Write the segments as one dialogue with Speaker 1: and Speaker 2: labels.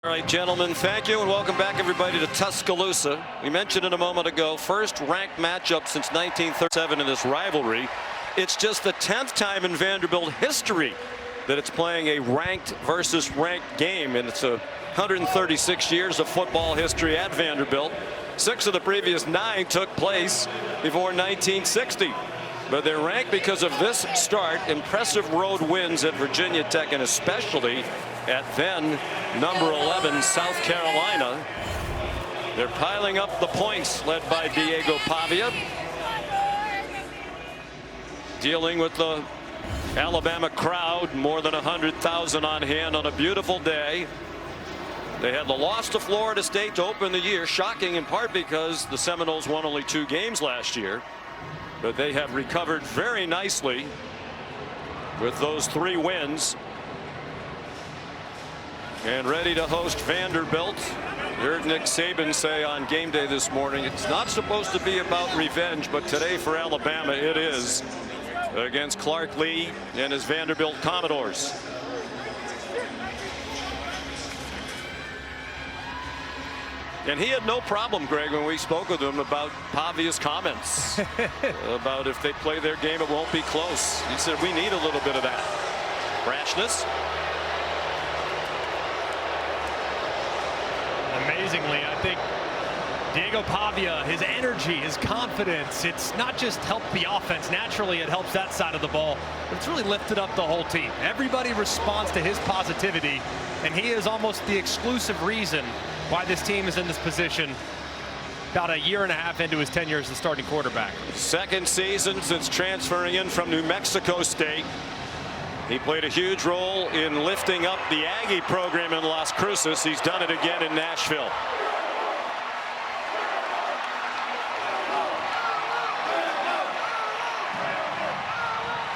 Speaker 1: All right, gentlemen, thank you and welcome back everybody to Tuscaloosa. We mentioned it a moment ago, first ranked matchup since 1937 in this rivalry. It's just the 10th time in Vanderbilt history that it's playing a ranked versus ranked game, and it's 136 years of football history at Vanderbilt. 6 of the previous 9 took place before 1960. But they're ranked because of this start. Impressive road wins at Virginia Tech, and especially at then number 11 South Carolina. They're piling up the points, led by Diego Pavia, dealing with the Alabama crowd, more than 100,000 on hand on a beautiful day. They had the loss to Florida State to open the year, shocking in part because the Seminoles won only 2 games last year. But they have recovered very nicely with those 3 wins and ready to host Vanderbilt. You heard Nick Saban say on game day this morning, it's not supposed to be about revenge, but today for Alabama it is, against Clark Lee and his Vanderbilt Commodores. And he had no problem, Greg, when we spoke with him about Pavia's comments about if they play their game, it won't be close. He said we need a little bit of that brashness.
Speaker 2: Amazingly, I think Diego Pavia, his energy, his confidence, it's not just helped the offense. Naturally, it helps that side of the ball, but it's really lifted up the whole team. Everybody responds to his positivity, and he is almost the exclusive reason why this team is in this position about a year and a half into his tenure as the starting quarterback.
Speaker 1: Second season since transferring in from New Mexico State. He played a huge role in lifting up the Aggie program in Las Cruces. He's done it again in Nashville.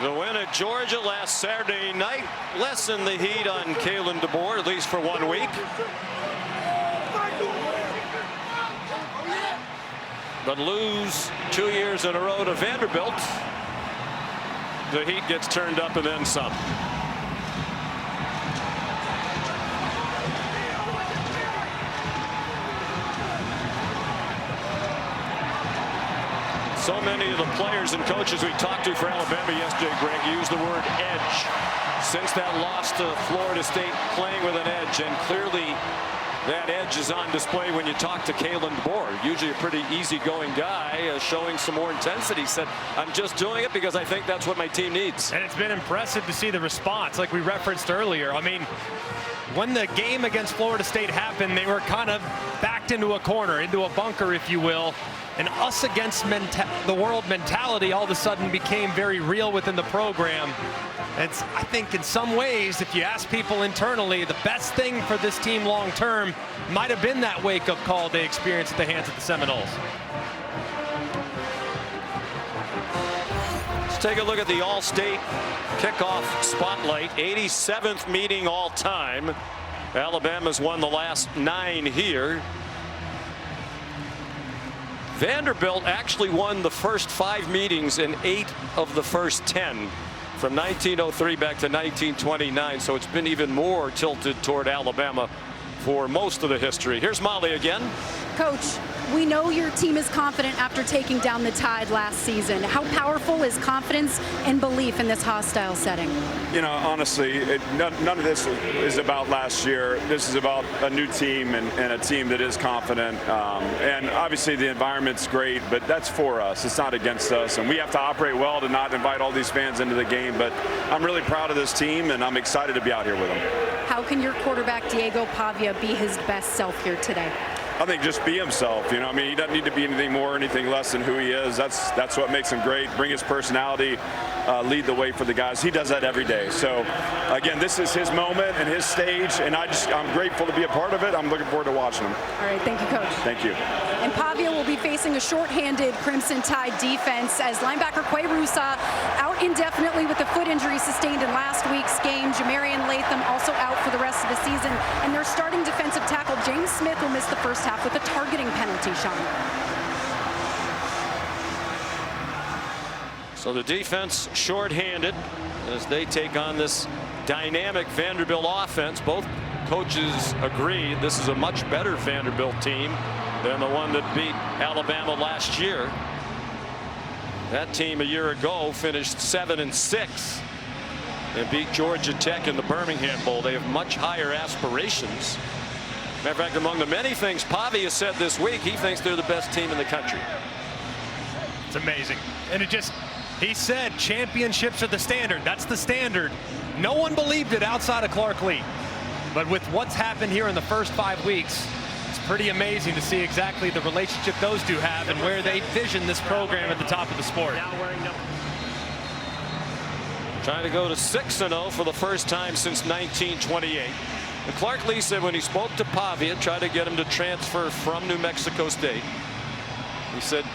Speaker 1: The win at Georgia last Saturday night lessened the heat on Kalen DeBoer, at least for 1 week. But lose 2 years in a row to Vanderbilt, the heat gets turned up and then some. So many of the players and coaches we talked to for Alabama yesterday, Greg, used the word edge since that loss to Florida State, playing with an edge, and clearly that edge is on display when you talk to Kalen DeBoer, usually a pretty easygoing guy, showing some more intensity. He said, I'm just doing it because I think that's what my team needs.
Speaker 2: And it's been impressive to see the response, like we referenced earlier. I mean, when the game against Florida State happened, they were kind of backed into a corner, into a bunker, if you will. And us against the world mentality all of a sudden became very real within the program. It's, I think, in some ways, if you ask people internally, the best thing for this team long term might have been that wake-up call they experienced at the hands of the Seminoles.
Speaker 1: Let's take a look at the All-State kickoff spotlight. 87th meeting all time. Alabama's won the last 9 here. Vanderbilt actually won the first 5 meetings in 8 of the first 10 from 1903 back to 1929. So it's been even more tilted toward Alabama for most of the history. Here's Molly again.
Speaker 3: Coach, we know your team is confident after taking down the Tide last season. How powerful is confidence and belief in this hostile setting?
Speaker 4: You know, honestly, none of this is about last year. This is about a new team and a team that is confident. And obviously the environment's great, but that's for us. It's not against us. And we have to operate well to not invite all these fans into the game. But I'm really proud of this team, and I'm excited to be out here with them.
Speaker 3: How can your quarterback, Diego Pavia, be his best self here today?
Speaker 4: I think just be himself. You know, I mean, he doesn't need to be anything more or anything less than who he is. That's what makes him great. Bring his personality, lead the way for the guys. He does that every day. So, again, this is his moment and his stage, and I'm grateful to be a part of it. I'm looking forward to watching him.
Speaker 3: All right, thank you, Coach.
Speaker 4: Thank you.
Speaker 3: And Pavia will be facing a short-handed Crimson Tide defense as linebacker Quay Rusa out indefinitely with the foot injury sustained in last week's game. Jamarian Latham also out for the rest of the season, and their starting defensive tackle James Smith will miss the first half with a targeting penalty, Sean.
Speaker 1: So the defense short-handed as they take on this dynamic Vanderbilt offense. Both coaches agreed this is a much better Vanderbilt team than the one that beat Alabama last year. That team a year ago finished 7-6 and beat Georgia Tech in the Birmingham Bowl. They have much higher aspirations. Matter of fact, among the many things Pavia said this week, he thinks they're the best team in the country.
Speaker 2: It's amazing. And he said championships are the standard. That's the standard. No one believed it outside of Clark Lee. But with what's happened here in the first 5 weeks, it's pretty amazing to see exactly the relationship those two have and where they vision this program at the top of the sport.
Speaker 1: Trying to go to 6-0 for the first time since 1928. And Clark Lee said when he spoke to Pavia, tried to get him to transfer from New Mexico State, he said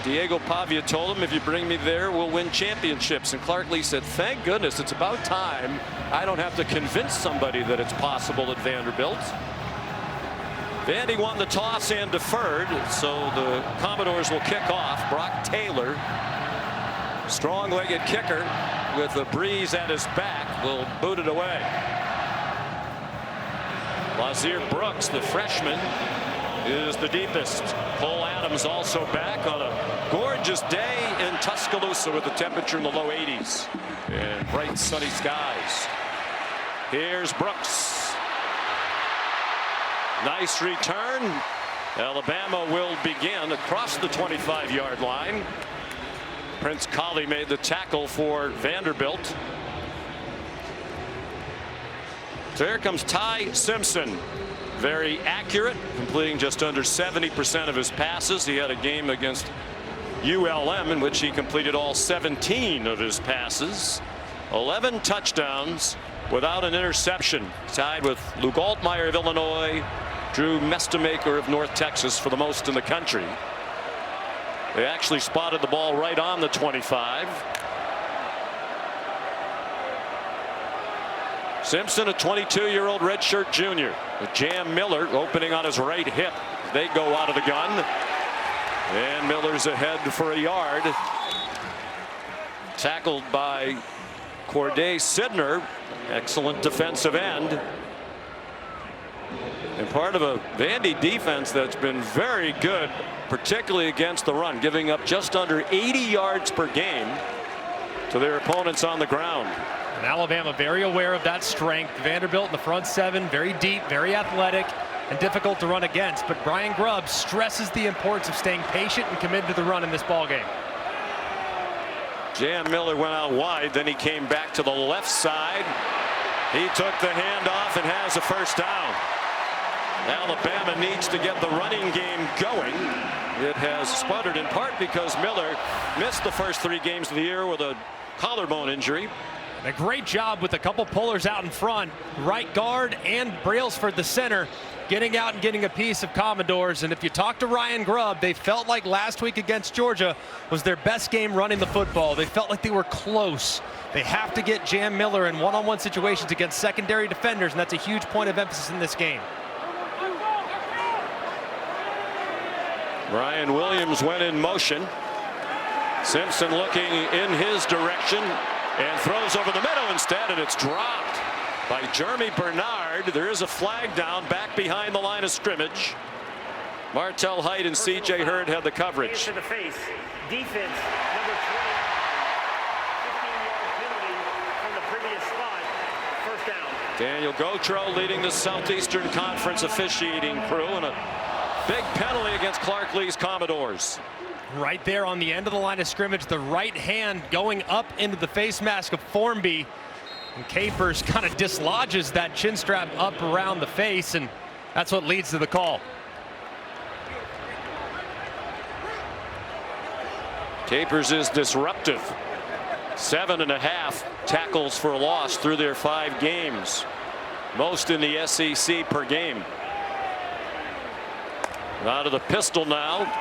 Speaker 1: Diego Pavia told him, if you bring me there, we'll win championships. And Clark Lee said, thank goodness, it's about time I don't have to convince somebody that it's possible at Vanderbilt. Vandy won the toss and deferred, so the Commodores will kick off. Brock Taylor, strong-legged kicker with a breeze at his back, will boot it away. Lazir Brooks, the freshman, is the deepest. Cole Adams also back on a gorgeous day in Tuscaloosa with the temperature in the low 80s and bright sunny skies. Here's Brooks. Nice return. Alabama will begin across the 25-yard line. Prince Colley made the tackle for Vanderbilt. So here comes Ty Simpson. Very accurate, completing just under 70% of his passes. He had a game against ULM in which he completed all 17 of his passes. 11 touchdowns without an interception. Tied with Luke Altmaier of Illinois, Drew Mestemaker of North Texas for the most in the country. They actually spotted the ball right on the 25. Simpson, a 22-year-old redshirt junior, with Jam Miller opening on his right hip. They go out of the gun, and Miller's ahead for a yard. Tackled by Corday Sidner, excellent defensive end. And part of a Vandy defense that's been very good, particularly against the run, giving up just under 80 yards per game to their opponents on the ground.
Speaker 2: And Alabama very aware of that strength. Vanderbilt in the front seven, very deep, very athletic, and difficult to run against. But Brian Grubb stresses the importance of staying patient and committed to the run in this ballgame.
Speaker 1: Jam Miller went out wide, then he came back to the left side. He took the handoff and has a first down. Alabama needs to get the running game going. It has sputtered in part because Miller missed the first 3 games of the year with a collarbone injury.
Speaker 2: A great job with a couple pullers out in front, right guard and Brailsford the center, getting out and getting a piece of Commodores. And if you talk to Ryan Grubb, they felt like last week against Georgia was their best game running the football. They felt like they were close. They have to get Jam Miller in one-on-one situations against secondary defenders, and that's a huge point of emphasis in this game.
Speaker 1: Ryan Williams went in motion. Simpson looking in his direction and throws over the middle instead, and it's dropped by Jeremy Bernard. There is a flag down back behind the line of scrimmage. Martell Height and C.J. Hurd had the coverage.
Speaker 5: To the face. Defense, number 20. 15-yard penalty from the previous spot. First down.
Speaker 1: Daniel Gautreaux leading the Southeastern Conference officiating crew, and a big penalty against Clark Lee's Commodores.
Speaker 2: Right there on the end of the line of scrimmage, the right hand going up into the face mask of Formby. And Capers kind of dislodges that chin strap up around the face, and that's what leads to the call.
Speaker 1: Capers is disruptive. 7.5 tackles for loss through their 5 games. Most in the SEC per game. Out of the pistol now.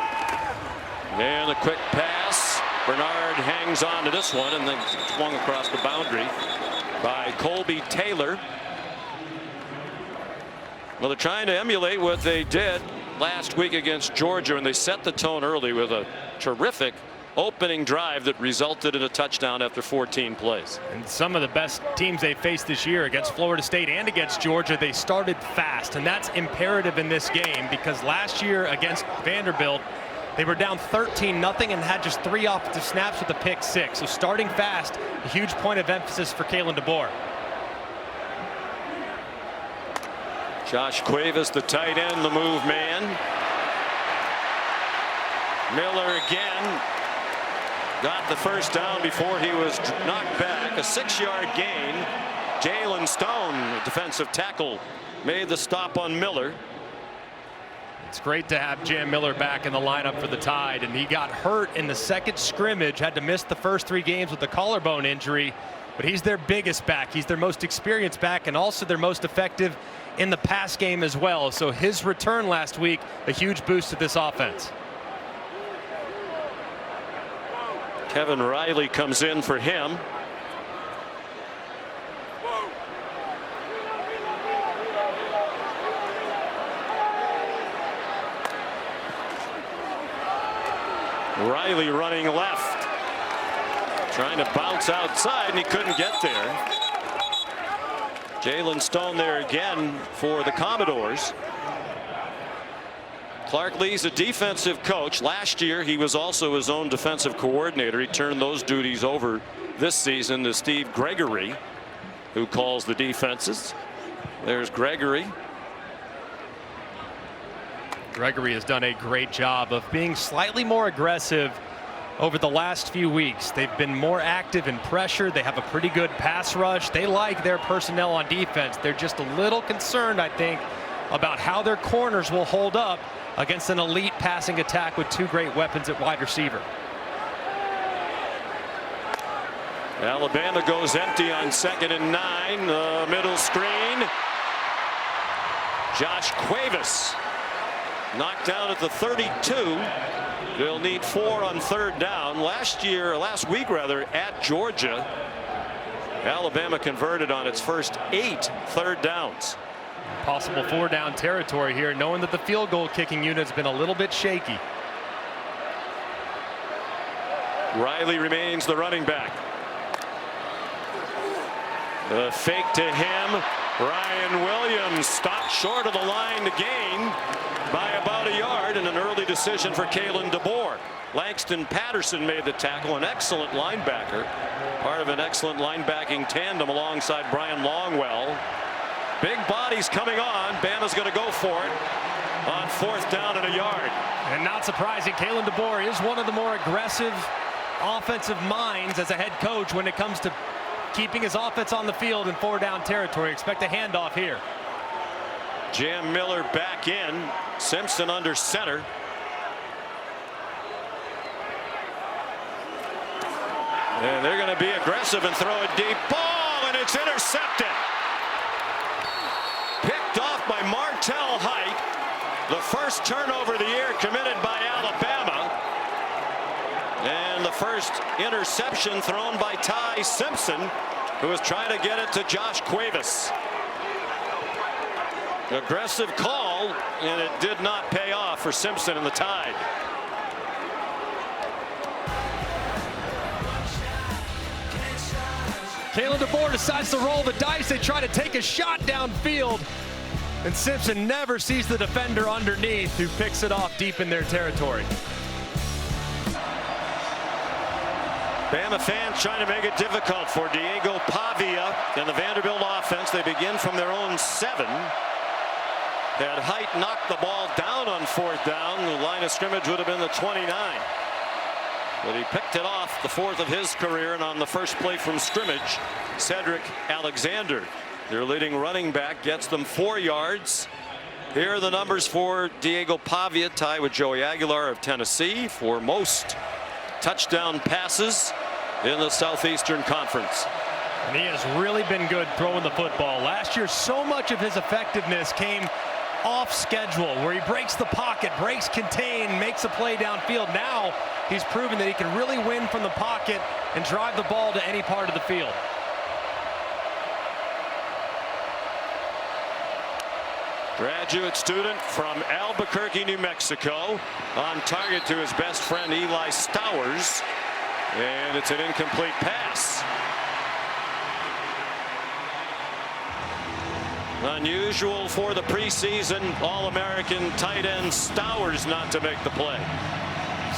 Speaker 1: And a quick pass. Bernard hangs on to this one and then swung across the boundary by Colby Taylor. Well, they're trying to emulate what they did last week against Georgia, and they set the tone early with a terrific opening drive that resulted in a touchdown after 14 plays.
Speaker 2: And some of the best teams they faced this year against Florida State and against Georgia, they started fast, and that's imperative in this game because last year against Vanderbilt, they were down 13-0 and had just 3 offensive snaps with a pick 6. So starting fast, a huge point of emphasis for Kalen DeBoer.
Speaker 1: Josh Cuevas, the tight end, the move man. Miller again got the first down before he was knocked back. A 6-yard gain. Jalen Stone, defensive tackle, made the stop on Miller.
Speaker 2: It's great to have Jam Miller back in the lineup for the Tide, and he got hurt in the second scrimmage, had to miss the first 3 games with a collarbone injury, but he's their biggest back. He's their most experienced back and also their most effective in the pass game as well. So his return last week, a huge boost to this offense.
Speaker 1: Kevin Riley comes in for him. Riley running left, trying to bounce outside, and he couldn't get there. Jalen Stone there again for the Commodores. Clark Lee's a defensive coach. Last year he was also his own defensive coordinator. He turned those duties over this season to Steve Gregory, who calls the defenses. There's Gregory.
Speaker 2: Gregory has done a great job of being slightly more aggressive over the last few weeks. They've been more active in pressure. They have a pretty good pass rush. They like their personnel on defense. They're just a little concerned, I think, about how their corners will hold up against an elite passing attack with 2 great weapons at wide receiver.
Speaker 1: Alabama goes empty on 2nd and 9. The middle screen. Josh Cuevas knocked down at the 32. They'll need 4 on 3rd down. Last week at Georgia, Alabama converted on its first 8 third downs.
Speaker 2: Possible 4-down territory here, knowing that the field goal kicking unit's been a little bit shaky.
Speaker 1: Riley remains the running back. The fake to him. Ryan Williams stopped short of the line to gain by about a yard, and an early decision for Kalen DeBoer. Langston Patterson made the tackle, an excellent linebacker, part of an excellent linebacking tandem alongside Brian Longwell. Big bodies coming on. Bama's going to go for it on 4th down and a yard.
Speaker 2: And not surprising, Kalen DeBoer is one of the more aggressive offensive minds as a head coach when it comes to keeping his offense on the field in 4-down territory. Expect a handoff here.
Speaker 1: Jam Miller back in. Simpson under center. And they're going to be aggressive and throw a deep ball, and it's intercepted. Picked off by Martell Height. The first turnover of the year committed by Alabama. And the first interception thrown by Ty Simpson, who was trying to get it to Josh Cuevas. Aggressive call, and it did not pay off for Simpson and the Tide.
Speaker 2: Kalen DeBoer decides to roll the dice. They try to take a shot downfield, and Simpson never sees the defender underneath, who picks it off deep in their territory.
Speaker 1: Bama fans trying to make it difficult for Diego Pavia and the Vanderbilt offense. They begin from their own 7. Had Height knocked the ball down on 4th down, the line of scrimmage would have been the 29. But he picked it off, the 4th of his career, and on the first play from scrimmage, Cedric Alexander, their leading running back, gets them 4 yards. Here are the numbers for Diego Pavia, tied with Joey Aguilar of Tennessee for most touchdown passes in the Southeastern Conference.
Speaker 2: And he has really been good throwing the football. Last year, so much of his effectiveness came off schedule, where he breaks the pocket, breaks contain, makes a play downfield. Now he's proven that he can really win from the pocket and drive the ball to any part of the field.
Speaker 1: Graduate student from Albuquerque, New Mexico, on target to his best friend Eli Stowers, and it's an incomplete pass. Unusual for the preseason All-American tight end Stowers not to make the play.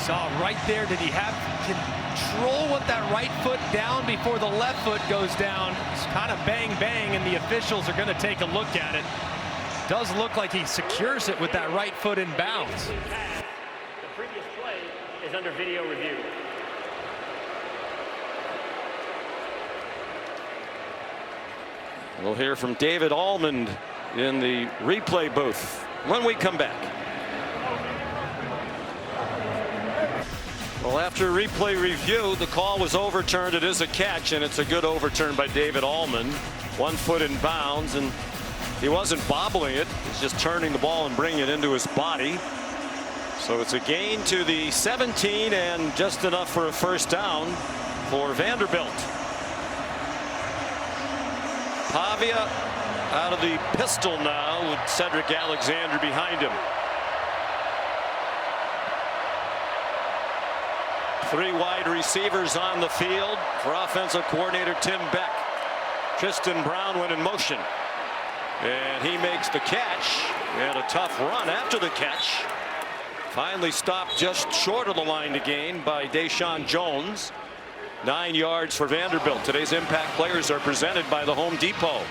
Speaker 2: Saw right there, did he have control with that right foot down before the left foot goes down? It's kind of bang bang, and the officials are going to take a look at it. Does look like he secures it with that right foot in bounds.
Speaker 5: The previous play is under video review.
Speaker 1: We'll hear from David Almond in the replay booth when we come back. Well, after replay review, the call was overturned. It is a catch, and it's a good overturn by David Almond. 1 foot in bounds, and he wasn't bobbling it. He's just turning the ball and bringing it into his body. So it's a gain to the 17 and just enough for a first down for Vanderbilt. Pavia out of the pistol now with Cedric Alexander behind him. 3 wide receivers on the field for offensive coordinator Tim Beck. Tristan Brown went in motion, and he makes the catch, and a tough run after the catch. Finally stopped just short of the line to gain by Deshaun Jones. 9 yards for Vanderbilt. Today's impact players are presented by the Home Depot.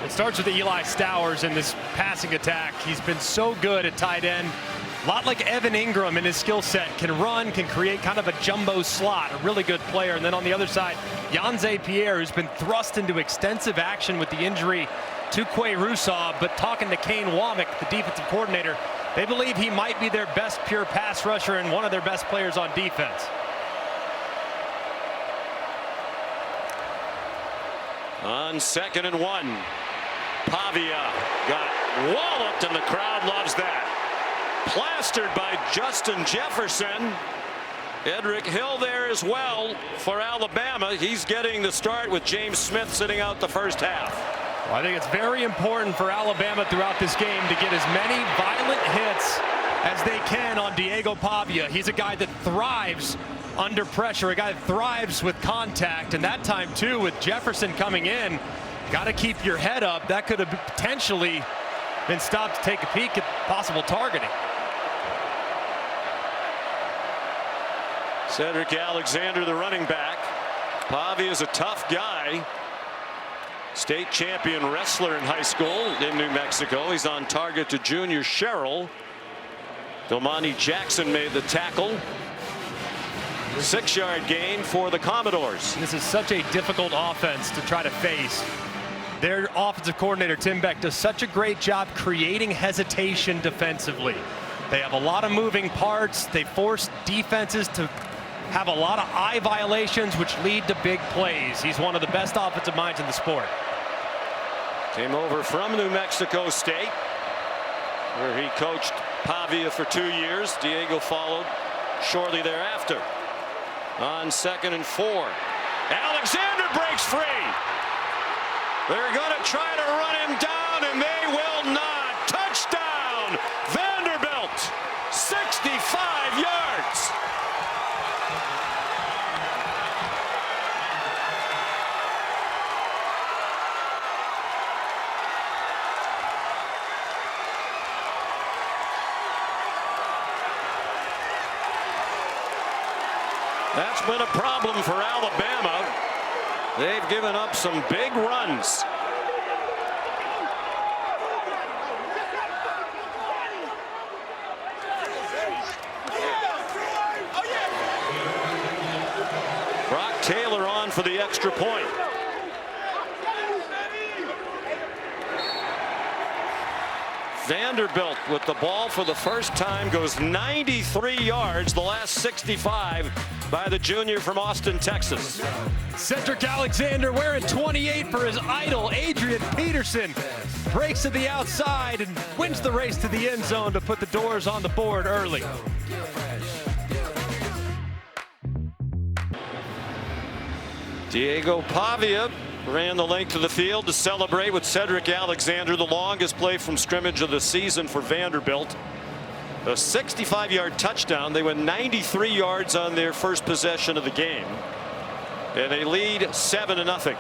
Speaker 2: It starts with Eli Stowers in this passing attack. He's been so good at tight end. A lot like Evan Ingram in his skill set. Can run, can create kind of a jumbo slot. A really good player. And then on the other side, Yanze Pierre, who's been thrust into extensive action with the injury to Quay-Russaw. But talking to Kane Womack, the defensive coordinator, they believe he might be their best pure pass rusher and one of their best players on defense.
Speaker 1: On 2nd and 1, Pavia got walloped, and the crowd loves that. Plastered by Justin Jefferson. Edric Hill there as well for Alabama. He's getting the start with James Smith sitting out the first half.
Speaker 2: Well, I think it's very important for Alabama throughout this game to get as many violent hits as they can on Diego Pavia. He's a guy that thrives under pressure, a guy that thrives with contact, and that time too with Jefferson coming in, got to keep your head up. That could have potentially been stopped to take a peek at possible targeting.
Speaker 1: Cedric Alexander, the running back. Pavia is a tough guy. State champion wrestler in high school in New Mexico. He's on target to junior Sherrill. Domani Jackson made the tackle. 6-yard gain for the Commodores.
Speaker 2: This is such a difficult offense to try to face. Their offensive coordinator, Tim Beck, does such a great job creating hesitation defensively. They have a lot of moving parts. They force defenses to have a lot of eye violations, which lead to big plays. He's one of the best offensive minds in the sport.
Speaker 1: Came over from New Mexico State, where he coached Pavia for 2 years. Diego followed shortly thereafter. On 2nd and 4, Alexander breaks free. They're going to try to run him down, and they will not. Touchdown, Vanderbilt, 65 yards. That's been a problem for Alabama. They've given up some big runs. Brock Taylor on for the extra point. Vanderbilt with the ball for the first time goes 93 yards, the last 65 by the junior from Austin, Texas.
Speaker 2: Cedric Alexander wearing 28 for his idol, Adrian Peterson. Breaks to the outside and wins the race to the end zone to put the Doors on the board early.
Speaker 1: Diego Pavia ran the length of the field to celebrate with Cedric Alexander, the longest play from scrimmage of the season for Vanderbilt. A 65-yard touchdown. They went 93 yards on their first possession of the game, and they lead 7-0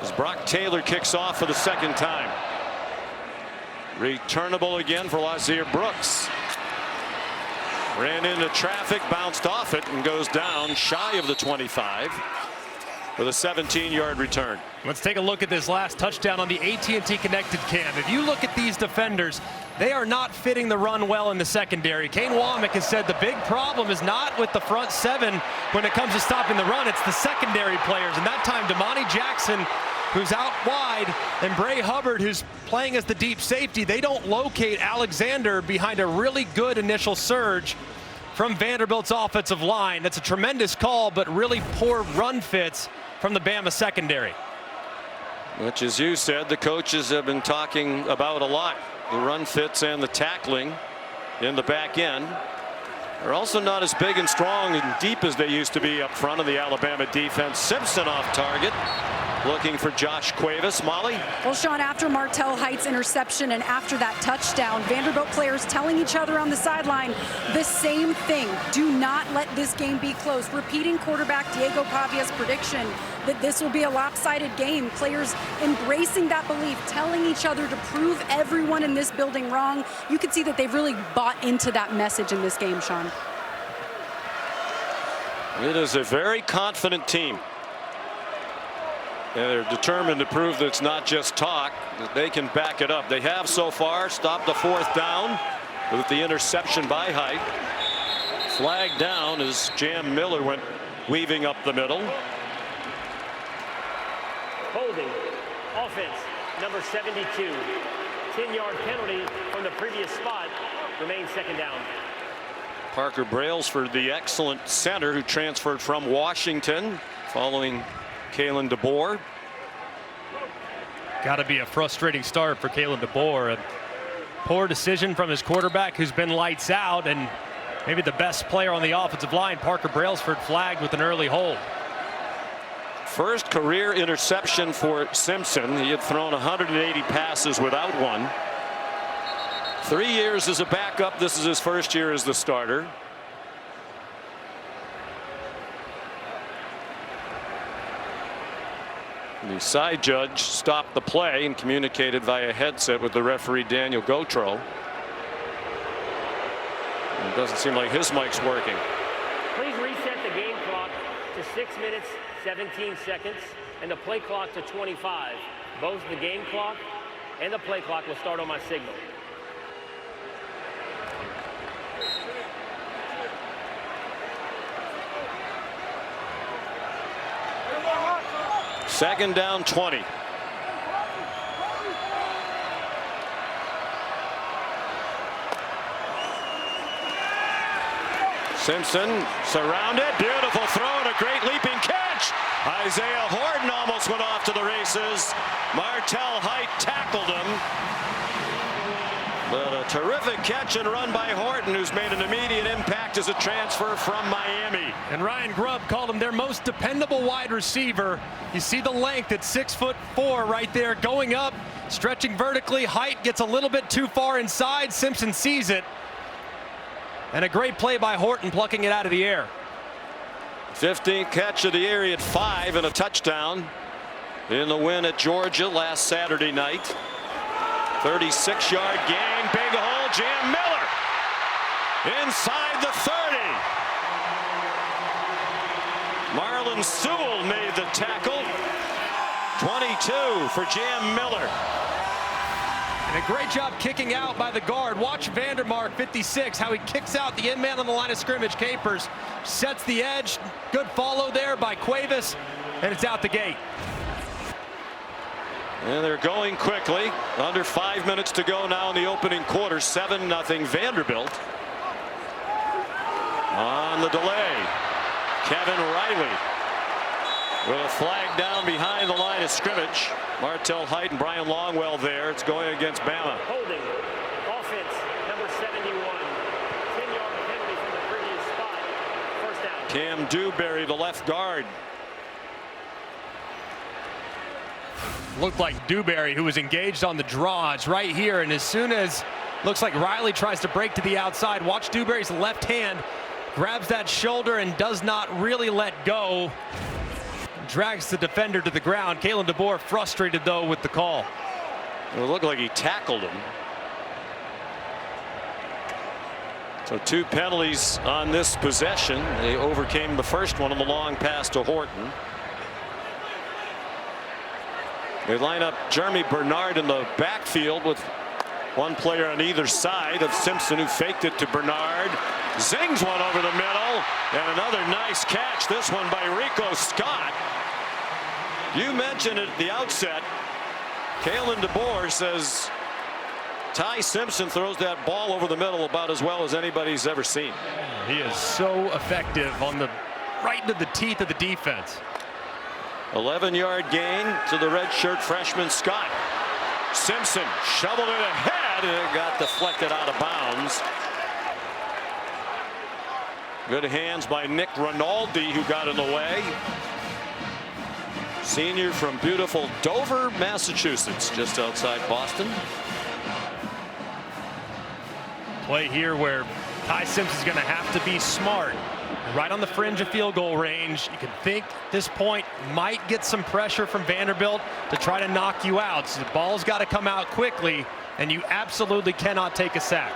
Speaker 1: as Brock Taylor kicks off for the second time. Returnable again for Lazir Brooks. Ran into traffic, bounced off it, and goes down shy of the 25 with a 17-yard return.
Speaker 2: Let's take a look at this last touchdown on the AT&T Connected Cam. If you look at these defenders, they are not fitting the run well in the secondary. Kane Womack has said the big problem is not with the front seven when it comes to stopping the run. It's the secondary players. And that time, Damani Jackson, who's out wide, and Bray Hubbard, who's playing as the deep safety, they don't locate Alexander behind a really good initial surge from Vanderbilt's offensive line. That's a tremendous call, but really poor run fits from the Bama secondary.
Speaker 1: Which, as you said, the coaches have been talking about a lot. The run fits and the tackling in the back end are also not as big and strong and deep as they used to be up front of the Alabama defense. Simpson off target, looking for Josh Cuevas. Molly?
Speaker 3: Well, Sean, after Martell Height's interception and after that touchdown, Vanderbilt players telling each other on the sideline the same thing. Do not let this game be close. Repeating quarterback Diego Pavia's prediction that this will be a lopsided game. Players embracing that belief, telling each other to prove everyone in this building wrong. You could see that they've really bought into that message in this game, Sean.
Speaker 1: It is a very confident team. And they're determined to prove that it's not just talk, that they can back it up. They have so far stopped a fourth down with the interception by Height. Flag down as Jam Miller went weaving up the middle.
Speaker 5: Holding. Offense, number 72. 10-yard penalty from the previous spot. Remains second down.
Speaker 1: Parker Brailsford, the excellent center who transferred from Washington following Kalen DeBoer.
Speaker 2: Got to be a frustrating start for Kalen DeBoer. A poor decision from his quarterback, who's been lights out, and maybe the best player on the offensive line, Parker Brailsford, flagged with an early hold.
Speaker 1: First career interception for Simpson. He had thrown 180 passes without one. 3 years as a backup. This is his first year as the starter. The side judge stopped the play and communicated via headset with the referee Daniel Gautreaux. It doesn't seem like his mic's working.
Speaker 5: Please reset the game clock to 6 minutes 17 seconds and the play clock to 25. Both the game clock and the play clock will start on my signal.
Speaker 1: Second down 20. Simpson surrounded. Beautiful throw and a great leaping catch. Isaiah Horton almost went off to the races. Martell Height tackled him. But a terrific catch and run by Horton, who's made an immediate impact as a transfer from Miami.
Speaker 2: And Ryan Grubb called him their most dependable wide receiver. You see the length at 6'4" right there, going up, stretching vertically. Height gets a little bit too far inside. Simpson sees it. And a great play by Horton, plucking it out of the air.
Speaker 1: 15th catch of the year. He had 5 and a touchdown in the win at Georgia last Saturday night. 36-yard gain, big hole, Jam Miller inside the 30. Marlon Sewell made the tackle. 22 for Jam Miller.
Speaker 2: And a great job kicking out by the guard. Watch Vandermark, 56, how he kicks out the end man on the line of scrimmage. Capers sets the edge. Good follow there by Cuevas, and it's out the gate.
Speaker 1: And they're going quickly. Under 5 minutes to go now in the opening quarter. 7-0 Vanderbilt. On the delay, Kevin Riley with a flag down behind the line of scrimmage. Martell Height and Brian Longwell there. It's going against Bama.
Speaker 5: Holding. Offense, number 71. 10-yard penalty from the previous spot. First down.
Speaker 1: Cam Dewberry, the left guard.
Speaker 2: looked like Dewberry, who was engaged on the draw. It's right here, and as soon as looks like Riley tries to break to the outside, watch Dewberry's left hand, grabs that shoulder and does not really let go. Drags the defender to the ground. Kalen DeBoer frustrated, though, with the call.
Speaker 1: It looked like he tackled him. So 2 penalties on this possession. They overcame the first one on the long pass to Horton. They line up Jeremy Bernard in the backfield with one player on either side of Simpson, who faked it to Bernard. Zings one over the middle, and another nice catch, this one by Rico Scott. You mentioned it at the outset. Kalen DeBoer says Ty Simpson throws that ball over the middle about as well as anybody's ever seen.
Speaker 2: He is so effective on the right into the teeth of the defense.
Speaker 1: 11-yard gain to the redshirt freshman Scott. Simpson shoveled it ahead, and it got deflected out of bounds. Good hands by Nick Rinaldi, who got in the way. Senior from beautiful Dover, Massachusetts, just outside Boston.
Speaker 2: Play here where Ty Simpson's going to have to be smart. Right on the fringe of field goal range. You can think at this point might get some pressure from Vanderbilt to try to knock you out. So the ball's got to come out quickly, and you absolutely cannot take a sack.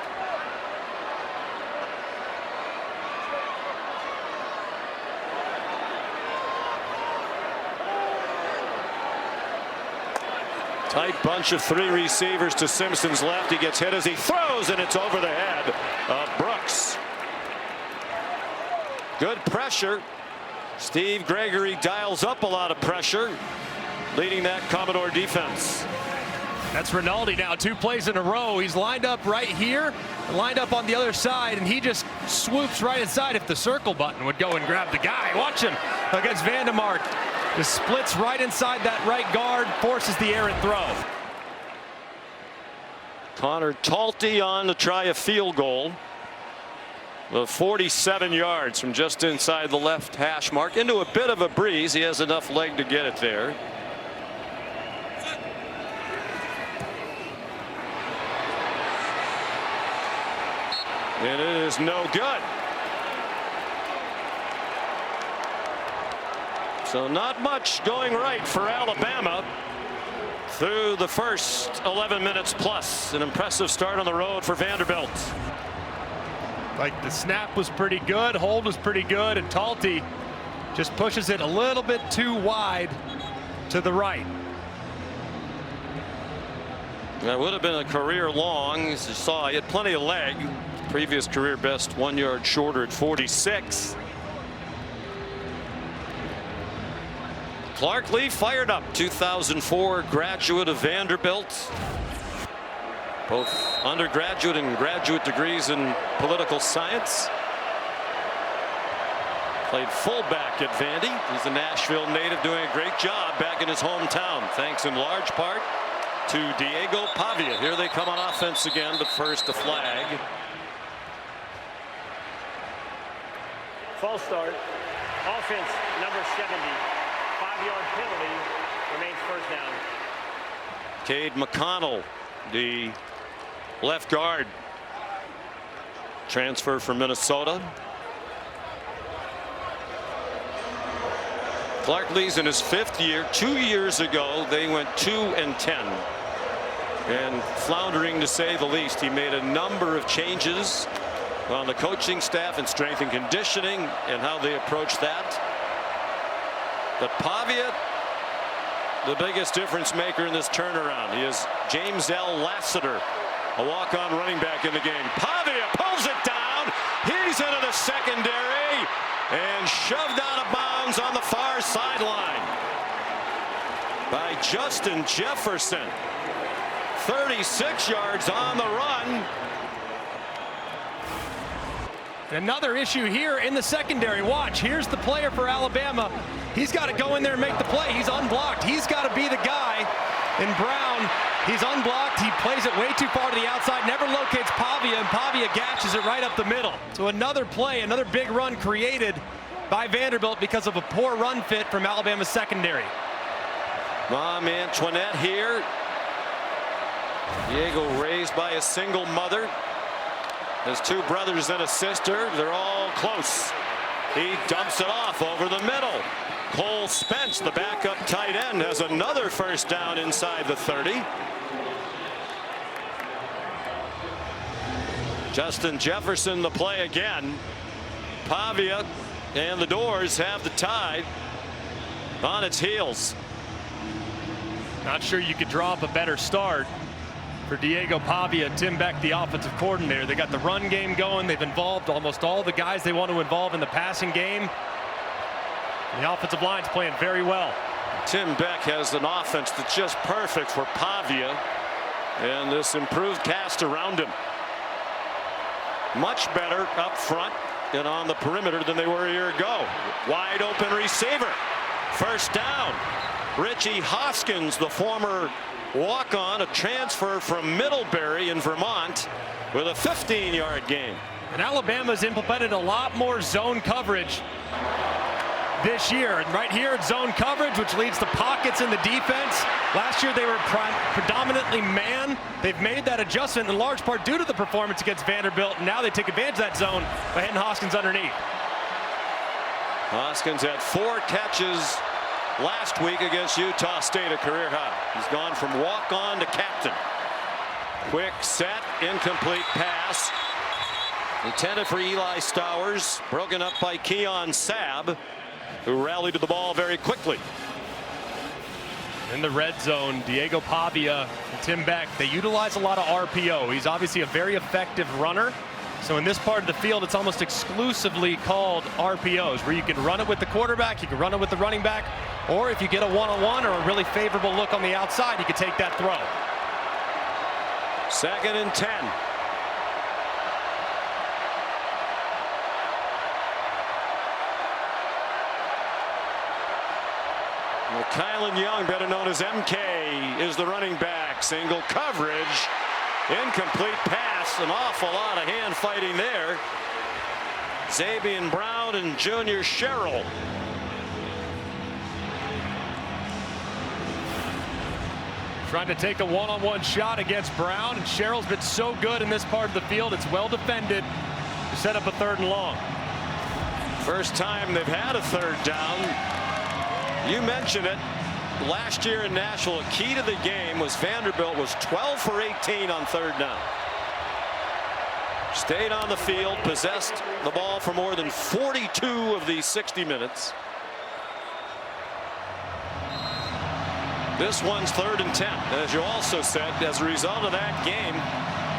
Speaker 1: Tight bunch of 3 receivers to Simpson's left. He gets hit as he throws, and it's over the head of Brooks. Good pressure. Steve Gregory dials up a lot of pressure, leading that Commodore defense.
Speaker 2: That's Rinaldi now, 2 plays in a row. He's lined up right here, lined up on the other side, and he just swoops right inside. If the circle button would go and grab the guy, watch him against Vandermark. Just splits right inside that right guard, forces the errant throw.
Speaker 1: Connor Talty on to try a field goal. 47 yards from just inside the left hash mark into a bit of a breeze. He has enough leg to get it there. And it is no good. So not much going right for Alabama through the first 11 minutes plus. An impressive start on the road for Vanderbilt.
Speaker 2: Like the snap was pretty good, hold was pretty good, and Talty just pushes it a little bit too wide to the right.
Speaker 1: That would have been a career long. As you saw, he had plenty of leg. Previous career best 1 yard shorter at 46. Clark Lee fired up, 2004 graduate of Vanderbilt. Both undergraduate and graduate degrees in political science. Played fullback at Vandy. He's a Nashville native doing a great job back in his hometown, thanks in large part to Diego Pavia. Here they come on offense again, but first a flag.
Speaker 5: False start. Offense number 70. 5-yard penalty. Remains first down.
Speaker 1: Cade McConnell, the left guard, transfer from Minnesota. Clark Lee's in his 5th year. 2 years ago they went 2-10 and floundering, to say the least. He made a number of changes on the coaching staff and strength and conditioning and how they approach that. But Pavia, the biggest difference maker in this turnaround. He is James L. Lassiter, a walk-on running back in the game. Pavia pulls it down. He's into the secondary and shoved out of bounds on the far sideline by Justin Jefferson. 36 yards on the run.
Speaker 2: Another issue here in the secondary. Watch, here's the player for Alabama. He's got to go in there and make the play. He's unblocked. He's got to be the guy. In Brown, he's unblocked. He plays it way too far to the outside, never locates Pavia, and Pavia gashes it right up the middle. So another play, another big run created by Vanderbilt because of a poor run fit from Alabama's secondary.
Speaker 1: Mom Antoinette here. Diego raised by a single mother. Has two brothers and a sister. They're all close. He dumps it off over the middle. Cole Spence, the backup tight end, has another first down inside the 30. Justin Jefferson the play again. Pavia and the Doors have the Tide on its heels.
Speaker 2: Not sure you could draw up a better start for Diego Pavia. Tim Beck, the offensive coordinator. They got the run game going. They've involved almost all the guys they want to involve in the passing game. The offensive line's playing very well.
Speaker 1: Tim Beck has an offense that's just perfect for Pavia and this improved cast around him. Much better up front and on the perimeter than they were a year ago. Wide open receiver. First down. Richie Hoskins, the former walk-on, a transfer from Middlebury in Vermont, with a 15-yard gain.
Speaker 2: And Alabama's implemented a lot more zone coverage this year. And right here, it's zone coverage, which leads to pockets in the defense. Last year, they were predominantly man. They've made that adjustment in large part due to the performance against Vanderbilt. And now they take advantage of that zone by hitting Hoskins underneath.
Speaker 1: Hoskins had 4 catches last week against Utah State, a career high. He's gone from walk-on to captain. Quick set, incomplete pass. Intended for Eli Stowers, broken up by Keon Sabb, who rallied to the ball very quickly.
Speaker 2: In the red zone, Diego Pavia and Tim Beck, they utilize a lot of RPO. He's obviously a very effective runner. So in this part of the field, it's almost exclusively called RPOs, where you can run it with the quarterback, you can run it with the running back, or if you get a one-on-one or a really favorable look on the outside, you can take that throw.
Speaker 1: 2nd and 10. Well, Kylan Young, better known as MK, is the running back. Single coverage. Incomplete pass. An awful lot of hand fighting there. Zabian Brown and Junior Sherrill.
Speaker 2: Trying to take a one-on-one shot against Brown, and Sherrill's been so good in this part of the field. It's well defended to set up a 3rd and long.
Speaker 1: First time they've had a 3rd down. You mentioned it. Last year in Nashville, a key to the game was Vanderbilt was 12 for 18 on 3rd down. Stayed on the field, possessed the ball for more than 42 of these 60 minutes. This one's 3rd and 10. As you also said, as a result of that game,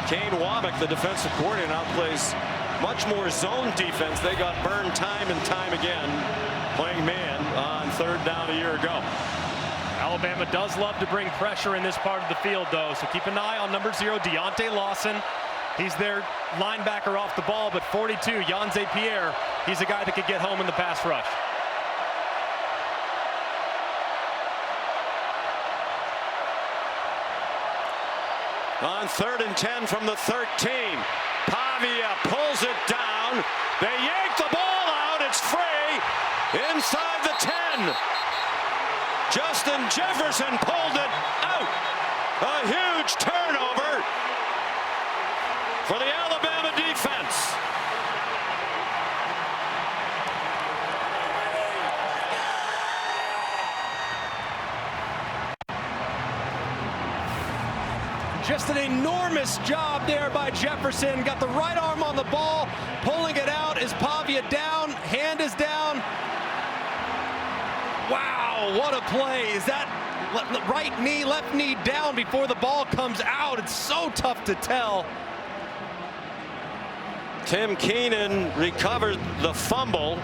Speaker 1: Kane Womack, the defensive coordinator, now plays much more zone defense. They got burned time and time again playing man on 3rd down a year ago.
Speaker 2: Alabama does love to bring pressure in this part of the field, though, so keep an eye on number 0, Deontay Lawson. He's their linebacker off the ball, but 42, Yanze Pierre, he's a guy that could get home in the pass rush.
Speaker 1: On 3rd and 10 from the 13. Pavia pulls it down. They yank the ball out. It's free inside the 10. Justin Jefferson pulled it out. A huge turnover for the Alabama defense.
Speaker 2: Just an enormous job there by Jefferson. Got the right arm on the ball, pulling it out. Is Pavia down? Hand is down. Wow, what a play. Is that right knee, left knee down before the ball comes out? It's so tough to tell.
Speaker 1: Tim Keenan recovered the fumble.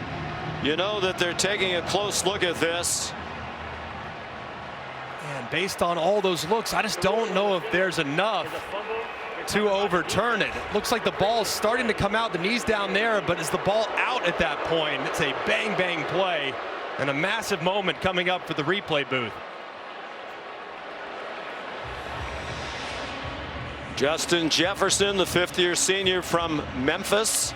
Speaker 1: You know that they're taking a close look at this.
Speaker 2: And based on all those looks, I just don't know if there's enough to overturn it. It looks like the ball's starting to come out, the knee's down there, but is the ball out at that point? It's a bang, bang play and a massive moment coming up for the replay booth.
Speaker 1: Justin Jefferson, the 5th-year senior from Memphis.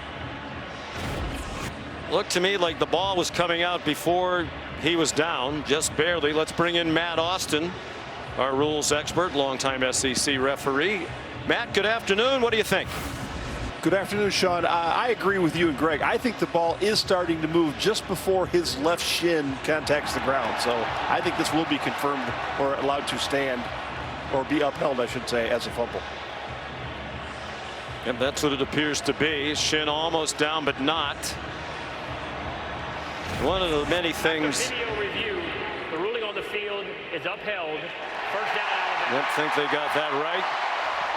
Speaker 1: Looked to me like the ball was coming out before he was down just barely. Let's bring in Matt Austin, our rules expert, longtime SEC referee. Matt, good afternoon. What do you think?
Speaker 6: Good afternoon, Sean. I agree with you and Greg. I think the ball is starting to move just before his left shin contacts the ground. So I think this will be confirmed or allowed to stand or be upheld, I should say, as a fumble.
Speaker 1: And that's what it appears to be. Shin almost down, but not. One of the many things.
Speaker 5: Video review. The ruling on the field is upheld. First down, Alabama.
Speaker 1: I don't think they got that right.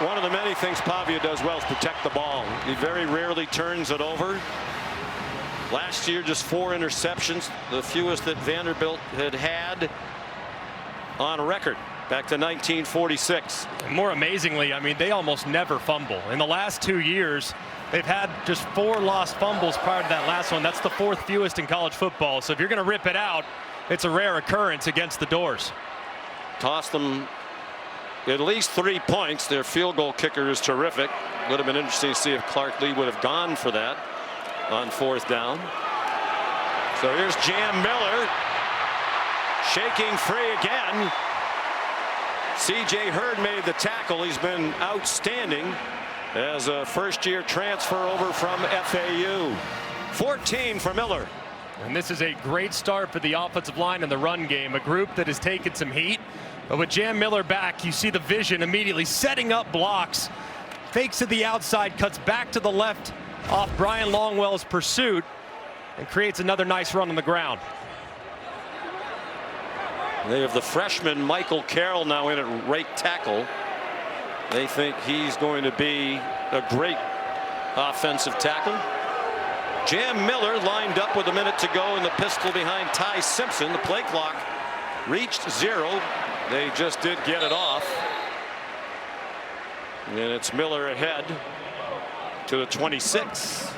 Speaker 1: One of the many things Pavia does well is protect the ball. He very rarely turns it over. Last year, just 4 interceptions, the fewest that Vanderbilt had on record back to 1946.
Speaker 2: More amazingly, I mean, they almost never fumble. In the last 2 years, they've had just 4 lost fumbles prior to that last one. That's the 4th fewest in college football. So if you're going to rip it out, it's a rare occurrence against the Doors.
Speaker 1: Toss them at least 3 points. Their field goal kicker is terrific. Would have been interesting to see if Clark Lee would have gone for that on 4th down. So here's Jam Miller shaking free again. C.J. Hurd made the tackle. He's been outstanding as a first-year transfer over from FAU. 14 for Miller.
Speaker 2: And this is a great start for the offensive line in the run game, a group that has taken some heat. But with Jam Miller back, you see the vision immediately setting up blocks. Fakes to the outside, cuts back to the left off Brian Longwell's pursuit, and creates another nice run on the ground.
Speaker 1: They have the freshman Michael Carroll now in at right tackle. They think he's going to be a great offensive tackle. Jam Miller lined up with a minute to go in the pistol behind Ty Simpson. The play clock reached 0. They just did get it off. And it's Miller ahead to the 26.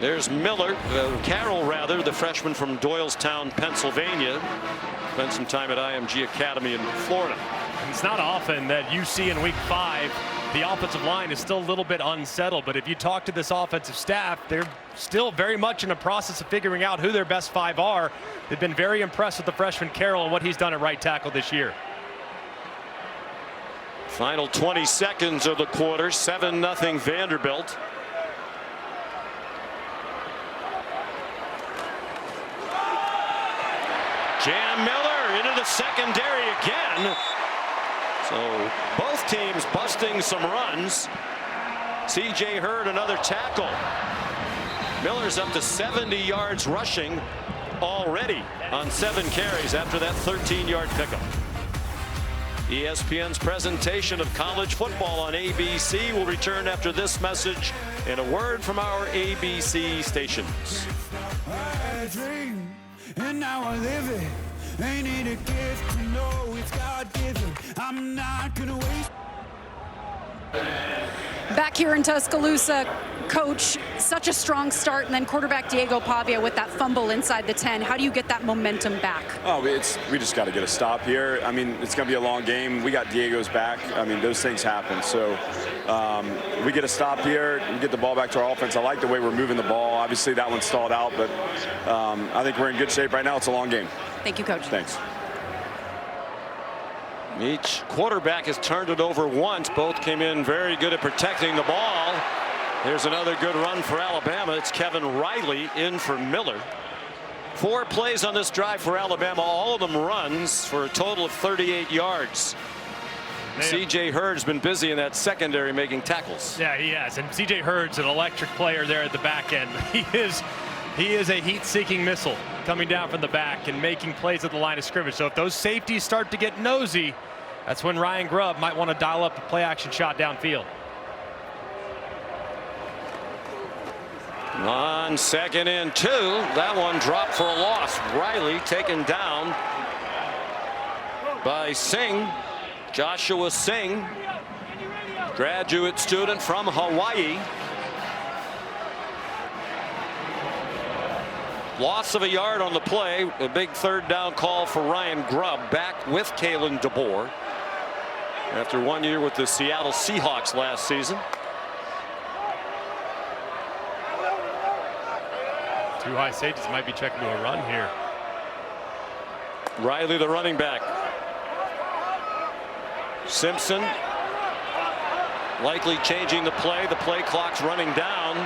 Speaker 1: There's Miller, Carroll rather, the freshman from Doylestown, Pennsylvania. Spent some time at IMG Academy in Florida.
Speaker 2: It's not often that you see in week 5 the offensive line is still a little bit unsettled, but if you talk to this offensive staff, they're still very much in the process of figuring out who their best 5 are. They've been very impressed with the freshman Carroll and what he's done at right tackle this year.
Speaker 1: Final 20 seconds of the quarter, 7-0 Vanderbilt. Jam Miller into the secondary again. So both teams busting some runs. C.J. Hurd another tackle. Miller's up to 70 yards rushing already on 7 carries after that 13-yard pickup. ESPN's presentation of college football on ABC will return after this message and a word from our ABC stations.
Speaker 7: I dream, and now I live it. Ain't it a gift to know it's God-given? I'm not gonna waste.
Speaker 3: Back here in Tuscaloosa, Coach, such a strong start, and then quarterback Diego Pavia with that fumble inside the 10. How do you get that momentum back?
Speaker 4: Oh, we just got to get a stop here. I mean, it's going to be a long game. We got Diego's back. I mean, those things happen. So we get a stop here. We get the ball back to our offense. I like the way we're moving the ball. Obviously, that one stalled out, but I think we're in good shape right now. It's a long game.
Speaker 3: Thank you, Coach.
Speaker 4: Thanks.
Speaker 1: Each quarterback has turned it over once. Both came in very good at protecting the ball. Here's another good run for Alabama. It's Kevin Riley in for Miller. 4 plays on this drive for Alabama, all of them runs for a total of 38 yards. C.J. Hurd's been busy in that secondary making tackles.
Speaker 2: Yeah, he has. And C.J. Hurd's an electric player there at the back end. He is a heat-seeking missile coming down from the back and making plays at the line of scrimmage. So if those safeties start to get nosy, that's when Ryan Grubb might want to dial up a play-action shot downfield.
Speaker 1: On 2nd and 2, that one dropped for a loss. Riley taken down by Singh, Joshua Singh, graduate student from Hawaii. Loss of a yard on the play. A big 3rd down call for Ryan Grubb, back with Kalen DeBoer after 1 year with the Seattle Seahawks last season.
Speaker 2: 2 high safeties might be checking to a run here.
Speaker 1: Riley, the running back. Simpson likely changing the play. The play clock's running down.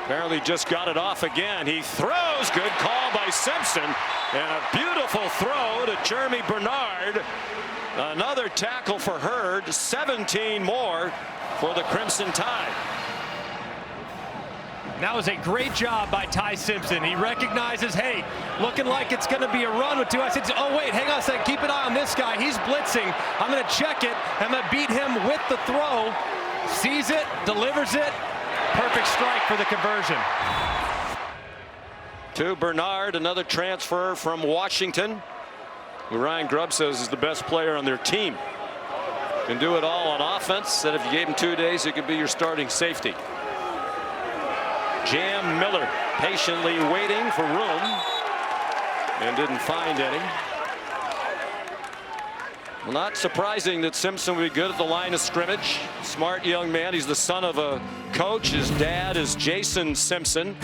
Speaker 1: Apparently just got it off again. He throws. Good call by Simpson. And a beautiful throw to Jeremy Bernard. Another tackle for Hurd. 17 more for the Crimson Tide.
Speaker 2: That was a great job by Ty Simpson. He recognizes, hey, looking like it's going to be a run with 2 I said, oh, wait, hang on a second. Keep an eye on this guy. He's blitzing. I'm going to check it. I'm going to beat him with the throw. Sees it, delivers it. Perfect strike for the conversion.
Speaker 1: To Bernard, another transfer from Washington, who Ryan Grubb says is the best player on their team. Can do it all on offense. Said if you gave him 2 days, it could be your starting safety. Jam Miller patiently waiting for room and didn't find any. Well, not surprising that Simpson would be good at the line of scrimmage. Smart young man. He's the son of a coach. His dad is Jason Simpson,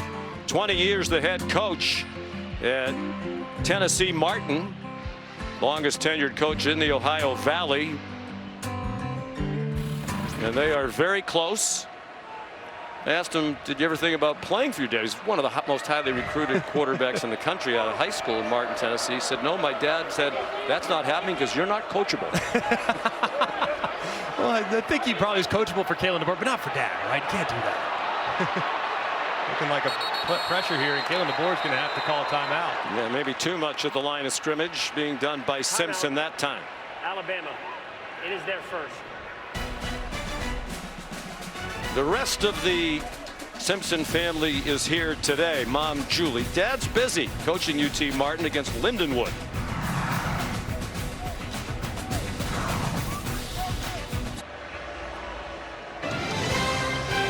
Speaker 1: 20 years the head coach at Tennessee Martin, longest tenured coach in the Ohio Valley. And they are very close. I asked him, did you ever think about playing for your dad? He's one of the most highly recruited quarterbacks in the country out of high school in Martin, Tennessee. He said, no, my dad said, that's not happening because you're not coachable.
Speaker 2: Well, I think he probably is coachable for Kalen DeBoer, but not for Dad, right? Can't do that. Looking like a pressure here, and Kalen DeBoer is going to have to call a timeout.
Speaker 1: Yeah, maybe too much at the line of scrimmage being done by Simpson that time.
Speaker 5: Alabama, it is their first.
Speaker 1: The rest of the Simpson family is here today. Mom Julie. Dad's busy coaching UT Martin against Lindenwood.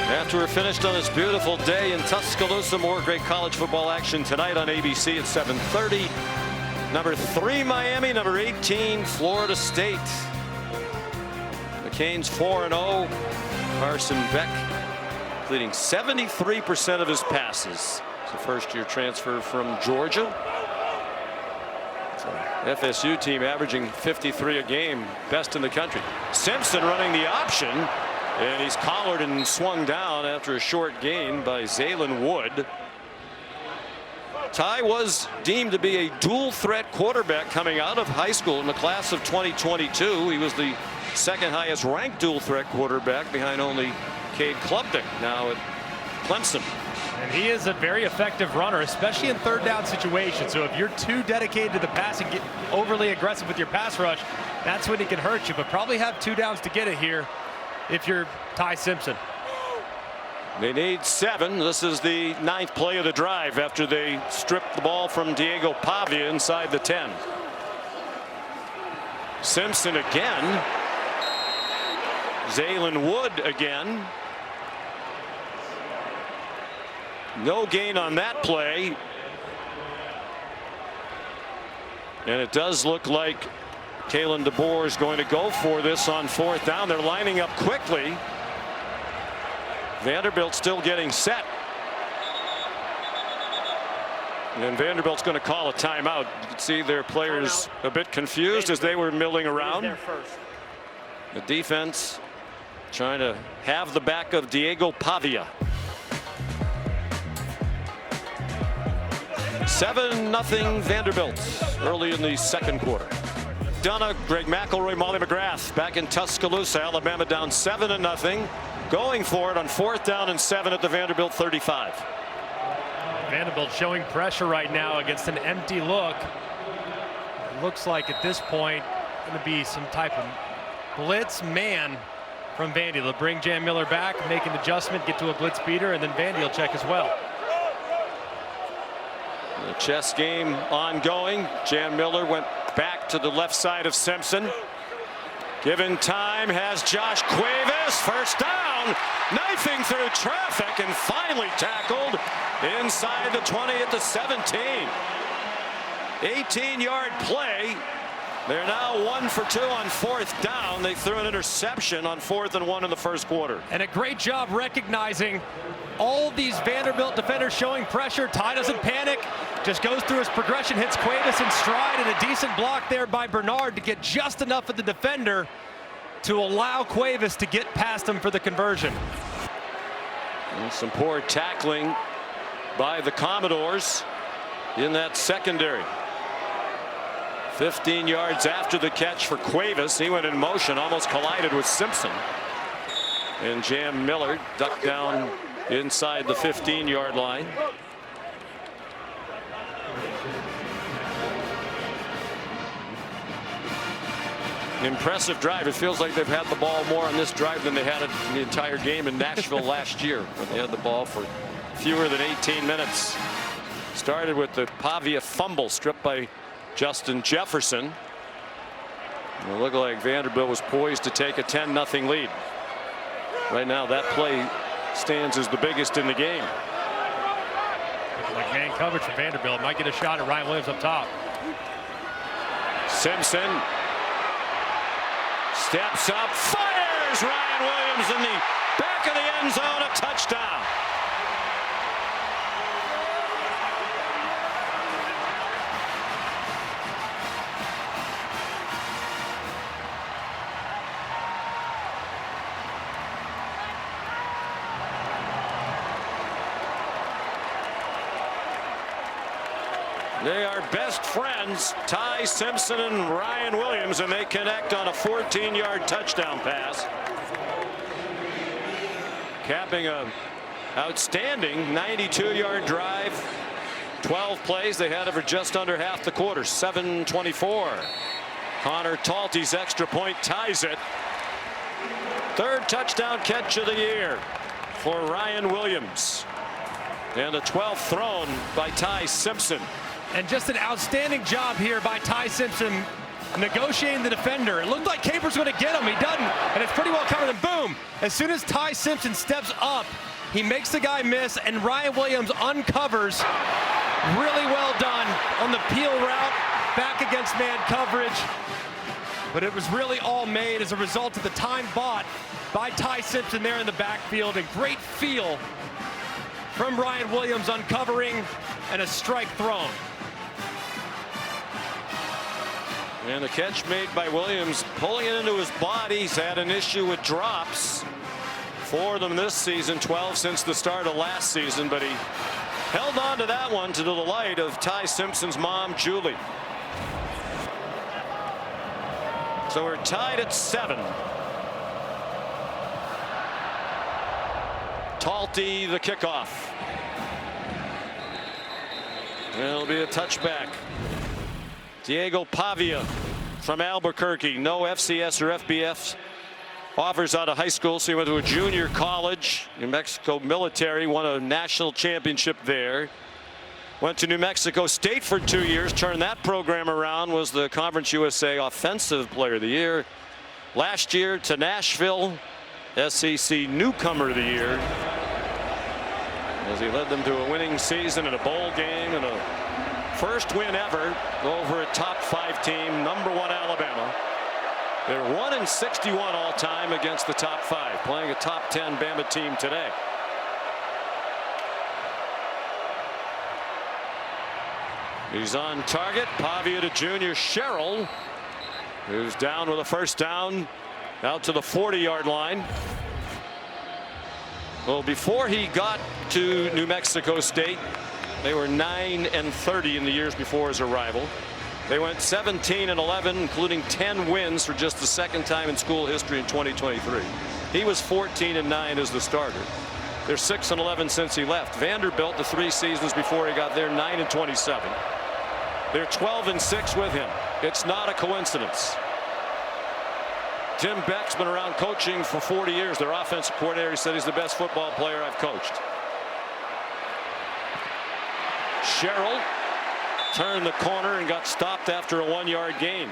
Speaker 1: After we're finished on this beautiful day in Tuscaloosa, more great college football action tonight on ABC at 7:30. Number 3 Miami, number 18 Florida State. The Canes 4-0. Carson Beck completing 73% of his passes. It's a first-year transfer from Georgia. It's an FSU team averaging 53 a game, best in the country. Simpson running the option, and he's collared and swung down after a short gain by Zaylen Wood. Ty was deemed to be a dual-threat quarterback coming out of high school in the class of 2022. He was the second highest ranked dual threat quarterback behind only Cade Klubnik now at Clemson.
Speaker 2: And he is a very effective runner, especially in third down situations. So if you're too dedicated to the pass and get overly aggressive with your pass rush, that's when he can hurt you. But probably have 2 downs to get it here if you're Ty Simpson.
Speaker 1: They need 7. This is the 9th play of the drive after they stripped the ball from Diego Pavia inside the 10. Simpson again. Zaylen Wood again. No gain on that play. And it does look like Kalen DeBoer is going to go for this on 4th down. They're lining up quickly. Vanderbilt still getting set. And Vanderbilt's going to call a timeout. You can see their players a bit confused as they were milling around. The defense trying to have the back of Diego Pavia. 7-0 Vanderbilt early in the second quarter. Dunna, Greg McElroy, Molly McGrath back in Tuscaloosa. Alabama down 7-0. Going for it on 4th down and 7 at the Vanderbilt 35.
Speaker 2: Vanderbilt showing pressure right now against an empty look. It looks like at this point going to be some type of blitz man from Vandy. They'll bring Jam Miller back, make an adjustment, get to a blitz beater, and then Vandy will check as well.
Speaker 1: The chess game ongoing. Jam Miller went back to the left side of Simpson. Given time, has Josh Cuevas. First down, knifing through traffic and finally tackled inside the 20 at the 17. 18-yard play They're now 1 for 2 on 4th down. They threw an interception on 4th and 1 in the first quarter.
Speaker 2: And a great job recognizing all these Vanderbilt defenders showing pressure. Ty doesn't panic, just goes through his progression, hits Cuevas in stride, and a decent block there by Bernard to get just enough of the defender to allow Cuevas to get past him for the conversion.
Speaker 1: And some poor tackling by the Commodores in that secondary. 15 yards after the catch for Cuevas. He went in motion, almost collided with Simpson. And Jam Miller ducked down inside the 15-yard line. Impressive drive. It feels like they've had the ball more on this drive than they had it in the entire game in Nashville last year, when they had the ball for fewer than 18 minutes. Started with the Pavia fumble stripped by Justin Jefferson. It looked like Vanderbilt was poised to take a 10-0 lead. Right now that play stands as the biggest in the game.
Speaker 2: Like man coverage for Vanderbilt. Might get a shot at Ryan Williams up top.
Speaker 1: Simpson steps up, fires Ryan Williams in the back of the end zone, a touchdown. They are best friends, Ty Simpson and Ryan Williams, and they connect on a 14-yard touchdown pass. Capping a outstanding 92-yard drive. 12 plays. They had it for just under half the quarter. 7:24. Connor Talty's extra point ties it. Third touchdown catch of the year for Ryan Williams. And the 12th thrown by Ty Simpson.
Speaker 2: And just an outstanding job here by Ty Simpson negotiating the defender. It looked like Capers going to get him. He doesn't. And it's pretty well covered. And boom. As soon as Ty Simpson steps up, he makes the guy miss. And Ryan Williams uncovers. Really well done on the peel route back against man coverage. But it was really all made as a result of the time bought by Ty Simpson there in the backfield. And great feel from Ryan Williams uncovering and a strike thrown.
Speaker 1: And the catch made by Williams, pulling it into his body. He's had an issue with drops for them this season, 12 since the start of last season, but he held on to that one to the delight of Ty Simpson's mom, Julie. So we're tied at 7. Talty the kickoff. It'll be a touchback. Diego Pavia from Albuquerque. No FCS or FBS offers out of high school, so he went to a junior college. New Mexico military, won a national championship there. Went to New Mexico State for 2 years, turned that program around, was the Conference USA Offensive Player of the Year. Last year to Nashville, SEC Newcomer of the Year, as he led them to a winning season and a bowl game and a first win ever over a top 5 team, #1 Alabama. They're 1-61 all time against the top 5, playing a top 10 Bama team today. He's on target. Pavia to junior Sherrill, who's down with a first down out to the 40-yard line. Well, before he got to New Mexico State, they were 9-30 in the years before his arrival. They went 17-11, including 10 wins for just the second time in school history in 2023. He was 14-9 as the starter. They're 6-11 since he left. Vanderbilt, the 3 seasons before he got there, 9-27. They're 12-6 with him. It's not a coincidence. Tim Beck's been around coaching for 40 years. Their offensive coordinator said he's the best football player I've coached. Sherrill turned the corner and got stopped after a 1-yard gain.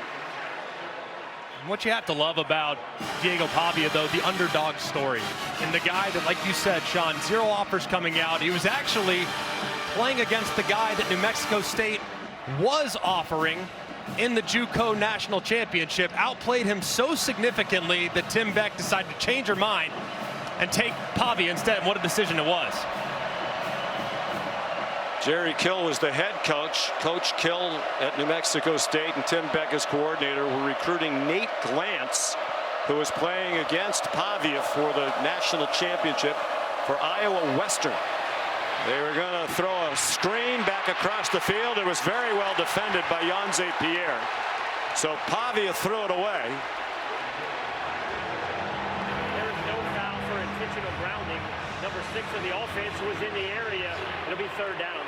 Speaker 2: What you have to love about Diego Pavia, though, the underdog story. And the guy that, like you said, Sean, 0 offers coming out. He was actually playing against the guy that New Mexico State was offering in the JUCO National Championship, outplayed him so significantly that Tim Beck decided to change her mind and take Pavia instead. And what a decision it was.
Speaker 1: Jerry Kill was the head coach. Coach Kill at New Mexico State and Tim Beck as coordinator were recruiting Nate Glantz, who was playing against Pavia for the national championship for Iowa Western. They were going to throw a screen back across the field. It was very well defended by Janze Pierre. So Pavia threw it away.
Speaker 5: There is no foul for intentional grounding. Number 6 of the offense was in the area. It'll be third down.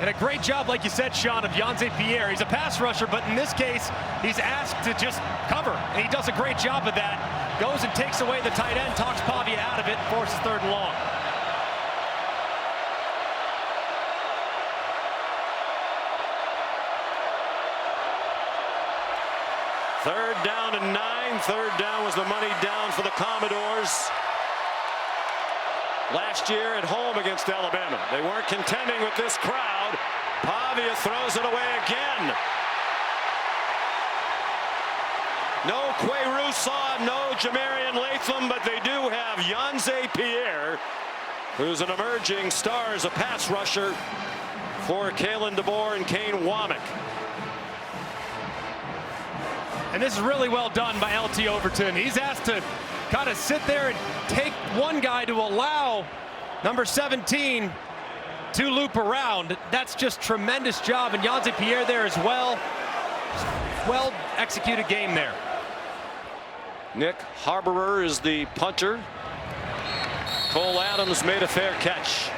Speaker 2: And a great job, like you said, Sean, of Janze Pierre. He's a pass rusher, but in this case, he's asked to just cover. And he does a great job of that. Goes and takes away the tight end, talks Pavia out of it, and forces third and long.
Speaker 1: Third down and 9. Third down was the money down for the Commodores. Last year at home against Alabama. They weren't contending with this crowd. Pavia throws it away again. No Quay-Russaw, no Jamarian Latham, but they do have Janze Pierre, who's an emerging star as a pass rusher for Kalen DeBoer and Kane Womack.
Speaker 2: And this is really well done by LT Overton. He's asked to kind of sit there and take one guy to allow number 17 to loop around. That's just tremendous job. And Janze Pierre there as well. Well executed game there.
Speaker 1: Nick Harborer is the punter. Cole Adams made a fair catch.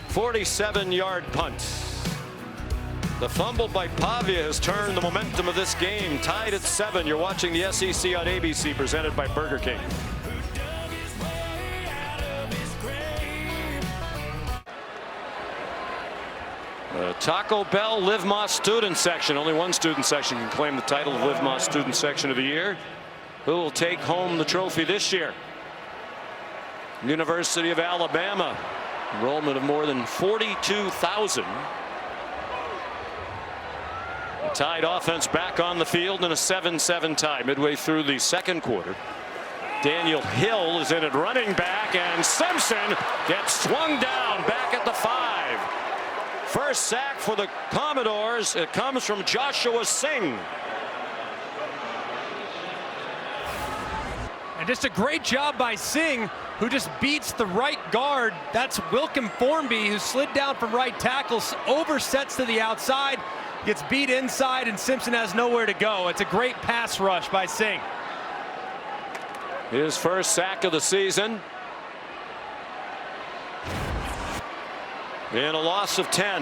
Speaker 1: "47-yard punt. The fumble by Pavia has turned the momentum of this game. Tied at 7. You're watching the SEC on ABC, presented by Burger King. Taco Bell Live Más Student Section. Only one student section can claim the title of Live Más Student Section of the Year. Who will take home the trophy this year? University of Alabama. Enrollment of more than 42,000. Tied offense back on the field in a 7-7 tie midway through the second quarter. Daniel Hill is in at running back, and Simpson gets swung down back at the 5. First sack for the Commodores. It comes from Joshua Singh.
Speaker 2: And just a great job by Singh, who just beats the right guard. That's Wilkin Formby, who slid down from right tackle, oversets to the outside, gets beat inside, and Simpson has nowhere to go. It's a great pass rush by Singh.
Speaker 1: His first sack of the season. And a loss of 10.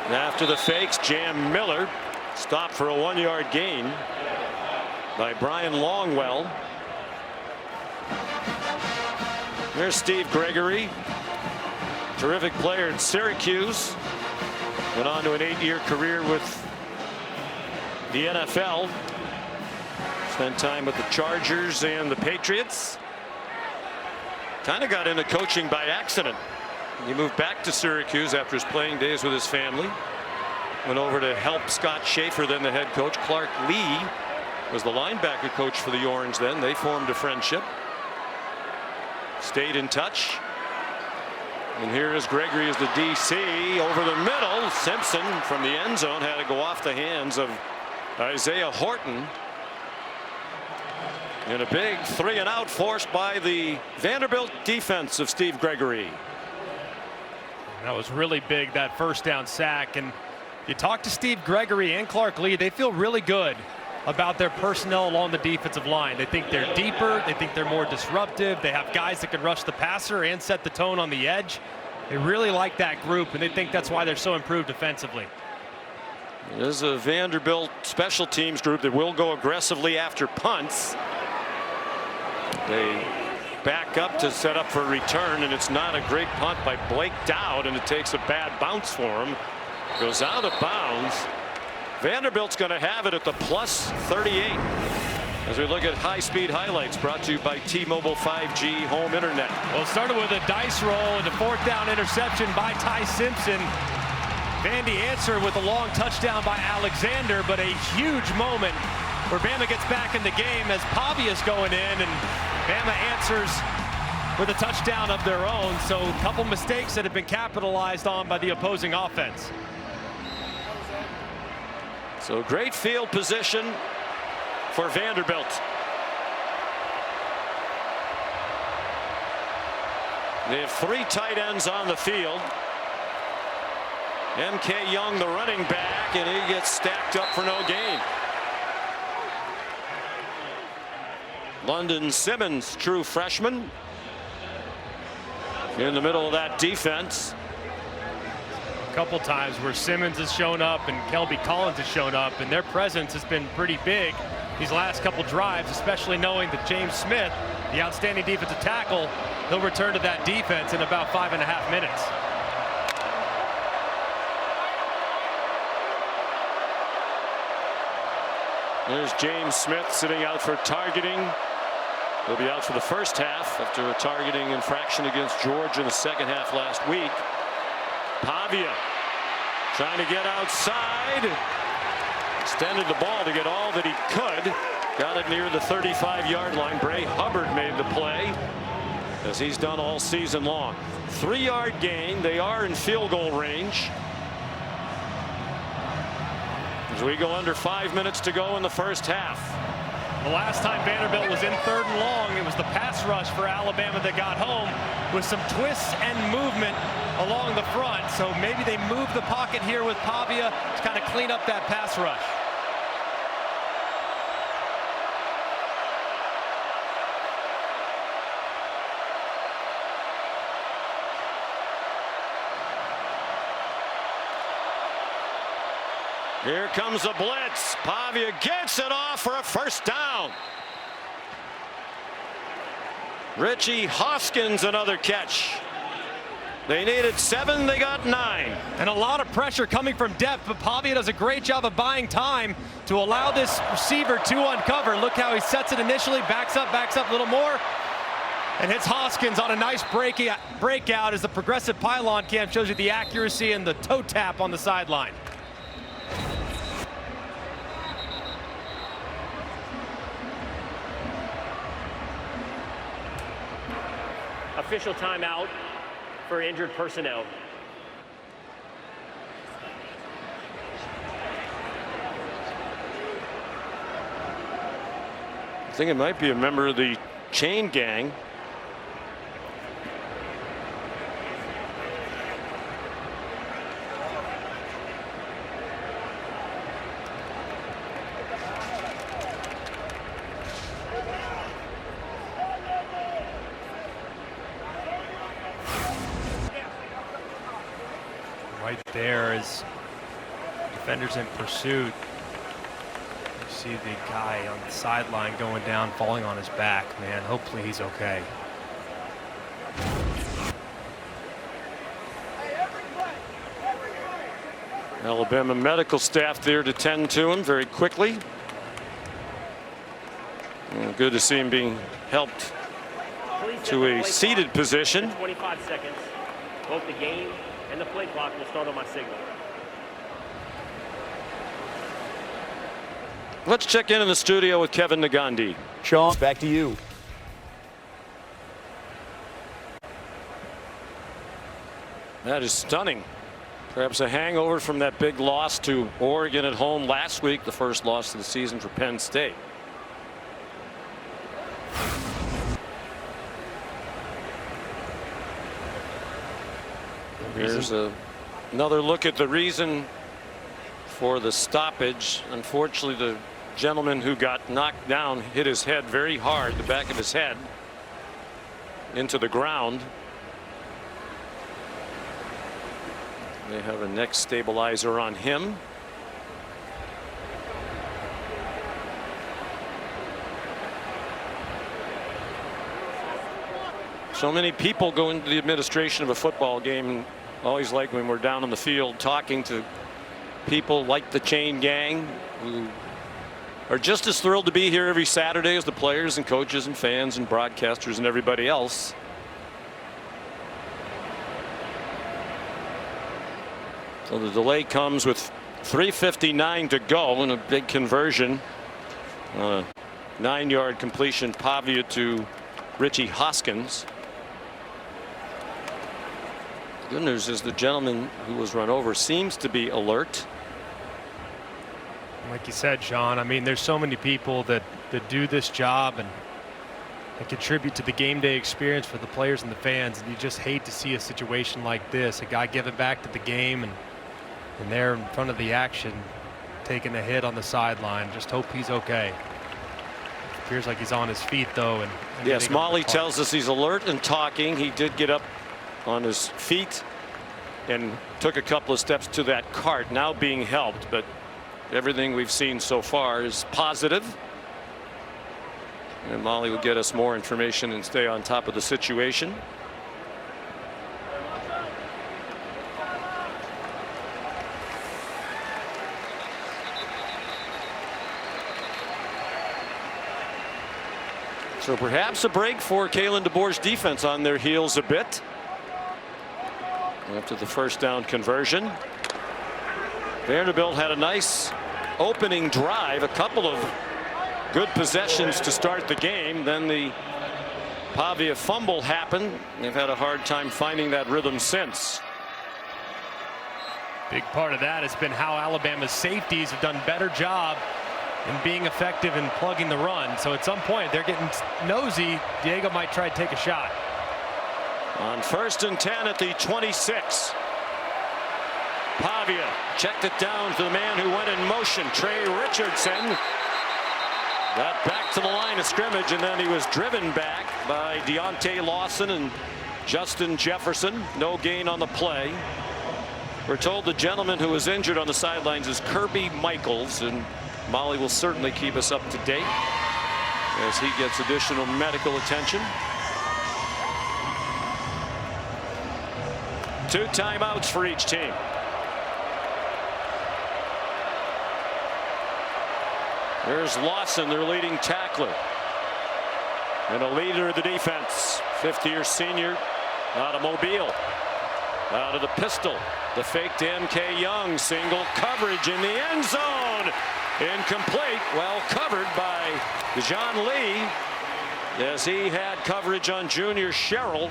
Speaker 1: And after the fakes, Jam Miller stopped for a 1-yard gain by Brian Longwell. There's Steve Gregory, terrific player at Syracuse. Went on to an 8-year career with the NFL. Spent time with the Chargers and the Patriots. Kind of got into coaching by accident. He moved back to Syracuse after his playing days with his family. Went over to help Scott Schaefer, then the head coach. Clark Lee was the linebacker coach for the Orange then. They formed a friendship. Stayed in touch. And here is Gregory as the DC over the middle. Simpson from the end zone had to go off the hands of Isaiah Horton. And a big 3-and-out forced by the Vanderbilt defense of Steve Gregory.
Speaker 2: That was really big, that first down sack. And you talk to Steve Gregory and Clark Lee, they feel really good about their personnel along the defensive line. They think they're deeper. They think they're more disruptive. They have guys that can rush the passer and set the tone on the edge. They really like that group, and they think that's why they're so improved defensively.
Speaker 1: There's a Vanderbilt special teams group that will go aggressively after punts. They back up to set up for a return, and it's not a great punt by Blake Dowd, and it takes a bad bounce for him. Goes out of bounds. Vanderbilt's going to have it at the plus 38. As we look at high-speed highlights brought to you by T-Mobile 5G home internet.
Speaker 2: Well, it started with a dice roll and a fourth down interception by Ty Simpson. Vandy answered with a long touchdown by Alexander, but a huge moment where Bama gets back in the game as Pavia's going in, and Bama answers with a touchdown of their own. So a couple mistakes that have been capitalized on by the opposing offense.
Speaker 1: So great field position for Vanderbilt. They have 3 tight ends on the field. M.K. Young, the running back, and he gets stacked up for no gain. London Simmons, true freshman, in the middle of that defense.
Speaker 2: A couple times where Simmons has shown up and Kelby Collins has shown up, and their presence has been pretty big these last couple drives, especially knowing that James Smith, the outstanding defensive tackle, he'll return to that defense in about 5.5 minutes.
Speaker 1: There's James Smith sitting out for targeting. He'll be out for the first half after a targeting infraction against Georgia in the second half last week. Pavia trying to get outside. Extended the ball to get all that he could. Got it near the 35-yard line. Bray Hubbard made the play, as he's done all season long. 3-yard gain. They are in field goal range. As we go under 5 minutes to go in the first half.
Speaker 2: The last time Vanderbilt was in 3rd and long, it was the pass rush for Alabama that got home with some twists and movement along the front. So maybe they move the pocket here with Pavia to kind of clean up that pass rush.
Speaker 1: Here comes a blitz. Pavia gets it off for a first down. Richie Hoskins, another catch. They needed 7, they got 9.
Speaker 2: And a lot of pressure coming from depth, but Pavia does a great job of buying time to allow this receiver to uncover. Look how he sets it initially, backs up a little more, and hits Hoskins on a nice breakout as the progressive pylon cam shows you the accuracy and the toe tap on the sideline.
Speaker 5: Official timeout for injured personnel.
Speaker 1: I think it might be a member of the chain gang.
Speaker 2: Right there is defenders in pursuit. You see the guy on the sideline going down, falling on his back. Man, hopefully he's okay.
Speaker 1: Alabama medical staff there to tend to him very quickly. And good to see him being helped to a seated position.
Speaker 5: 25 seconds. Both the game and the play clock will start on my signal.
Speaker 1: Let's check in the studio with Kevin Nagandi.
Speaker 8: Sean, back to you.
Speaker 1: That is stunning. Perhaps a hangover from that big loss to Oregon at home last week, the first loss of the season for Penn State. Here's another look at the reason for the stoppage. Unfortunately, the gentleman who got knocked down hit his head very hard, the back of his head, into the ground. They have a neck stabilizer on him. So many people go into the administration of a football game, and always like when we're down on the field talking to people like the Chain Gang who are just as thrilled to be here every Saturday as the players and coaches and fans and broadcasters and everybody else. So the delay comes with 3:59 to go and a big conversion. 9-yard completion, Pavia to Richie Hoskins. The good news is the gentleman who was run over seems to be alert.
Speaker 2: Like you said, Sean, I mean, there's so many people that do this job and contribute to the game day experience for the players and the fans, and you just hate to see a situation like this. A guy giving back to the game and there in front of the action, taking a hit on the sideline. Just hope he's okay. It appears like he's on his feet, though. And
Speaker 1: yes, Molly tells us he's alert and talking. He did get up on his feet and took a couple of steps to that cart, now being helped, but everything we've seen so far is positive. And Molly will get us more information and stay on top of the situation. So perhaps a break for Kalen DeBoer's defense on their heels a bit after the first down conversion. Vanderbilt had a nice opening drive, a couple of good possessions to start the game. Then the Pavia fumble happened. They've had a hard time finding that rhythm since.
Speaker 2: Big part of that has been how Alabama's safeties have done a better job in being effective in plugging the run. So at some point they're getting nosy. Diego might try to take a shot.
Speaker 1: On 1st and 10 at the 26. Pavia checked it down to the man who went in motion, Trey Richardson. Got back to the line of scrimmage, and then he was driven back by Deontay Lawson and Justin Jefferson. No gain on the play. We're told the gentleman who was injured on the sidelines is Kirby Michaels, and Molly will certainly keep us up to date as he gets additional medical attention. 2 timeouts for each team. There's Lawson, their leading tackler, and a leader of the defense. 50-year senior out of Mobile. Out of the pistol. The fake to MK Young. Single coverage in the end zone. Incomplete. Well covered by John Lee as he had coverage on Junior Sherrill.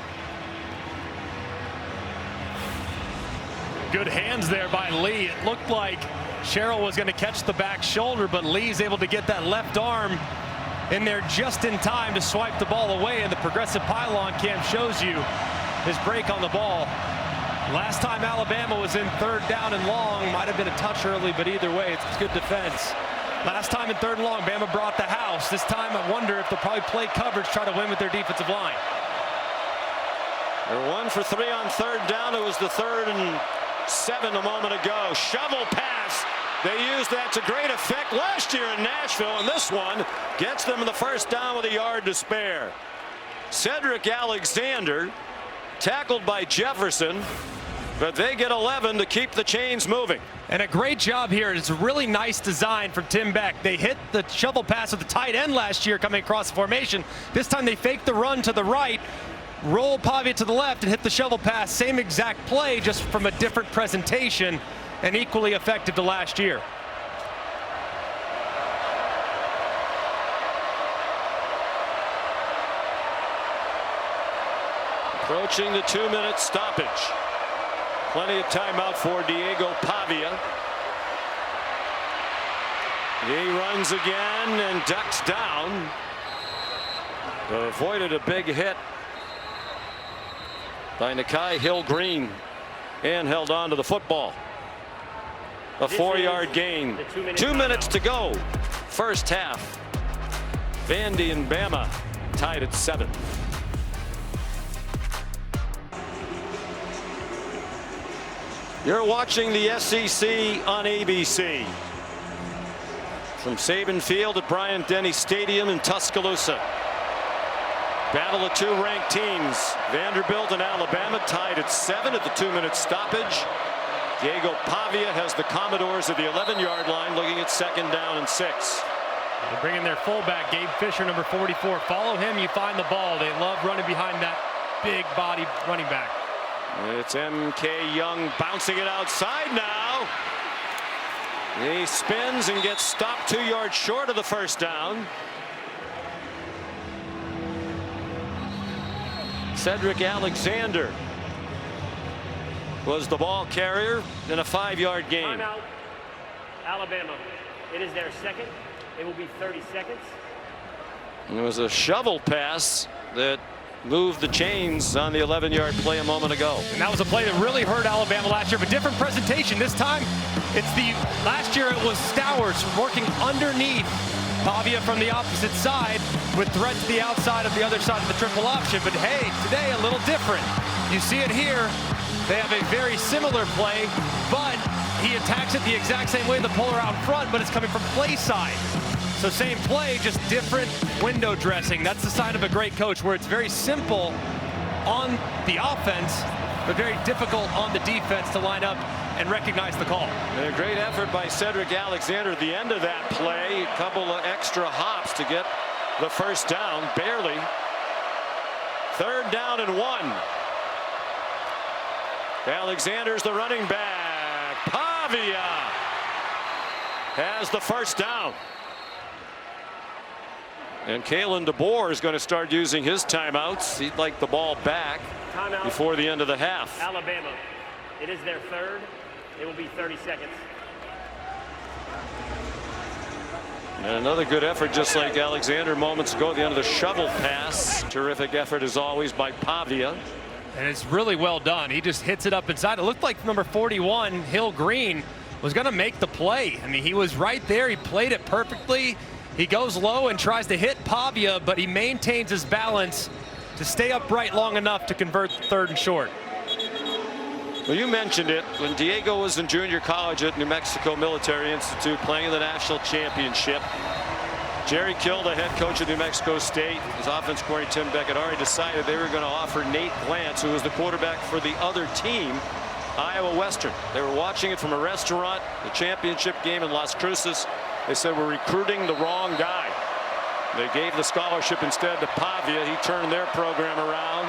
Speaker 2: Good hands there by Lee. It looked like Sherrill was going to catch the back shoulder, but Lee's able to get that left arm in there just in time to swipe the ball away, and the progressive pylon cam shows you his break on the ball. Last time Alabama was in 3rd down and long, might have been a touch early, but either way, it's good defense. Last time in 3rd and long, Bama brought the house. This time I wonder if they'll probably play coverage, try to win with their defensive line.
Speaker 1: They're 1 for 3 on 3rd down. It was the 3rd and 7 a moment ago. Shovel pass. They used that to great effect last year in Nashville, and this one gets them the 1st down with a yard to spare. Cedric Alexander tackled by Jefferson, but they get 11 to keep the chains moving.
Speaker 2: And a great job here. It's a really nice design from Tim Beck. They hit the shovel pass with the tight end last year coming across the formation. This time they faked the run to the right, roll Pavia to the left, and hit the shovel pass. Same exact play, just from a different presentation, and equally effective to last year.
Speaker 1: Approaching the 2-minute stoppage. Plenty of timeout for Diego Pavia. He runs again and ducks down. Avoided a big hit by Nakai Hill-Green and held on to the football. A 4-yard gain. 2 minutes to go. First half. Vandy and Bama tied at 7. You're watching the SEC on ABC. From Saban Field at Bryant-Denny Stadium in Tuscaloosa. Battle of 2 ranked teams. Vanderbilt and Alabama tied at 7 at the 2-minute stoppage. Diego Pavia has the Commodores at the 11-yard line, looking at 2nd down and 6.
Speaker 2: They bring in their fullback, Gabe Fisher, number 44. Follow him, you find the ball. They love running behind that big body running back.
Speaker 1: It's M.K. Young bouncing it outside now. He spins and gets stopped 2 yards short of the 1st down. Cedric Alexander was the ball carrier in a 5-yard game.
Speaker 5: Timeout, Alabama. It is their 2nd. It will be 30 seconds.
Speaker 1: It was a shovel pass that moved the chains on the 11-yard play a moment ago.
Speaker 2: And that was a play that really hurt Alabama last year, but different presentation. This time, last year it was Stowers working underneath Pavia from the opposite side with threat to the outside of the other side of the triple option. But hey, today a little different. You see it here. They have a very similar play, but he attacks it the exact same way, the puller out front, but it's coming from play side. So same play, just different window dressing. That's the sign of a great coach, where it's very simple on the offense, but very difficult on the defense to line up and recognize the call.
Speaker 1: And a great effort by Cedric Alexander at the end of that play. A couple of extra hops to get the 1st down, barely. 3rd down and 1. Alexander's the running back. Pavia has the 1st down. And Kalen DeBoer is going to start using his timeouts. He'd like the ball back before the end of the half.
Speaker 5: Alabama. It is their 3rd. It will be 30 seconds.
Speaker 1: And another good effort, just like Alexander moments ago at the end of the shovel pass. Terrific effort as always by Pavia.
Speaker 2: And it's really well done. He just hits it up inside. It looked like number 41, Hill Green, was going to make the play. I mean, he was right there. He played it perfectly. He goes low and tries to hit Pavia, but he maintains his balance to stay upright long enough to convert 3rd and short.
Speaker 1: Well, you mentioned it. When Diego was in junior college at New Mexico Military Institute playing in the national championship, Jerry Kill, the head coach of New Mexico State, his offense coordinator Tim Beck had already decided they were going to offer Nate Glantz, who was the quarterback for the other team, Iowa Western. They were watching it from a restaurant, the championship game in Las Cruces. They said, we're recruiting the wrong guy. They gave the scholarship instead to Pavia. He turned their program around.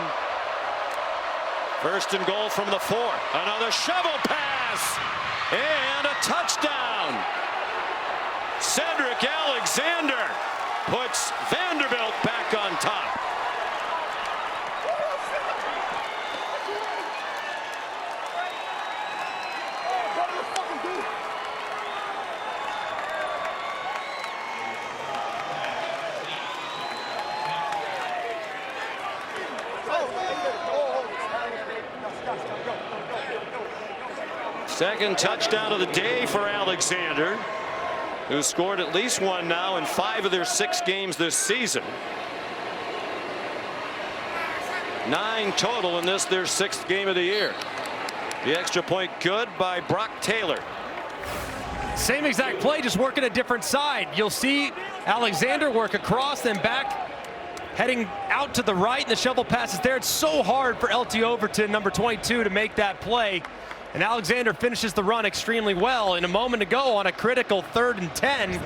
Speaker 1: 1st and goal from the 4. Another shovel pass and a touchdown. Cedric Alexander puts Vanderbilt back on top. Second touchdown of the day for Alexander, who scored at least one now in 5 of their 6 games this season. 9 total in this, their 6th game of the year. The extra point good by Brock Taylor.
Speaker 2: Same exact play, just working a different side. You'll see Alexander work across, then back, heading out to the right, and the shovel pass is there. It's so hard for LT Overton, number 22, to make that play. And Alexander finishes the run extremely well. In a moment ago on a critical 3rd and 10,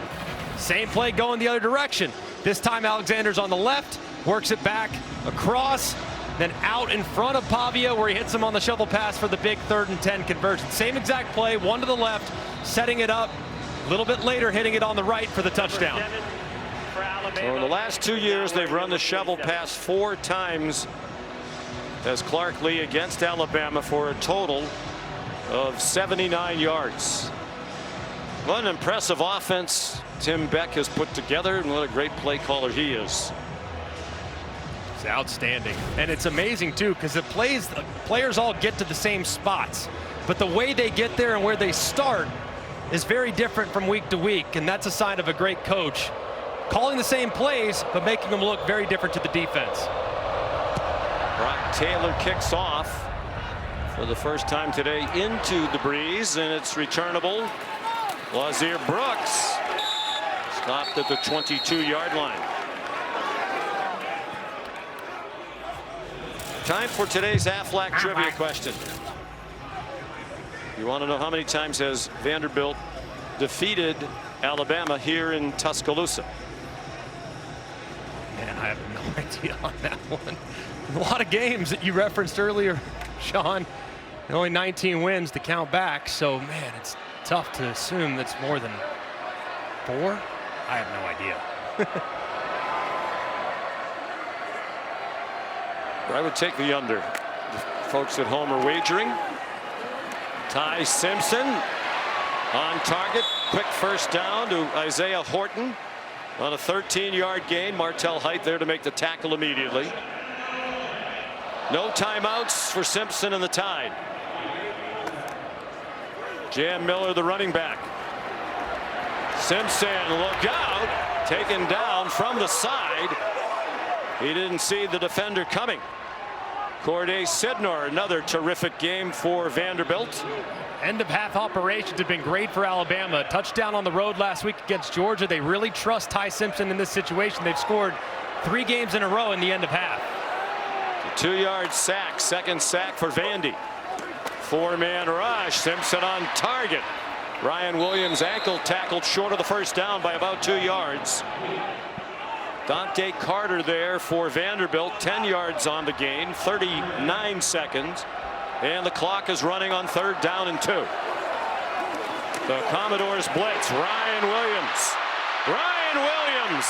Speaker 2: same play going the other direction. This time Alexander's on the left, works it back across, then out in front of Pavia, where he hits him on the shovel pass for the big 3rd and 10 conversion. Same exact play, one to the left, setting it up. A little bit later, hitting it on the right for the touchdown.
Speaker 1: So in the last 2 years, they've run the shovel pass 4 times as Clark Lee against Alabama for a total of 79 yards. What an impressive offense Tim Beck has put together, and what a great play caller he is.
Speaker 2: It's outstanding. And it's amazing too, because the players all get to the same spots, but the way they get there and where they start is very different from week to week, and that's a sign of a great coach. Calling the same plays, but making them look very different to the defense.
Speaker 1: Brock Taylor kicks off for the first time today into the breeze, and it's returnable. Lazier Brooks stopped at the 22-yard line. Time for today's Aflac trivia question. You want to know how many times has Vanderbilt defeated Alabama here in Tuscaloosa?
Speaker 2: Man, I have no idea on that one. A lot of games that you referenced earlier, Sean. And only 19 wins to count back. So, man, it's tough to assume that's more than 4. I have no idea.
Speaker 1: I would take the under. The folks at home are wagering. Ty Simpson on target. Quick first down to Isaiah Horton on a 13-yard gain. Martell Height there to make the tackle immediately. No timeouts for Simpson and the Tide. Jam Miller, the running back. Simpson, look out. Taken down from the side. He didn't see the defender coming. Corday Sidnor, another terrific game for Vanderbilt.
Speaker 2: End of half operations have been great for Alabama. Touchdown on the road last week against Georgia. They really trust Ty Simpson in this situation. They've scored 3 games in a row in the end of half.
Speaker 1: 2-yard sack, second sack for Vandy. 4-man rush, Simpson on target. Ryan Williams ankle tackled short of the first down by about 2 yards. Dante Carter there for Vanderbilt, 10 yards on the gain, 39 seconds. And the clock is running on 3rd down and 2. The Commodores blitz. Ryan Williams. Ryan Williams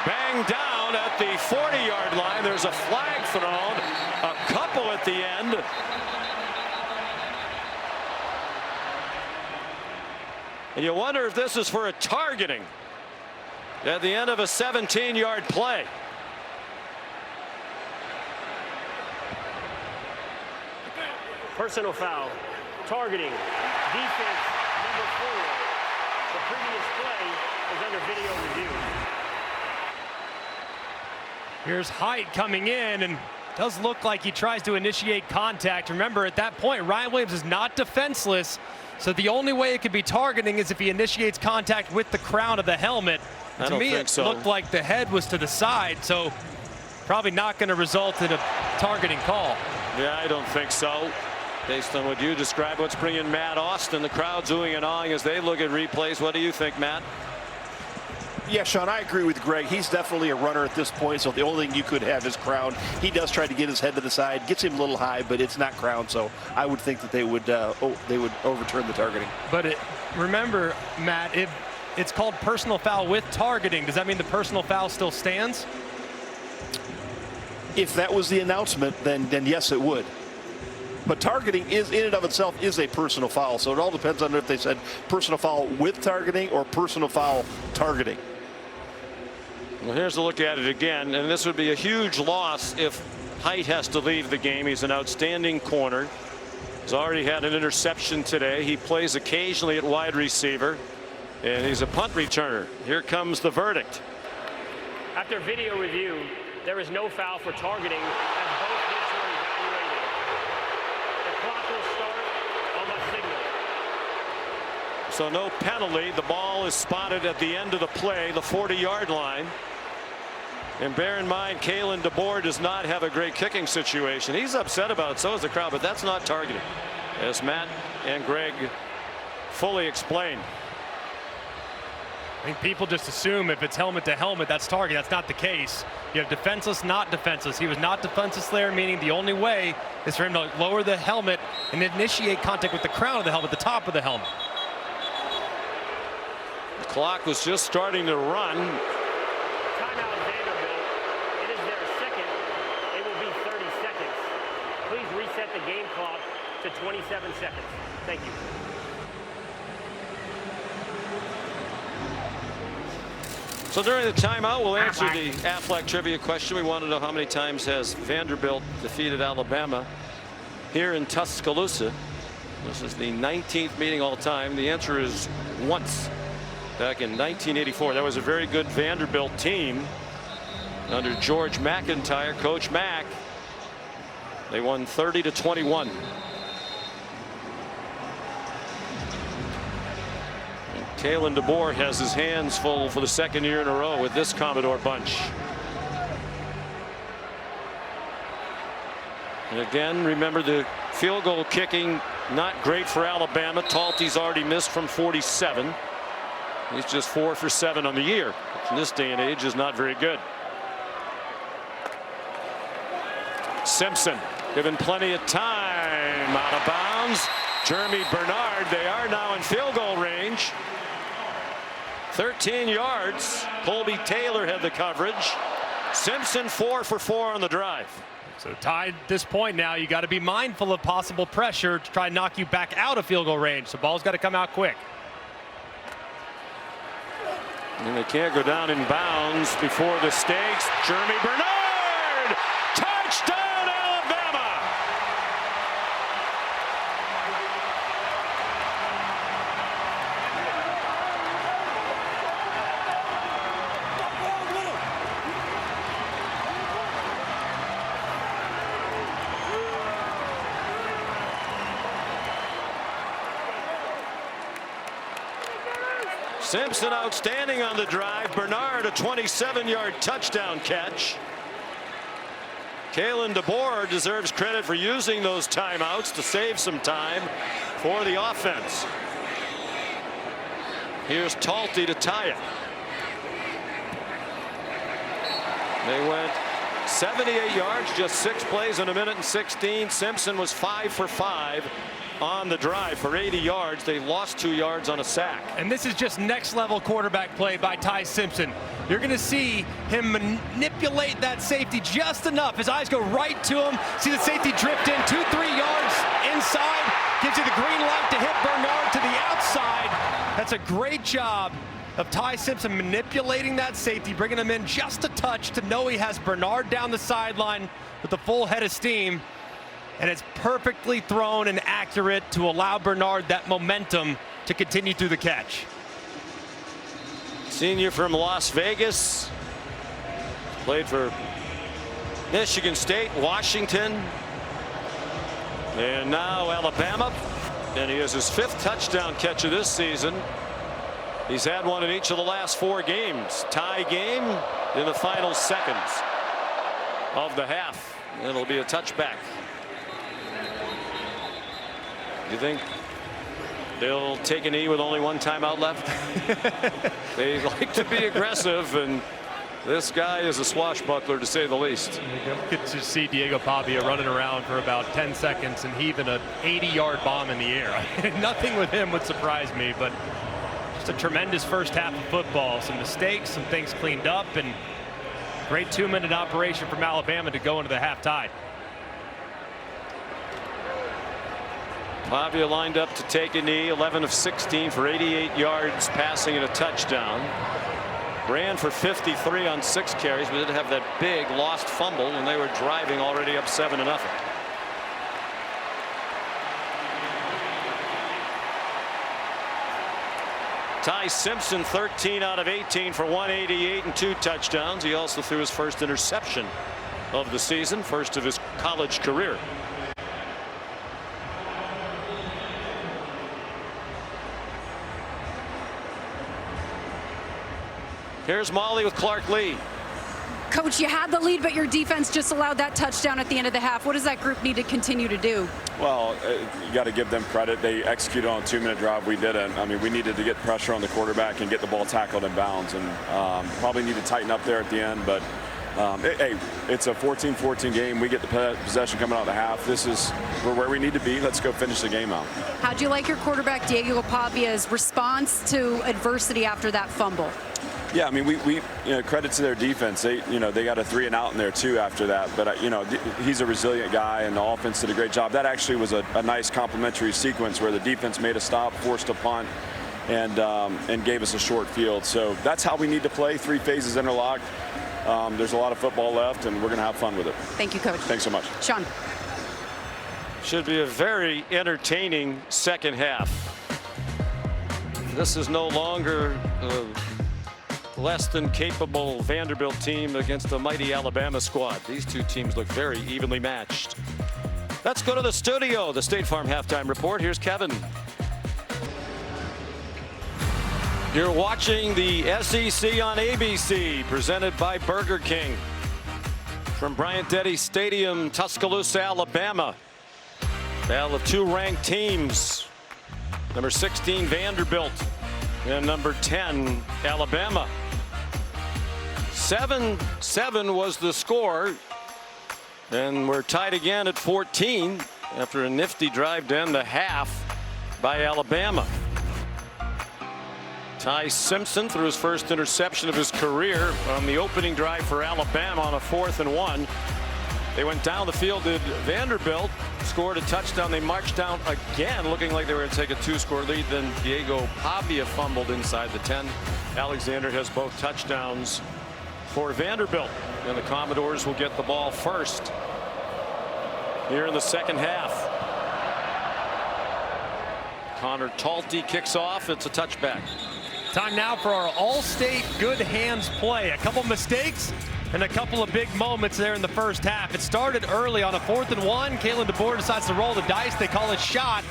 Speaker 1: banged down at the 40-yard line. There's a flag thrown. A couple at the end. And you wonder if this is for a targeting at the end of a 17-yard play.
Speaker 5: Personal foul, targeting, defense number 4. The previous play is under video review.
Speaker 2: Here's Height coming in, and does look like he tries to initiate contact. Remember, at that point, Ryan Williams is not defenseless, so the only way it could be targeting is if he initiates contact with the crown of the helmet.
Speaker 1: I
Speaker 2: To me, it looked like the head was to the side, so probably not going to result in a targeting call.
Speaker 1: Yeah, I don't think so. Based on what you described, let's bring in Matt Austin. The crowd's oohing and awing as they look at replays. What do you think, Matt?
Speaker 6: Yeah, Sean, I agree with Greg. He's definitely a runner at this point, so the only thing you could have is crown. He does try to get his head to the side, gets him a little high, but it's not crown, so I would think that they would overturn the targeting.
Speaker 2: But remember, Matt, it's called personal foul with targeting. Does that mean the personal foul still stands?
Speaker 6: If that was the announcement, then yes, it would. But targeting is in and of itself is a personal foul, so it all depends on if they said personal foul with targeting or personal foul targeting.
Speaker 1: Well, here's a look at it again, and this would be a huge loss if Height has to leave the game. He's an outstanding corner. He's already had an interception today. He plays occasionally at wide receiver, and he's a punt returner. Here comes the verdict.
Speaker 5: After video review, there is no foul for targeting as both hits were evaluated. The clock will start on my signal.
Speaker 1: So no penalty. The ball is spotted at the end of the play, the 40-yard line. And bear in mind, Kalen DeBoer does not have a great kicking situation. He's upset about it, so is the crowd, but that's not targeting, as Matt and Greg fully explained.
Speaker 2: I think people just assume if it's helmet to helmet, that's target. That's not the case. You have defenseless, not defenseless. He was not defenseless there, meaning the only way is for him to lower the helmet and initiate contact with the crown of the helmet, the top of the helmet.
Speaker 1: The clock was just starting to run.
Speaker 5: Timeout Vanderbilt. It is their second. It will be 30 seconds. Please reset the game clock to 27 seconds. Thank you.
Speaker 1: So during the timeout, we'll answer the Aflac trivia question. We want to know how many times has Vanderbilt defeated Alabama here in Tuscaloosa. This is the 19th meeting all time. The answer is once. Back in 1984. That was a very good Vanderbilt team under George McIntyre. Coach Mack. They won 30-21. Kalen DeBoer has his hands full for the second year in a row with this Commodore bunch. And again, remember the field goal kicking not great for Alabama. Talty's already missed from 47. He's just 4 for 7 on the year, which in this day and age is not very good. Simpson given plenty of time, out of bounds. Jeremy Bernard, they are now in field goal range. 13 yards. Colby Taylor had the coverage. Simpson 4 for 4 on the drive.
Speaker 2: So tied at this point now, you got to be mindful of possible pressure to try and knock you back out of field goal range. The ball's got to come out quick.
Speaker 1: And they can't go down in bounds before the stakes. Jeremy Bernard! Touchdown, Alabama! Simpson outstanding on the drive. Bernard a 27-yard touchdown catch. Kalen DeBoer deserves credit for using those timeouts to save some time for the offense. Here's Talty to tie it. They went 78 yards, just 6 plays in 1:16. Simpson was 5 for 5 on the drive for 80 yards. They lost 2 yards on a sack.
Speaker 2: And this is just next level quarterback play by Ty Simpson. You're going to see him manipulate that safety just enough. His eyes go right to him. See the safety drift in 2-3 yards inside. Gives you the green light to hit Bernard to the outside. That's a great job of Ty Simpson manipulating that safety, bringing him in just a touch to know he has Bernard down the sideline with a full head of steam. And it's perfectly thrown and accurate to allow Bernard that momentum to continue through the catch.
Speaker 1: Senior from Las Vegas. Played for Michigan State, Washington, and now Alabama. And he has his 5th touchdown catch of this season. He's had one in each of the last 4 games. Tie game in the final seconds of the half. It'll be a touchback. You think they'll take a knee with only 1 timeout left? They like to be aggressive, and this guy is a swashbuckler to say the least.
Speaker 2: You get to see Diego Pavia running around for about 10 seconds and heaving an 80-yard bomb in the air. Nothing with him would surprise me, but just a tremendous first half of football. Some mistakes, some things cleaned up, and great 2-minute operation from Alabama to go into the half tie.
Speaker 1: Pavia lined up to take a knee, 11 of 16 for 88 yards passing and a touchdown. Ran for 53 on 6 carries, but did have that big lost fumble when they were driving already up 7-0. Ty Simpson 13 out of 18 for 188 and 2 touchdowns. He also threw his first interception of the season, first of his college career. Here's Molly with Clark Lee.
Speaker 3: Coach, you had the lead, but your defense just allowed that touchdown at the end of the half. What does that group need to continue to do?
Speaker 4: Well, you got to give them credit. They executed on a 2-minute drive. We didn't. I mean, we needed to get pressure on the quarterback and get the ball tackled in bounds, and probably need to tighten up there at the end. But hey, it's a 14-14 game. We get the possession coming out of the half. We're where we need to be. Let's go finish the game out.
Speaker 3: How'd you like your quarterback Diego Pavia's response to adversity after that fumble?
Speaker 4: Yeah, I mean, we credit to their defense. They got a 3-and-out in there too after that. But he's a resilient guy, and the offense did a great job. That actually was a nice complementary sequence where the defense made a stop, forced a punt, and gave us a short field. So that's how we need to play. 3 phases interlocked. There's a lot of football left, and we're going to have fun with it.
Speaker 3: Thank you, Coach.
Speaker 4: Thanks so much.
Speaker 3: Sean.
Speaker 1: Should be a very entertaining second half. This is no longer less than capable Vanderbilt team against the mighty Alabama squad. These two teams look very evenly matched. Let's go to the studio. The State Farm halftime report. Here's Kevin. You're watching the SEC on ABC, presented by Burger King. From Bryant-Denny Stadium, Tuscaloosa, Alabama. Battle of two ranked teams. Number 16, Vanderbilt, and number 10, Alabama. 7-7 was the score, and we're tied again at 14 after a nifty drive to end the half by Alabama. Ty Simpson threw his first interception of his career on the opening drive for Alabama on a 4th and 1. They went down the field to Vanderbilt, scored a touchdown. They marched down again, looking like they were going to take a 2-score lead. Then Diego Pavia fumbled inside the 10. Alexander has both touchdowns for Vanderbilt, and the Commodores will get the ball first here in the second half. Connor Talty kicks off. It's a touchback.
Speaker 2: Time now for our all-state good hands play. A couple mistakes and a couple of big moments there in the first half. It started early on a 4th and 1. Kalen DeBoer decides to roll the dice. They call a shot,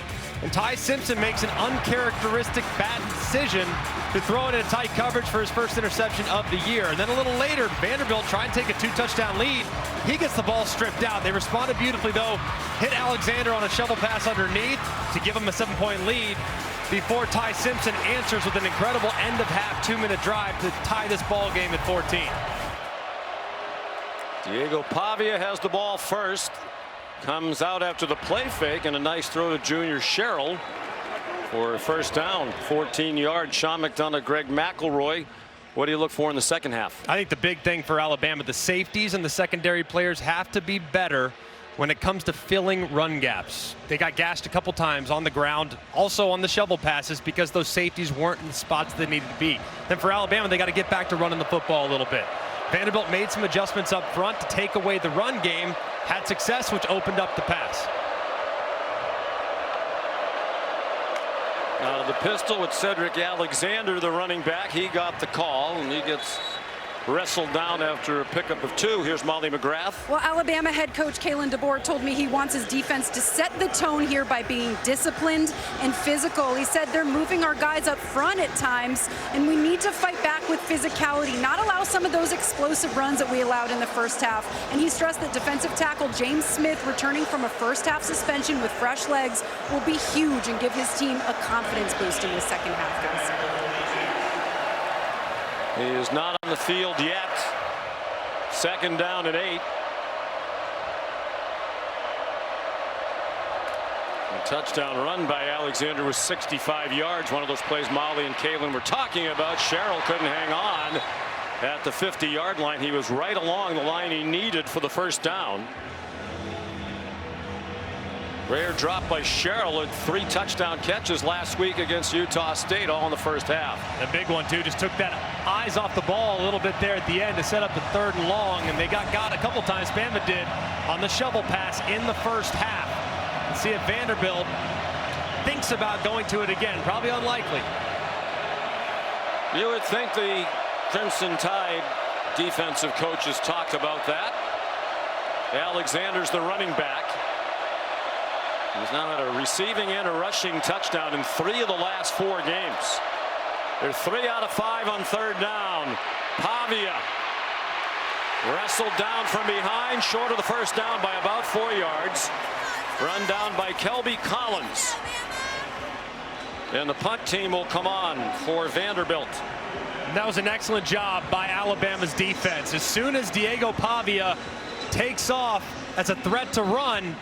Speaker 2: and Ty Simpson makes an uncharacteristic bad decision to throw it in a tight coverage for his first interception of the year. And then a little later, Vanderbilt trying to take a 2-touchdown lead. He gets the ball stripped out. They responded beautifully, though. Hit Alexander on a shovel pass underneath to give him a 7-point lead before Ty Simpson answers with an incredible end-of-half 2-minute drive to tie this ball game at 14.
Speaker 1: Diego Pavia has the ball first. Comes out after the play fake, and a nice throw to junior Sherrill for a first down. 14 yards. Sean McDonough, Greg McElroy. What do you look for in the second half?
Speaker 2: I think the big thing for Alabama, the safeties and the secondary players have to be better when it comes to filling run gaps. They got gashed a couple times on the ground, also on the shovel passes, because those safeties weren't in the spots they needed to be. Then for Alabama, they got to get back to running the football a little bit. Vanderbilt made some adjustments up front to take away the run game, had success, which opened up the pass.
Speaker 1: Out of the pistol with Cedric Alexander, the running back. He got the call, and he gets wrestled down after a pickup of 2. Here's Molly McGrath.
Speaker 3: Well, Alabama head coach Kalen DeBoer told me he wants his defense to set the tone here by being disciplined and physical. He said they're moving our guys up front at times, and we need to fight back with physicality, not allow some of those explosive runs that we allowed in the first half. And he stressed that defensive tackle James Smith, returning from a first half suspension with fresh legs, will be huge and give his team a confidence boost in the second half, guys.
Speaker 1: He is not on the field yet. Second down and 8. A touchdown run by Alexander was 65 yards. One of those plays Molly and Kalen were talking about. Sherrill couldn't hang on at the 50-yard line. He was right along the line he needed for the first down. Rare drop by Sherrill at 3 touchdown catches last week against Utah State, all in the first half.
Speaker 2: The big one, too, just took that eyes off the ball a little bit there at the end to set up the 3rd and long, and they got a couple times, Bama did, on the shovel pass in the first half. And see if Vanderbilt thinks about going to it again. Probably unlikely.
Speaker 1: You would think the Crimson Tide defensive coaches talked about that. Alexander's the running back. He's now had a receiving and a rushing touchdown in 3 of the last 4 games. They're 3 out of 5 on 3rd down. Pavia wrestled down from behind, short of the first down by about 4 yards. Run down by Kelby Collins. And the punt team will come on for Vanderbilt.
Speaker 2: And that was an excellent job by Alabama's defense. As soon as Diego Pavia takes off as a threat to run,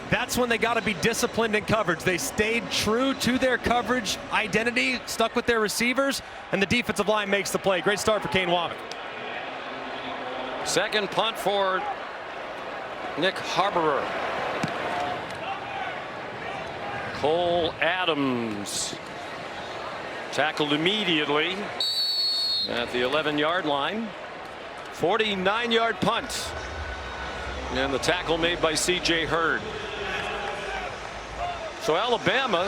Speaker 2: that's when they got to be disciplined in coverage. They stayed true to their coverage identity, stuck with their receivers, and the defensive line makes the play. Great start for Kane Womack.
Speaker 1: Second punt for Nick Harborer. Cole Adams tackled immediately at the 11-yard line. 49-yard punt. And the tackle made by C.J. Hurd. So Alabama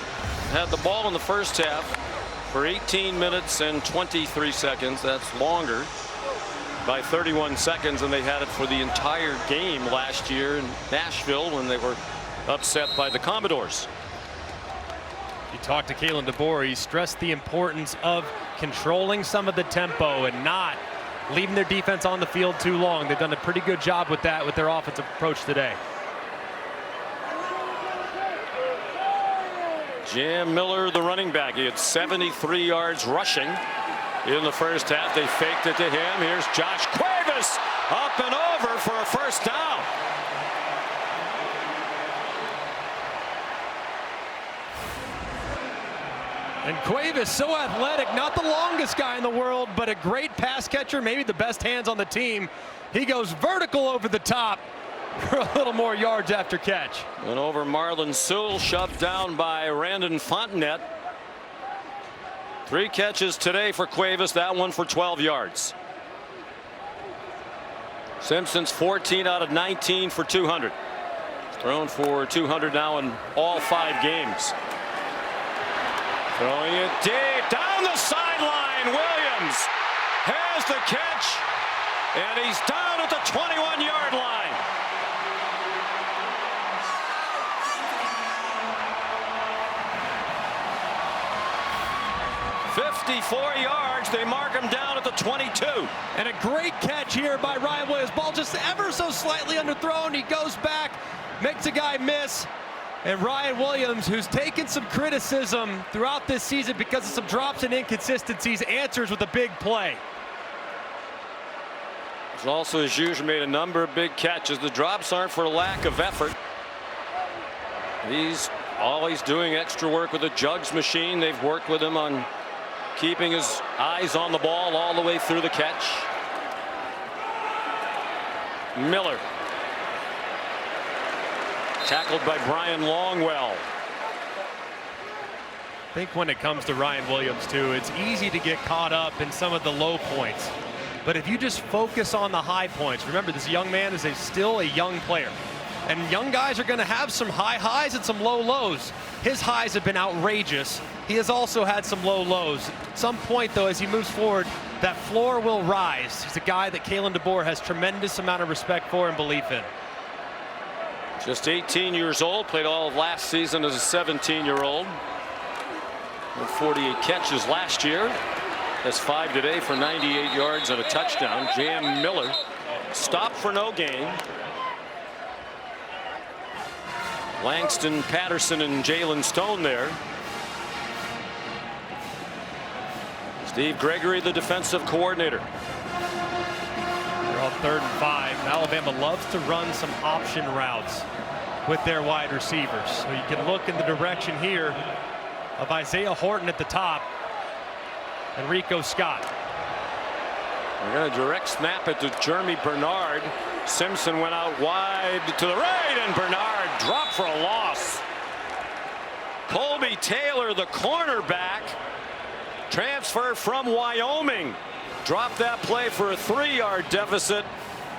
Speaker 1: had the ball in the first half for 18 minutes and 23 seconds. That's longer by 31 seconds than they had it for the entire game last year in Nashville when they were upset by the Commodores.
Speaker 2: You talked to Kalen DeBoer. He stressed the importance of controlling some of the tempo and not leaving their defense on the field too long. They've done a pretty good job with that with their offensive approach today.
Speaker 1: Jam Miller, the running back. He had 73 yards rushing in the first half. They faked it to him. Here's Josh Cuevas up and over for a first down.
Speaker 2: And Cuevas, so athletic, not the longest guy in the world, but a great pass catcher, maybe the best hands on the team. He goes vertical over the top for a little more yards after catch.
Speaker 1: And over Marlon Sewell, shoved down by Randon Fontenette. 3 catches today for Cuevas, that one for 12 yards. Simpson's 14 out of 19 for 200. Thrown for 200 now in all 5 games. Throwing it deep down the sideline. Williams has the catch, and he's down at the 21-yard line. "54 yards." They mark him down at the 22.
Speaker 2: And a great catch here by Ryan Williams. Ball just ever so slightly underthrown. He goes back, makes a guy miss. And Ryan Williams, who's taken some criticism throughout this season because of some drops and inconsistencies, answers with a big play.
Speaker 1: He's also, as usual, made a number of big catches. The drops aren't for lack of effort. He's always doing extra work with the jugs machine. They've worked with him on keeping his eyes on the ball all the way through the catch. Miller. Tackled by Brian Longwell.
Speaker 2: I think when it comes to Ryan Williams, too, it's easy to get caught up in some of the low points. But if you just focus on the high points, remember, this young man is still a young player. And young guys are going to have some high highs and some low lows. His highs have been outrageous. He has also had some low lows. At some point, though, as he moves forward, that floor will rise. He's a guy that Kalen DeBoer has tremendous amount of respect for and belief in.
Speaker 1: Just 18 years old, played all of last season as a 17-year-old. 48 catches last year. That's 5 today for 98 yards and a touchdown. Jam Miller stopped for no gain. Langston, Patterson, and Jalen Stone there. Steve Gregory, the defensive coordinator.
Speaker 2: They're on 3rd and 5. Alabama loves to run some option routes with their wide receivers. So you can look in the direction here of Isaiah Horton at the top and Rico Scott.
Speaker 1: We're going to direct snap it to Jeremy Bernard. Simpson went out wide to the right, and Bernard dropped for a loss. Colby Taylor, the cornerback, transfer from Wyoming, dropped that play for a 3-yard deficit.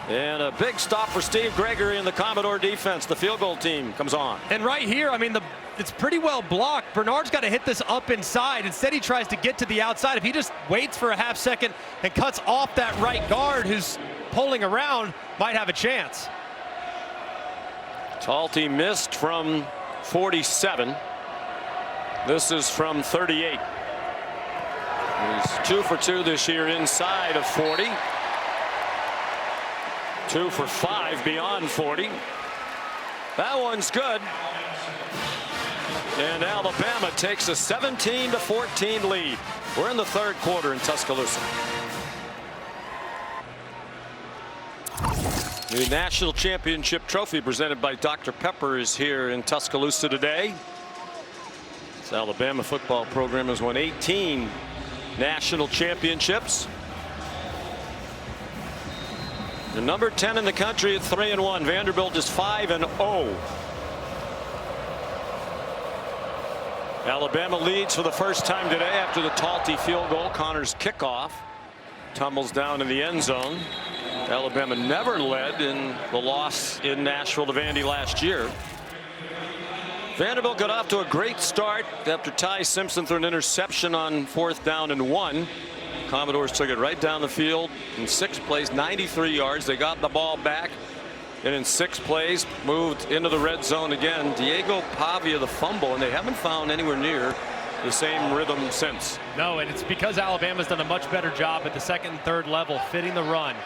Speaker 1: And a big stop for Steve Gregory and the Commodore defense. The field goal team comes on.
Speaker 2: And right here, I mean, it's pretty well blocked. Bernard's got to hit this up inside. Instead, he tries to get to the outside. If he just waits for a half second and cuts off that right guard who's pulling around, might have a chance.
Speaker 1: Talty missed from 47. This is from 38. He's 2 for 2 this year inside of 40. 2 for 5 beyond 40. That one's good. And Alabama takes a 17-14 lead. We're in the 3rd quarter in Tuscaloosa. The national championship trophy presented by Dr. Pepper is here in Tuscaloosa today. This Alabama football program has won 18 national championships. The number 10 in the country at 3-1. Vanderbilt is 5-0. Alabama leads for the first time today after the Talty field goal. Connor's kickoff tumbles down in the end zone. Alabama never led in the loss in Nashville to Vandy last year. Vanderbilt got off to a great start after Ty Simpson threw an interception on 4th down and 1. Commodores took it right down the field in 6 plays, 93 yards. They got the ball back, and in 6 plays moved into the red zone again. Diego Pavia the fumble, and they haven't found anywhere near the same rhythm since.
Speaker 2: No, and it's because Alabama's done a much better job at the second and third level fitting the run.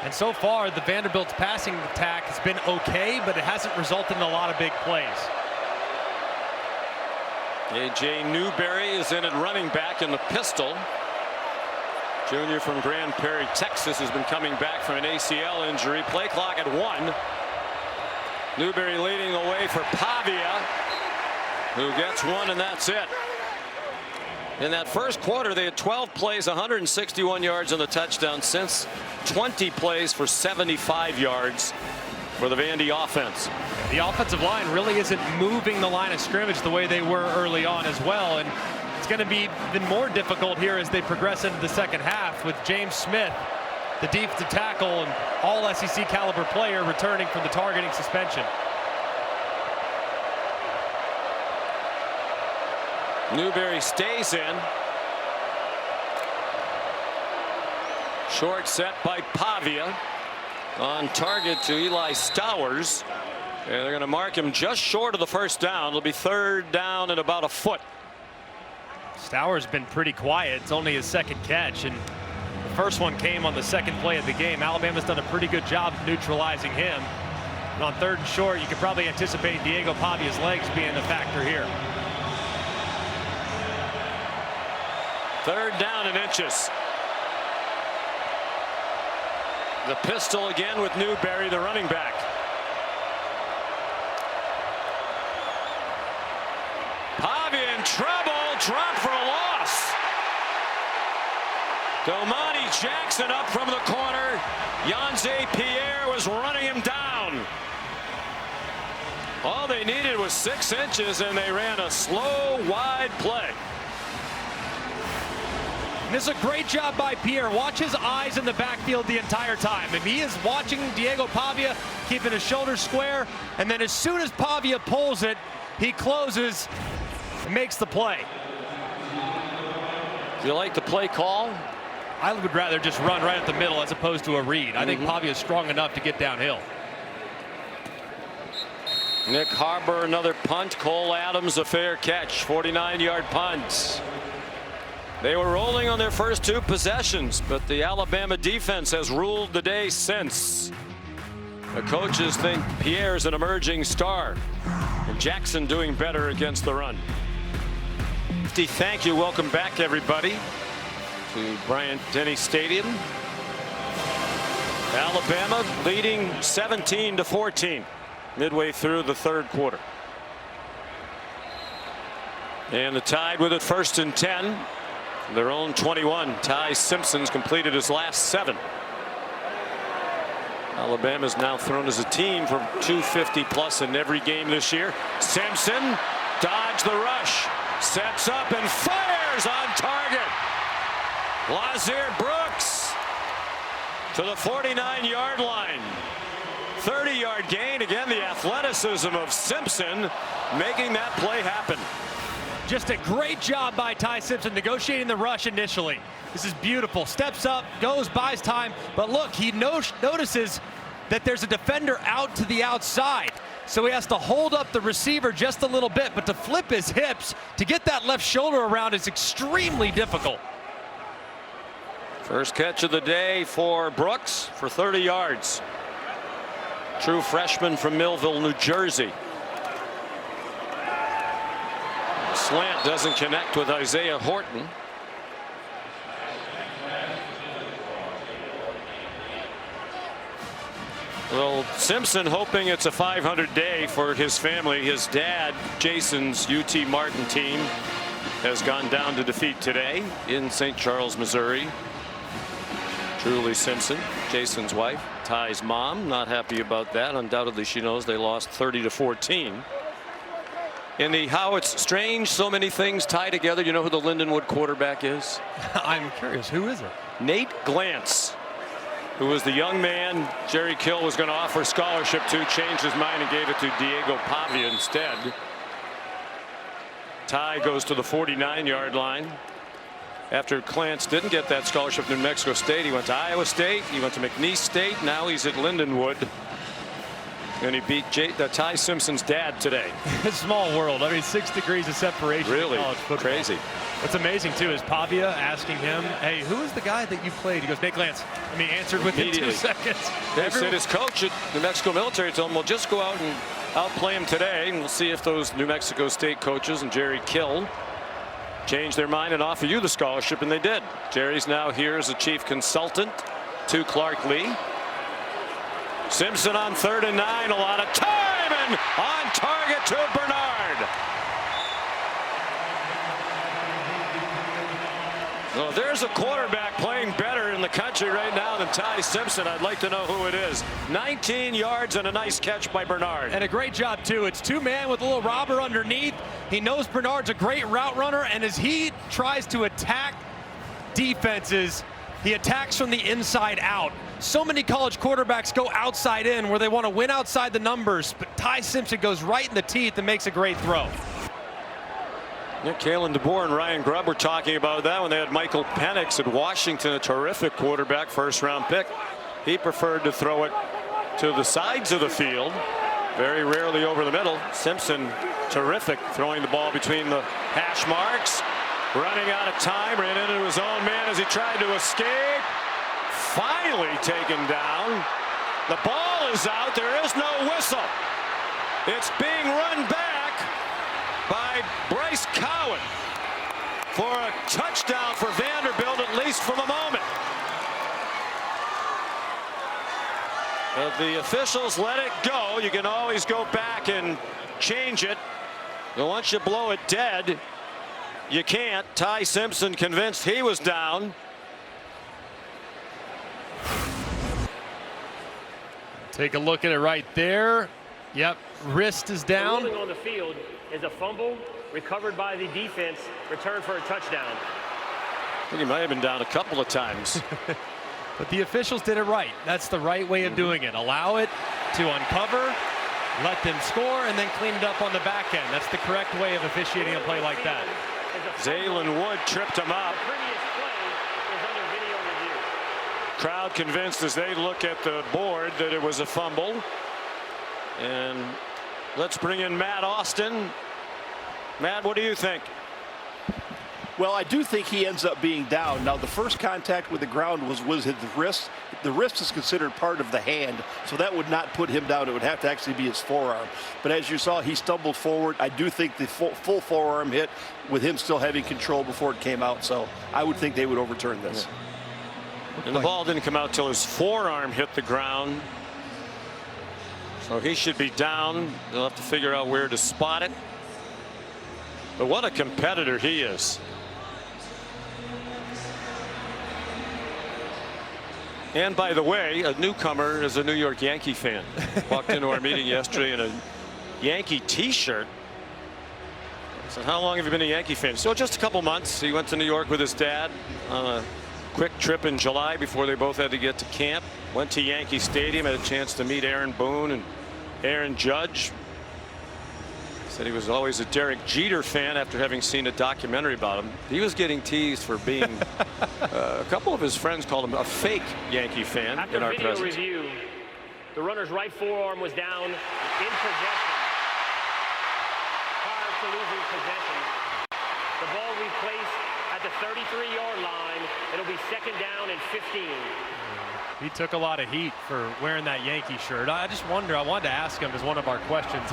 Speaker 2: And so far, the Vanderbilt's passing attack has been okay, but it hasn't resulted in a lot of big plays.
Speaker 1: A.J. Newberry is in at running back in the pistol. Junior from Grand Prairie, Texas, has been coming back from an ACL injury. Play clock at 1. Newberry leading the way for Pavia, who gets 1, and that's it. In that first quarter, they had 12 plays, 161 yards on the touchdown. Since 20 plays for 75 yards for the Vandy offense.
Speaker 2: The offensive line really isn't moving the line of scrimmage the way they were early on as well. And it's going to be even more difficult here as they progress into the second half with James Smith, the defensive tackle and all SEC caliber player, returning from the targeting suspension.
Speaker 1: Newberry stays in. Short set by Pavia. On target to Eli Stowers. And they're going to mark him just short of the first down. It'll be third down and about a foot.
Speaker 2: Stowers been pretty quiet. It's only his second catch, and the first one came on the second play of the game. Alabama's done a pretty good job neutralizing him. And on third and short, you could probably anticipate Diego Pavia's legs being the factor here.
Speaker 1: Third down and inches. The pistol again with Newberry, the running back. Pavia in trouble, dropped for a loss. Domani Jackson up from the corner. Yanze Pierre was running him down. All they needed was 6 inches, and they ran a slow, wide play.
Speaker 2: This is a great job by Pierre. Watch his eyes in the backfield the entire time. If he is watching Diego Pavia, keeping his shoulders square, and then as soon as Pavia pulls it, he closes and makes the play.
Speaker 1: Do you like the play call?
Speaker 2: I would rather just run right at the middle as opposed to a read. I think Pavia is strong enough to get downhill.
Speaker 1: Nick Harbor, another punt. Cole Adams, a fair catch. 49-yard punt. They were rolling on their first 2 possessions, but the Alabama defense has ruled the day since. The coaches think Pierre's an emerging star, and Jackson doing better against the run. Thank you. Welcome back, everybody, to Bryant-Denny Stadium. Alabama leading 17-14 midway through the third quarter. And the Tide with it first and 10. Their own 21. Ty Simpson's completed his last 7. Alabama's now thrown as a team for 250 plus in every game this year. Simpson dodged the rush, sets up and fires on target. Lazir Brooks to the 49-yard line. 30-yard gain. Again, the athleticism of Simpson making that play happen.
Speaker 2: Just a great job by Ty Simpson negotiating the rush initially. This is beautiful. Steps up, goes, buys time. But look, he notices that there's a defender out to the outside. So he has to hold up the receiver just a little bit. But to flip his hips, to get that left shoulder around is extremely difficult.
Speaker 1: First catch of the day for Brooks for 30 yards. True freshman from Millville, New Jersey. Slant doesn't connect with Isaiah Horton. Well, Simpson hoping it's a 500 day for his family. His dad, Jason's UT Martin team, has gone down to defeat today in St. Charles, Missouri. Truly Simpson, Jason's wife, Ty's mom, not happy about that. Undoubtedly, she knows they lost 30-14. In the how it's strange, so many things tie together. You know who the Lindenwood quarterback is?
Speaker 2: I'm curious. Who is it?
Speaker 1: Nate Glantz, who was the young man Jerry Kill was going to offer scholarship to, changed his mind and gave it to Diego Pavia instead. Ty goes to the 49-yard line. After Glantz didn't get that scholarship to New Mexico State, he went to Iowa State, he went to McNeese State, now he's at Lindenwood. And he beat Ty Simpson's dad today.
Speaker 2: Small world. I mean, 6 degrees of separation.
Speaker 1: Really?
Speaker 2: In college football.
Speaker 1: Crazy.
Speaker 2: What's amazing, too, is Pavia asking him, hey, who is the guy that you played? He goes, Nate Lance. And he answered within 2 seconds.
Speaker 1: They said his coach at New Mexico Military told him, well, just go out and outplay him today, and we'll see if those New Mexico State coaches and Jerry Kill change their mind and offer you the scholarship, and they did. Jerry's now here as a chief consultant to Clark Lee. Simpson on 3rd and 9, a lot of time, and on target to Bernard. Well, there's a quarterback playing better in the country right now than Ty Simpson. I'd like to know who it is. 19 yards and a nice catch by Bernard.
Speaker 2: And a great job, too. It's 2-man with a little robber underneath. He knows Bernard's a great route runner, and as he tries to attack defenses, he attacks from the inside out. So many college quarterbacks go outside in where they want to win outside the numbers, but Ty Simpson goes right in the teeth and makes a great throw.
Speaker 1: Yeah, Kalen DeBoer and Ryan Grubb were talking about that when they had Michael Penix at Washington, a terrific quarterback, 1st-round pick. He preferred to throw it to the sides of the field, very rarely over the middle. Simpson, terrific, throwing the ball between the hash marks. Running out of time, ran into his own man as he tried to escape. Finally taken down. The ball is out. There is no whistle. It's being run back by Bryce Cowan for a touchdown for Vanderbilt, at least for the moment. The officials let it go. You can always go back and change it. But once you blow it dead, you can't. Ty Simpson convinced he was down.
Speaker 2: Take a look at it right there. Yep, wrist is down.
Speaker 5: The ruling on the field is a fumble recovered by the defense, returned for a touchdown.
Speaker 1: I think he might have been down a couple of times.
Speaker 2: But the officials did it right. That's the right way of doing it. Allow it to uncover, let them score, and then clean it up on the back end. That's the correct way of officiating a play like that.
Speaker 1: Zaylen Wood tripped him up.
Speaker 5: The previous play is under video review.
Speaker 1: Crowd convinced as they look at the board that it was a fumble. And let's bring in Matt Austin. Matt, what do you think?
Speaker 6: Well, I do think he ends up being down. Now, the first contact with the ground was his wrist. The wrist is considered part of the hand, so that would not put him down. It would have to actually be his forearm. But as you saw, he stumbled forward. I do think the full forearm hit with him still having control before it came out. So I would think they would overturn this.
Speaker 1: And the ball didn't come out till his forearm hit the ground. So he should be down. They'll have to figure out where to spot it. But what a competitor he is. And by the way, a newcomer is a New York Yankee fan. Walked into our meeting yesterday in a Yankee t-shirt. I said, how long have you been a Yankee fan? So just a couple months. He went to New York with his dad on a quick trip in July before they both had to get to camp. Went to Yankee Stadium, had a chance to meet Aaron Boone and Aaron Judge. Said he was always a Derek Jeter fan after having seen a documentary about him. He was getting teased for being a couple of his friends called him a fake Yankee fan in our presence.
Speaker 5: After video review, the runner's right forearm was down in possession. Prior to losing possession, the ball will be placed at the 33-yard line. It'll be 2nd down and 15.
Speaker 2: He took a lot of heat for wearing that Yankee shirt. I just wonder, I wanted to ask him as one of our questions,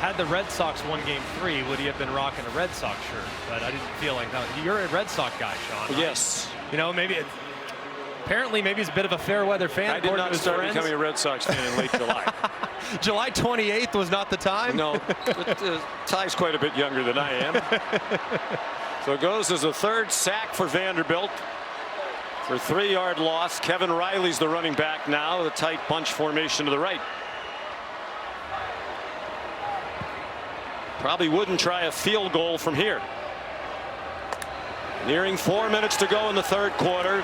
Speaker 2: had the Red Sox won Game 3, would he have been rocking a Red Sox shirt? But I didn't feel like that. You're a Red Sox guy, Sean.
Speaker 1: Yes.
Speaker 2: You know, maybe apparently maybe he's a bit of a fair weather fan.
Speaker 1: I did not start becoming a Red Sox fan in late July.
Speaker 2: July 28th was not the time?
Speaker 1: No, Ty's quite a bit younger than I am. So it goes as a 3rd sack for Vanderbilt. For 3-yard loss. Kevin Riley's the running back now. The tight bunch formation to the right. Probably wouldn't try a field goal from here. Nearing 4 minutes to go in the 3rd quarter.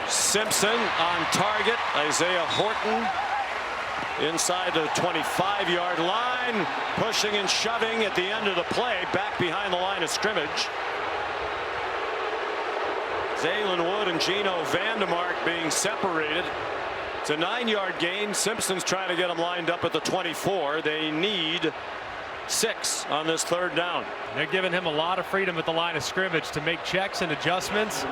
Speaker 1: Simpson on target. Isaiah Horton inside the 25-yard line. Pushing and shoving at the end of the play. Back behind the line of scrimmage. Zaylen Wood and Gino Vandermark being separated. It's a 9-yard gain. Simpson's trying to get them lined up at the 24. They need 6 on this 3rd down.
Speaker 2: They're giving him a lot of freedom at the line of scrimmage to make checks and adjustments.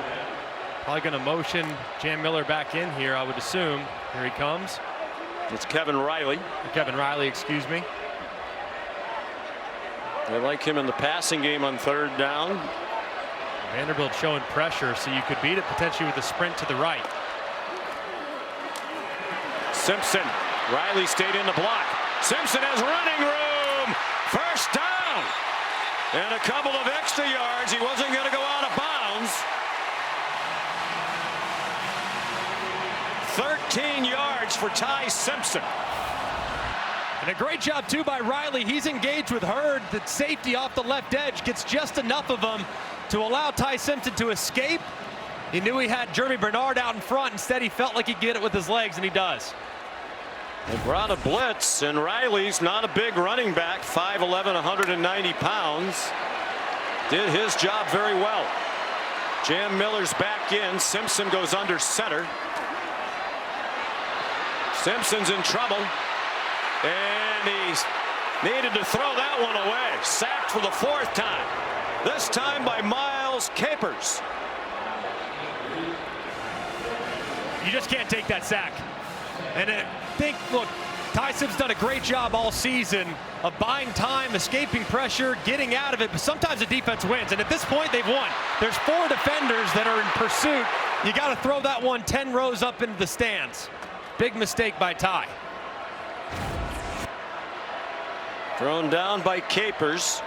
Speaker 2: Probably going to motion Jam Miller back in here, I would assume. Here he comes.
Speaker 1: It's Kevin Riley.
Speaker 2: Kevin Riley, excuse me.
Speaker 1: They like him in the passing game on 3rd down.
Speaker 2: Vanderbilt showing pressure, so you could beat it potentially with a sprint to the right.
Speaker 1: Simpson. Riley stayed in the block. Simpson has running room. 1st down. And a couple of extra yards. He wasn't going to go out of bounds. 13 yards for Ty Simpson.
Speaker 2: And a great job, too, by Riley. He's engaged with Hurd. The safety off the left edge gets just enough of him to allow Ty Simpson to escape. He knew he had Jeremy Bernard out in front. Instead, he felt like he'd get it with his legs, and he does.
Speaker 1: They brought a blitz, and Riley's not a big running back, 5'11", 190 pounds. Did his job very well. Jam Miller's back in. Simpson goes under center. Simpson's in trouble, and he's needed to throw that one away. Sacked for the 4th time. This time by Miles Capers.
Speaker 2: You just can't take that sack. And I think, look, Ty Simpson's done a great job all season of buying time, escaping pressure, getting out of it, but sometimes the defense wins, and at this point they've won. There's 4 defenders that are in pursuit. You got to throw that one 10 rows up into the stands. Big mistake by Ty.
Speaker 1: Thrown down by Capers.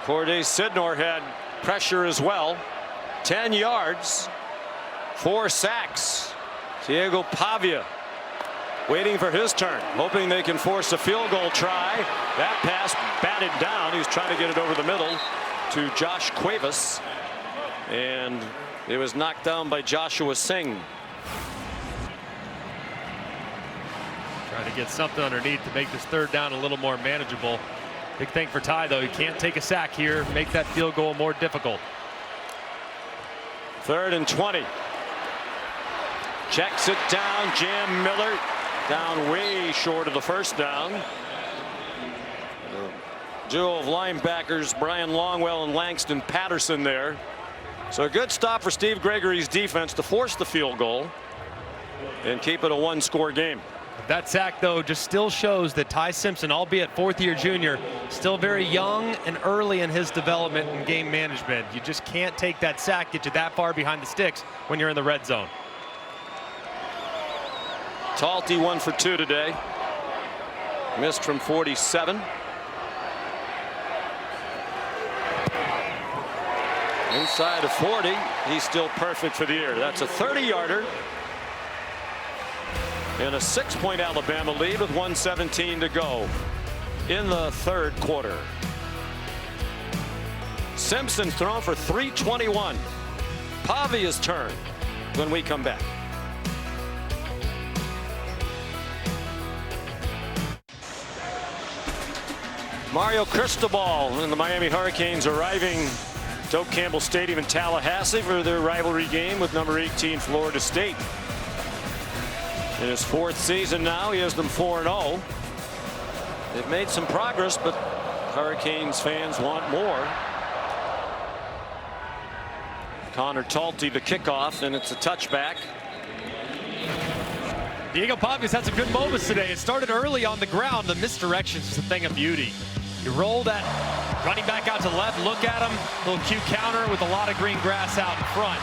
Speaker 1: Corday Sidnor had pressure as well. 10 yards. 4 sacks. Diego Pavia waiting for his turn, hoping they can force a field goal try. That pass batted down. He was trying to get it over the middle to Josh Cuevas, and it was knocked down by Joshua Singh.
Speaker 2: Trying to get something underneath to make this 3rd down a little more manageable. Big thing for Ty, though. He can't take a sack here, make that field goal more difficult.
Speaker 1: 3rd and 20. Checks it down. Jam Miller down way short of the 1st down. Duo of linebackers, Brian Longwell and Langston Patterson there. So a good stop for Steve Gregory's defense to force the field goal and keep it a 1-score game.
Speaker 2: That sack, though, just still shows that Ty Simpson, albeit 4th-year junior, still very young and early in his development and game management. You just can't take that sack, get you that far behind the sticks when you're in the red zone.
Speaker 1: Talty 1 for 2 today. Missed from 47. Inside of 40. He's still perfect for the year. That's a 30-yarder. And a 6-point Alabama lead with 1:17 to go in the 3rd quarter. Simpson's thrown for 321. Pavia's turn when we come back. Mario Cristobal and the Miami Hurricanes arriving to Doak Campbell Stadium in Tallahassee for their rivalry game with number 18 Florida State. In his 4th season now, he has them 4-0. They've made some progress, but Hurricanes fans want more. Connor Talty the kickoff, and it's a touchback.
Speaker 2: Diego Pavia's had some good moments today. It started early on the ground. The misdirection is a thing of beauty. You roll that running back out to the left, look at him, little cute counter with a lot of green grass out in front.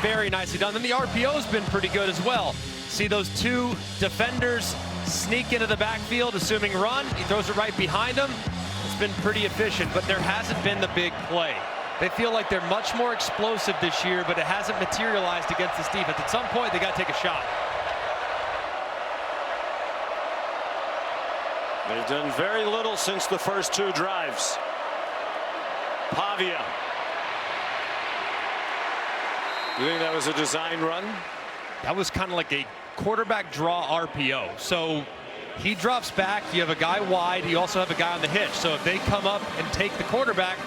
Speaker 2: Very nicely done. Then the RPO's been pretty good as well. See those 2 defenders sneak into the backfield, assuming run. He throws it right behind him. It's been pretty efficient, but there hasn't been the big play. They feel like they're much more explosive this year, but it hasn't materialized against this defense. At some point, they got to take a shot.
Speaker 1: They've done very little since the first 2 drives. Pavia. You think that was a design run?
Speaker 2: That was kind of like a quarterback draw RPO. So he drops back. You have a guy wide. You also have a guy on the hitch. So if they come up and take the quarterback,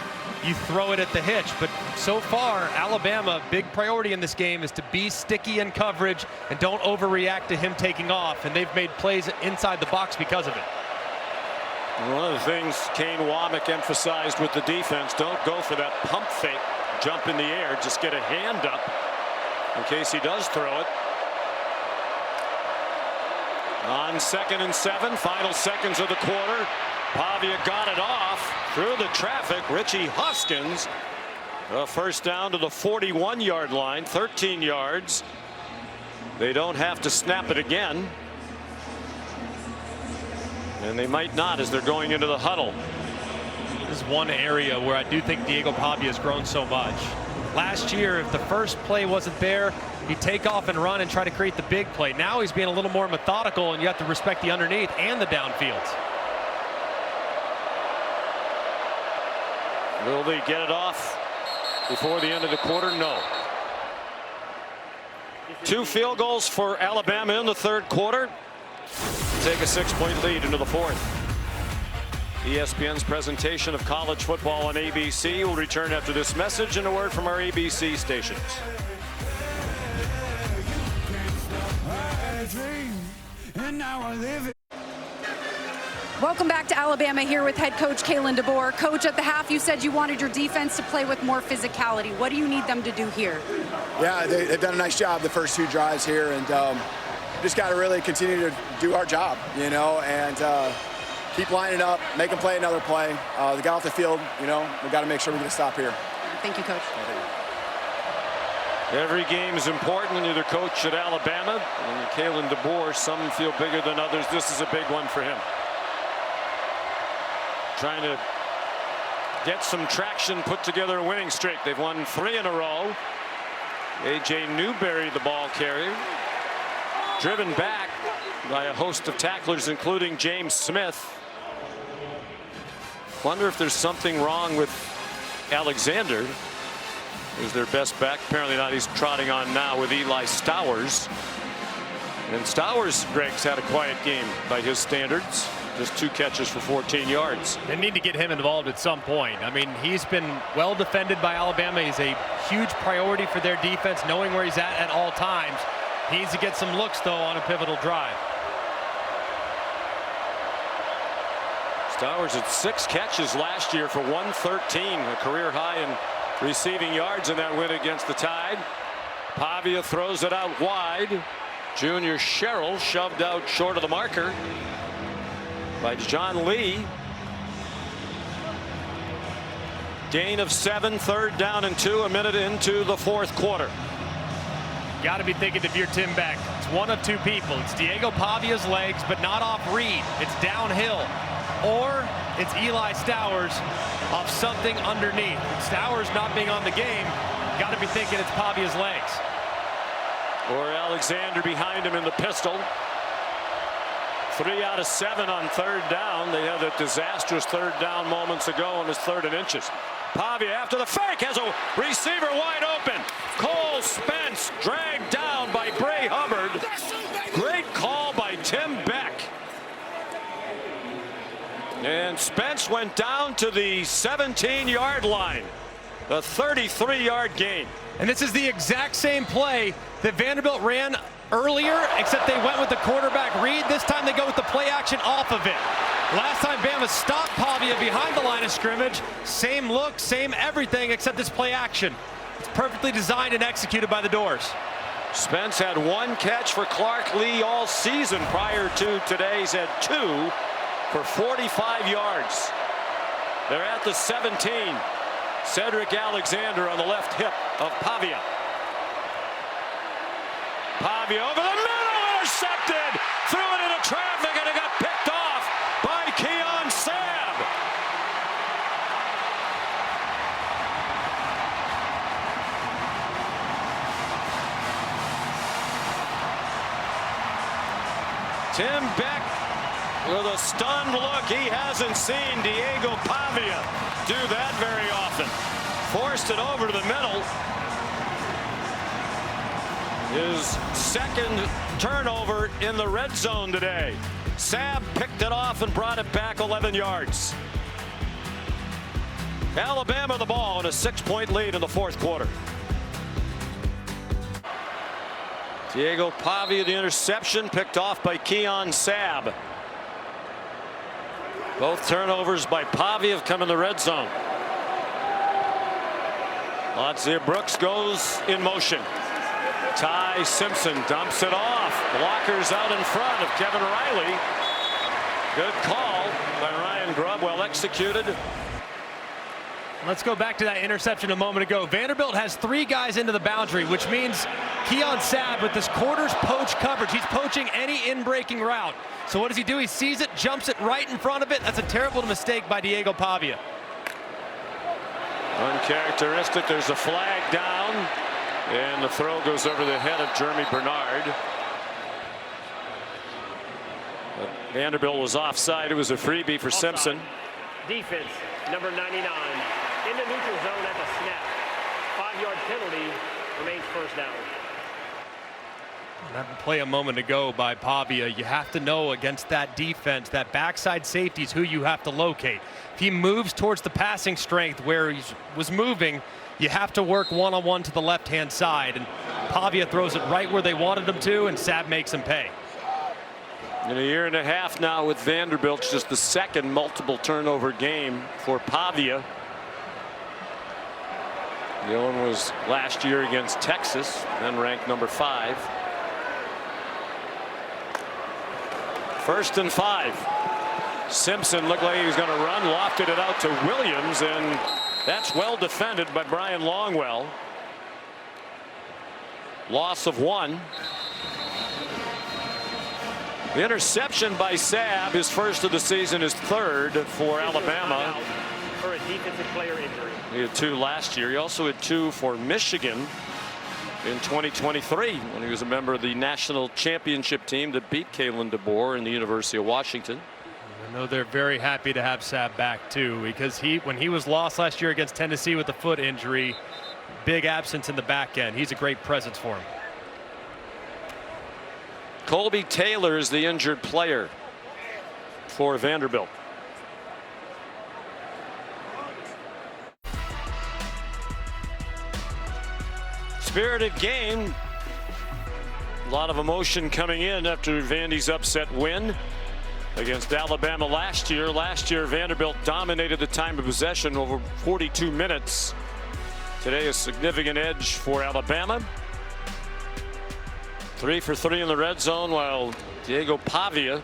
Speaker 2: you throw it at the hitch. But so far, Alabama, big priority in this game is to be sticky in coverage and don't overreact to him taking off. And they've made plays inside the box because of it.
Speaker 1: One of the things Kane Womack emphasized with the defense, don't go for that pump fake, jump in the air, just get a hand up in case he does throw it. On 2nd and 7, final seconds of the quarter. Pavia got it off through the traffic. Richie Hoskins, a first down to the 41-yard line, 13 yards. They don't have to snap it again. And they might not as they're going into the huddle.
Speaker 2: This is one area where I do think Diego Pavia has grown so much. Last year, if the first play wasn't there, he'd take off and run and try to create the big play. Now he's being a little more methodical, and you have to respect the underneath and the downfields.
Speaker 1: Will they get it off before the end of the quarter? No. 2 field goals for Alabama in the 3rd quarter. Take a 6-point lead into the 4th. ESPN's presentation of college football on ABC will return after this message and a word from our ABC stations.
Speaker 3: Welcome back to Alabama here with head coach Kalen DeBoer. Coach, at the half you said you wanted your defense to play with more physicality. What do you need them to do here?
Speaker 8: Yeah, they've done a nice job the first 2 drives here, and just got to really continue to do our job, you know, and keep lining up, make them play another play. They got off the field, you know, we got to make sure we get a stop here.
Speaker 3: Thank you, Coach.
Speaker 1: Every game is important, and either coach at Alabama and Kalen DeBoer, some feel bigger than others. This is a big one for him. Trying to get some traction, put together a winning streak. They've won 3 in a row. A.J. Newberry, the ball carrier, driven back by a host of tacklers, including James Smith. Wonder if there's something wrong with Alexander, who's their best back. Apparently not. He's trotting on now with Eli Stowers. And Stowers, Greg's had a quiet game by his standards. Just 2 catches for 14 yards.
Speaker 2: They need to get him involved at some point. I mean, he's been well defended by Alabama. He's a huge priority for their defense, knowing where he's at all times. He needs to get some looks, though, on a pivotal drive.
Speaker 1: Stowers had 6 catches last year for 113, a career high in receiving yards in that win against the Tide. Pavia throws it out wide. Junior Sherrill shoved out short of the marker by John Lee. Gain of 7, 3rd down and 2, a minute into the 4th quarter.
Speaker 2: Got to be thinking if you're Tim Beck, it's one of 2 people. It's Diego Pavia's legs, but not off read. It's downhill. Or it's Eli Stowers off something underneath. Stowers not being on the game, got to be thinking it's Pavia's legs.
Speaker 1: Or Alexander behind him in the pistol. 3 out of 7 on 3rd down. They had a disastrous 3rd down moments ago on his 3rd and inches. Pavia after the fake has a receiver wide open. Cole Spence dragged down by Bray Hubbard. Great call by Tim Beck. And Spence went down to the 17-yard line. A 33-yard gain.
Speaker 2: And this is the exact same play that Vanderbilt ran earlier, except they went with the quarterback read. This time they go with the play action off of it. Last time Bama stopped Pavia behind the line of scrimmage. Same look, same everything, except this play action. It's perfectly designed and executed by the Doors.
Speaker 1: Spence had 1 catch for Clark Lee all season prior to today. He's had 2 for 45 yards. They're at the 17. Cedric Alexander on the left hip of Pavia. Pavia over the middle, intercepted, threw it into traffic, and it got picked off by Keon Sabb. Tim Beck with a stunned look. He hasn't seen Diego Pavia do that very often. Forced it over to the middle. His 2nd turnover in the red zone today. Sabb picked it off and brought it back 11 yards. Alabama the ball in a 6-point lead in the fourth quarter. Diego Pavia, the interception, picked off by Keon Sabb. Both turnovers by Pavia have come in the red zone. Latzia Brooks goes in motion. Ty Simpson dumps it off. Blockers out in front of Kevin Riley. Good call by Ryan Grubb, well executed.
Speaker 2: Let's go back to that interception a moment ago. Vanderbilt has 3 guys into the boundary, which means Keon Sabb with this quarters poach coverage. He's poaching any in-breaking route. So what does he do? He sees it, jumps it right in front of it. That's a terrible mistake by Diego Pavia.
Speaker 1: Uncharacteristic. There's a flag down, and the throw goes over the head of Jeremy Bernard. But Vanderbilt was offside. It was a freebie for
Speaker 5: Offside.
Speaker 1: Simpson.
Speaker 5: Defense, number 99. In the neutral zone at the snap. 5-yard penalty, remains first down.
Speaker 2: That play a moment ago by Pavia, you have to know against that defense, that backside safety is who you have to locate. If he moves towards the passing strength where he was moving, you have to work one-on-one to the left-hand side. And Pavia throws it right where they wanted him to, and Sabb makes him pay.
Speaker 1: In a year and a half now with Vanderbilt, just the second multiple turnover game for Pavia. The other one was last year against Texas, then ranked number 5. 1st and 5. Simpson looked like he was going to run, lofted it out to Williams, and that's well defended by Brian Longwell. Loss of 1. The interception by Sabb, his first of the season, is 3rd for Alabama.
Speaker 5: For a defensive player injury.
Speaker 1: He had 2 last year. He also had 2 for Michigan in 2023 when he was a member of the national championship team that beat Kalen DeBoer in the University of Washington.
Speaker 2: I know they're very happy to have Sabb back too, because when he was lost last year against Tennessee with the foot injury, big absence in the back end. He's a great presence for him.
Speaker 1: Colby Taylor is the injured player for Vanderbilt. Spirited game. A lot of emotion coming in after Vandy's upset win against Alabama last year. Last year, Vanderbilt dominated the time of possession over 42 minutes. Today, a significant edge for Alabama. 3 for 3 in the red zone, while Diego Pavia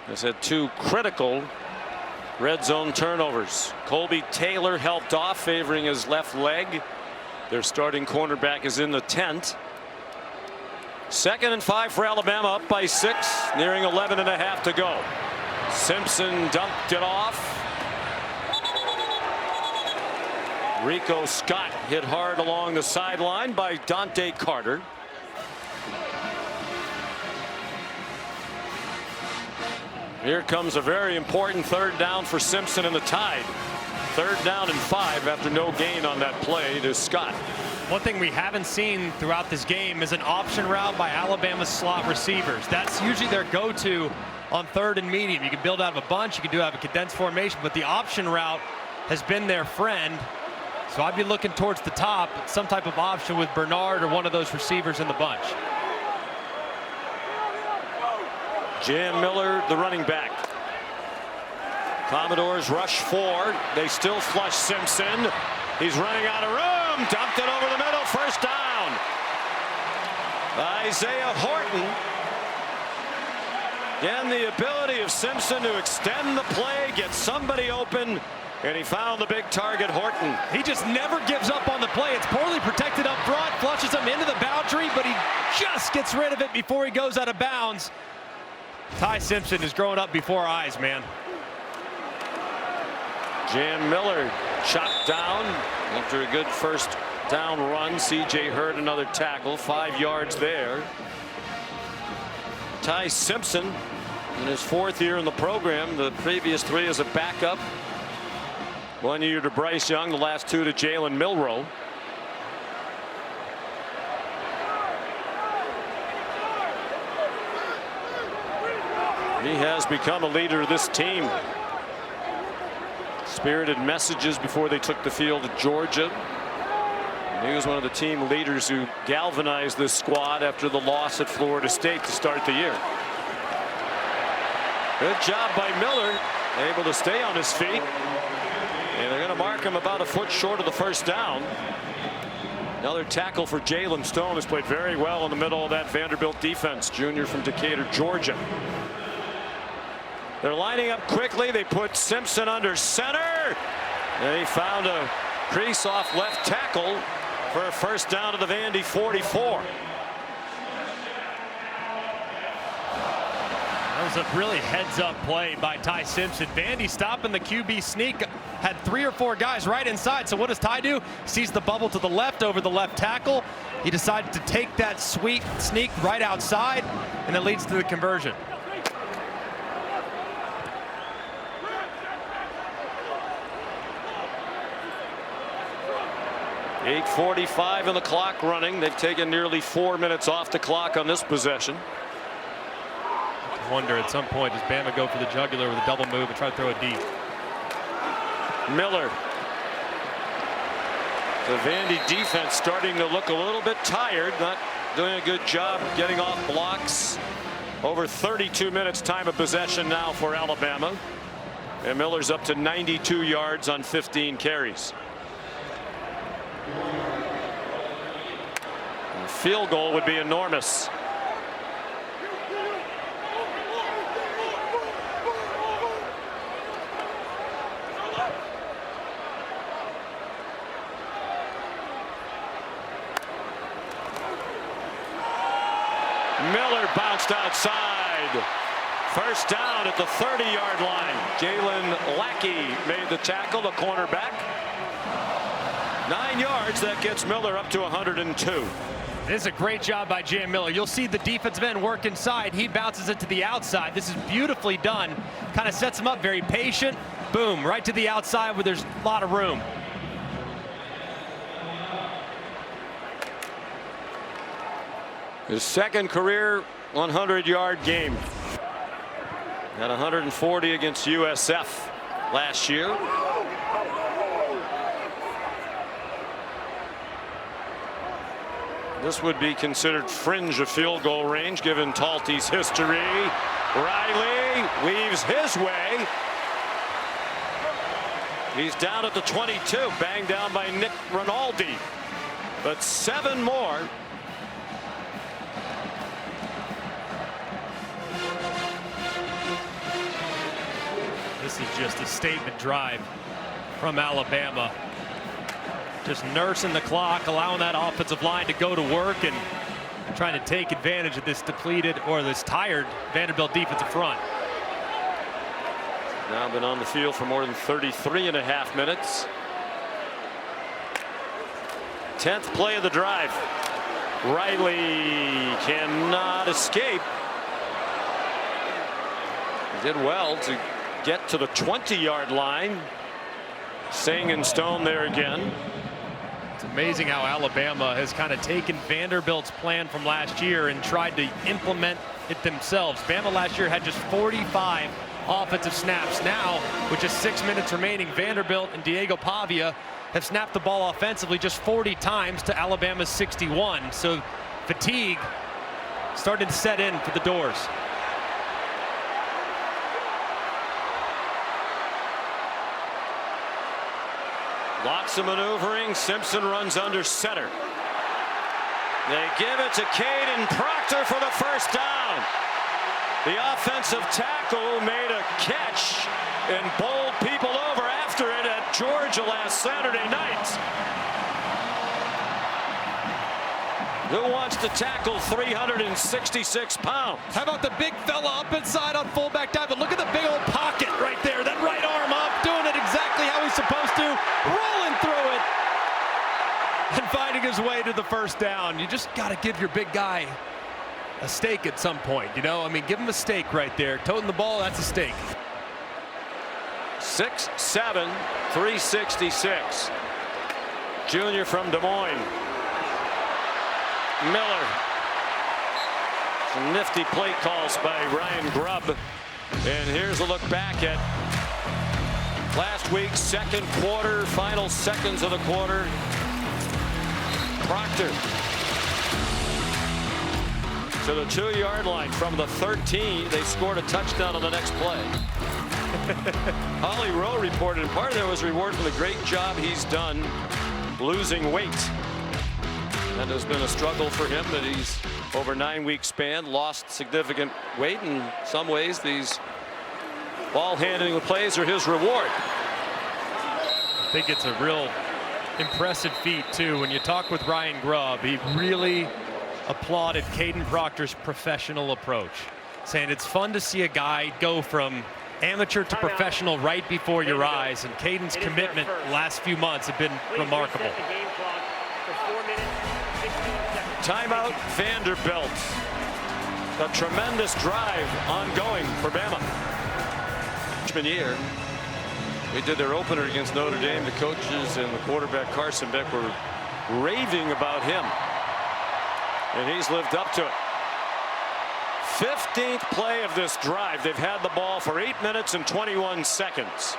Speaker 1: has had 2 critical red zone turnovers. Colby Taylor helped off, favoring his left leg. Their starting cornerback is in the tent. 2nd and 5 for Alabama, up by 6, nearing 11.5 to go. Simpson dumped it off. Rico Scott hit hard along the sideline by Dante Carter. Here comes a very important 3rd down for Simpson in the Tide. 3rd down and 5 after no gain on that play to Scott.
Speaker 2: One thing we haven't seen throughout this game is an option route by Alabama's slot receivers. That's usually their go-to on 3rd and medium. You can build out of a bunch, you can have a condensed formation, but the option route has been their friend. So I'd be looking towards the top, some type of option with Bernard or one of those receivers in the bunch.
Speaker 1: Jam Miller, the running back. Commodores rush 4. They still flush Simpson. He's running out of room. Dumped it over the middle. 1st down. Isaiah Horton. Again, the ability of Simpson to extend the play, get somebody open, and he found the big target, Horton.
Speaker 2: He just never gives up on the play. It's poorly protected up front, flushes him into the boundary, but he just gets rid of it before he goes out of bounds. Ty Simpson is growing up before our eyes, man.
Speaker 1: Jam Miller chopped down after a good 1st down run. CJ Hurd another tackle, 5 yards there. Ty Simpson in his 4th year in the program, the previous 3 as a backup. 1 year to Bryce Young, the last 2 to Jalen Milroe. He has become a leader of this team. Spirited messages before they took the field at Georgia. And he was one of the team leaders who galvanized this squad after the loss at Florida State to start the year. Good job by Miller, able to stay on his feet. And they're going to mark him about a foot short of the first down. Another tackle for Jalen Stone, who's played very well in the middle of that Vanderbilt defense, junior from Decatur, Georgia. They're lining up quickly. They put Simpson under center. And he found a crease off left tackle for a first down to the Vandy 44.
Speaker 2: That was a really heads-up play by Ty Simpson. Vandy stopping the QB sneak. Had 3 or 4 guys right inside. So what does Ty do? Sees the bubble to the left over the left tackle. He decided to take that sweet sneak right outside, and it leads to the conversion.
Speaker 1: .8:45 in the clock running. They've taken nearly 4 minutes off the clock on this possession.
Speaker 2: I wonder at some point, does Bama go for the jugular with a double move and try to throw it deep?
Speaker 1: Miller. The Vandy defense starting to look a little bit tired, not doing a good job getting off blocks. Over 32 minutes time of possession now for Alabama. And Miller's up to 92 yards on 15 carries. A field goal would be enormous. Miller bounced outside. First down at the 30-yard line. Jalen Lackey made the tackle, the cornerback. 9 yards. That gets Miller up to 102.
Speaker 2: This is a great job by Jam Miller. You'll see the defensive end work inside. He bounces it to the outside. This is beautifully done. Kind of sets him up, very patient. Boom, right to the outside where there's a lot of room.
Speaker 1: His second career 100-yard game. Had 140 against USF last year. This would be considered fringe of field goal range given Talty's history. Riley weaves his way. He's down at the 22, banged down by Nick Rinaldi. But 7 more.
Speaker 2: This is just a statement drive from Alabama. Just nursing the clock, allowing that offensive line to go to work and trying to take advantage of this depleted or this tired Vanderbilt defensive front.
Speaker 1: Now been on the field for more than 33.5 minutes. 10th play of the drive. Riley cannot escape. He did well to get to the 20-yard line. Singh and Stone there again.
Speaker 2: It's amazing how Alabama has kind of taken Vanderbilt's plan from last year and tried to implement it themselves. Bama last year had just 45 offensive snaps. Now, with just 6 minutes remaining, Vanderbilt and Diego Pavia have snapped the ball offensively just 40 times to Alabama's 61. So fatigue started to set in for the Doors.
Speaker 1: Lots of maneuvering. Simpson runs under center. They give it to Caden Proctor for the first down. The offensive tackle made a catch and bowled people over after it at Georgia last Saturday night. Who wants to tackle 366 pounds?
Speaker 2: How about the big fella up inside on fullback dive? But look at the big old pocket right there. That right arm up, doing it exactly how he's supposed to, rolling through it and finding his way to the first down. You just got to give your big guy a steak at some point, you know? I mean, give him a steak right there. Toting the ball, that's a steak.
Speaker 1: 6'7", 366. Junior from Des Moines. Miller. Some nifty play calls by Ryan Grubb. And here's a look back at Last week, second quarter, final seconds of the quarter. Proctor to the 2-yard line from the 13. They scored a touchdown on the next play. Holly Rowe reported, and part of that was reward for the great job he's done losing weight. That has been a struggle for him, that he's over 9-week span lost significant weight. In some ways, these ball handling plays are his reward.
Speaker 2: I think it's a real impressive feat too. When you talk with Ryan Grubb, he really applauded Caden Proctor's professional approach, saying it's fun to see a guy go from amateur to professional right before your eyes, and Caden's commitment the last few months have been remarkable.
Speaker 1: Timeout Vanderbilt. A tremendous drive ongoing for Bama. Freshman year, we did their opener against Notre Dame. The coaches and the quarterback Carson Beck were raving about him, and he's lived up to it. 15th play of this drive. They've had the ball for 8 minutes and 21 seconds.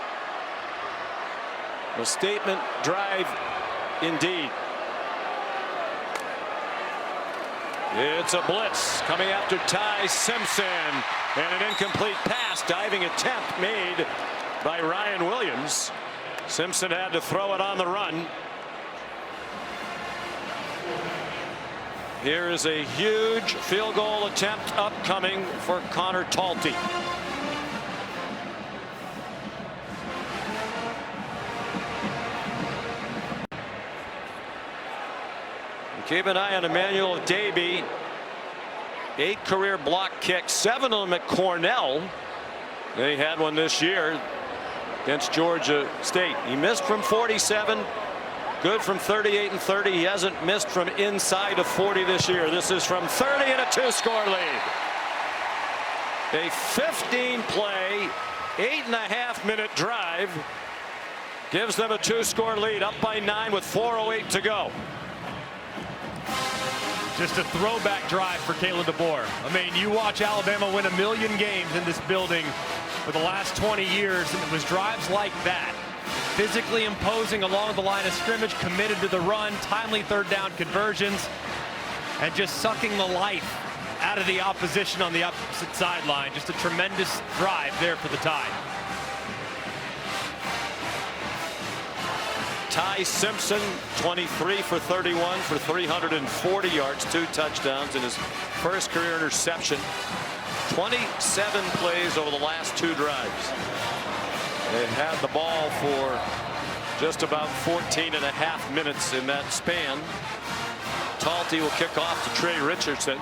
Speaker 1: A statement drive indeed. It's a blitz coming after Ty Simpson, and an incomplete pass. Diving attempt made by Ryan Williams. Simpson had to throw it on the run. Here is a huge field goal attempt upcoming for Connor Talty. Keep an eye on Emmanuel Davey. 8 career block kicks, 7 of them at Cornell. They had one this year against Georgia State. He missed from 47. Good from 38 and 30. He hasn't missed from inside of 40 this year. This is from 30 and a 2-score lead. A 15-play, 8.5-minute drive gives them a 2-score lead, up by 9 with 4:08 to go.
Speaker 2: Just a throwback drive for Kalen DeBoer. I mean, you watch Alabama win 1,000,000 games in this building for the last 20 years, and it was drives like that. Physically imposing along the line of scrimmage, committed to the run, timely third down conversions, and just sucking the life out of the opposition on the opposite sideline. Just a tremendous drive there for the Tide.
Speaker 1: Ty Simpson, 23 for 31 for 340 yards, 2 touchdowns, in his first career interception. 27 plays over the last 2 drives. They had the ball for just about 14.5 minutes in that span. Talty will kick off to Trey Richardson.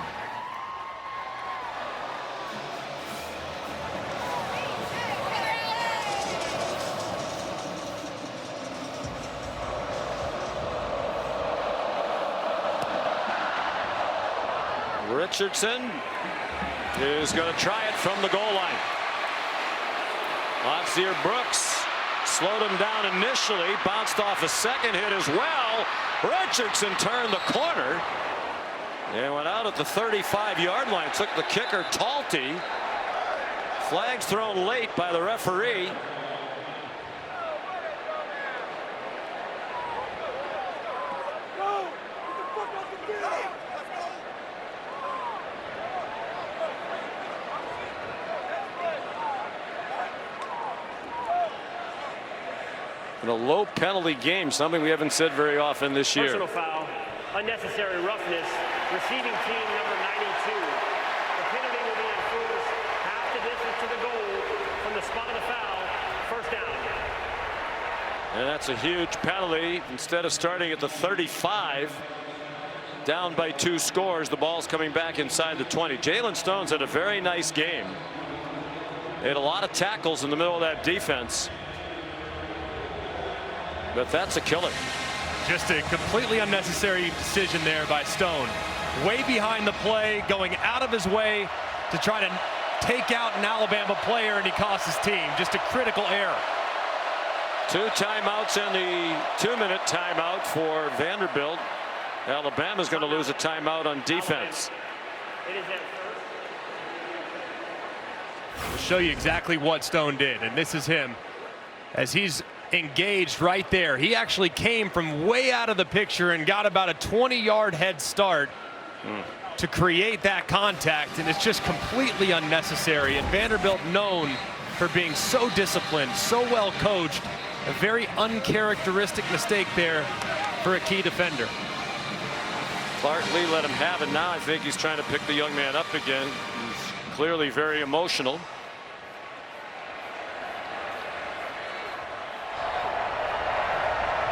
Speaker 1: Richardson is going to try it from the goal line. Lazier Brooks slowed him down initially, bounced off a second hit as well. Richardson turned the corner and went out at the 35-yard line. Took the kicker, Talty. Flags thrown late by the referee. In a low penalty game, something we haven't said very often this year.
Speaker 5: Personal foul, unnecessary roughness, receiving team number 92. The penalty will be enforced half the distance to the goal from the spot of the foul. First down.
Speaker 1: And that's a huge penalty. Instead of starting at the 35, down by 2 scores, the ball's coming back inside the 20. Jalen Stone's had a very nice game. They had a lot of tackles in the middle of that defense. But that's a killer.
Speaker 2: Just a completely unnecessary decision there by Stone. Way behind the play, going out of his way to try to take out an Alabama player, and he costs his team. Just a critical error.
Speaker 1: 2 timeouts and the 2-minute timeout for Vanderbilt. Alabama's going to lose a timeout on defense.
Speaker 2: We'll show you exactly what Stone did, and this is him as he's engaged right there. He actually came from way out of the picture and got about a 20-yard head start to create that contact, and it's just completely unnecessary. And Vanderbilt, known for being so disciplined, so well coached, a very uncharacteristic mistake there for a key defender.
Speaker 1: Clark Lee let him have it. Now I think he's trying to pick the young man up again. He's clearly very emotional.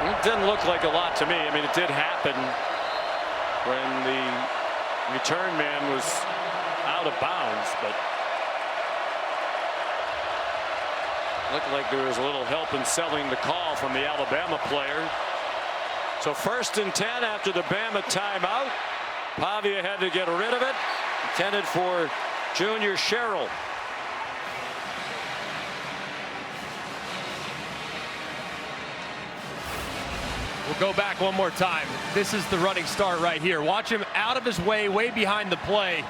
Speaker 1: It didn't look like a lot to me. I mean, it did happen when the return man was out of bounds, but looked like there was a little help in selling the call from the Alabama player. So 1st and 10 after the Bama timeout. Pavia had to get rid of it. Intended for Junior Sherrill.
Speaker 2: We'll go back one more time. This is the running start right here. Watch him out of his way behind the play,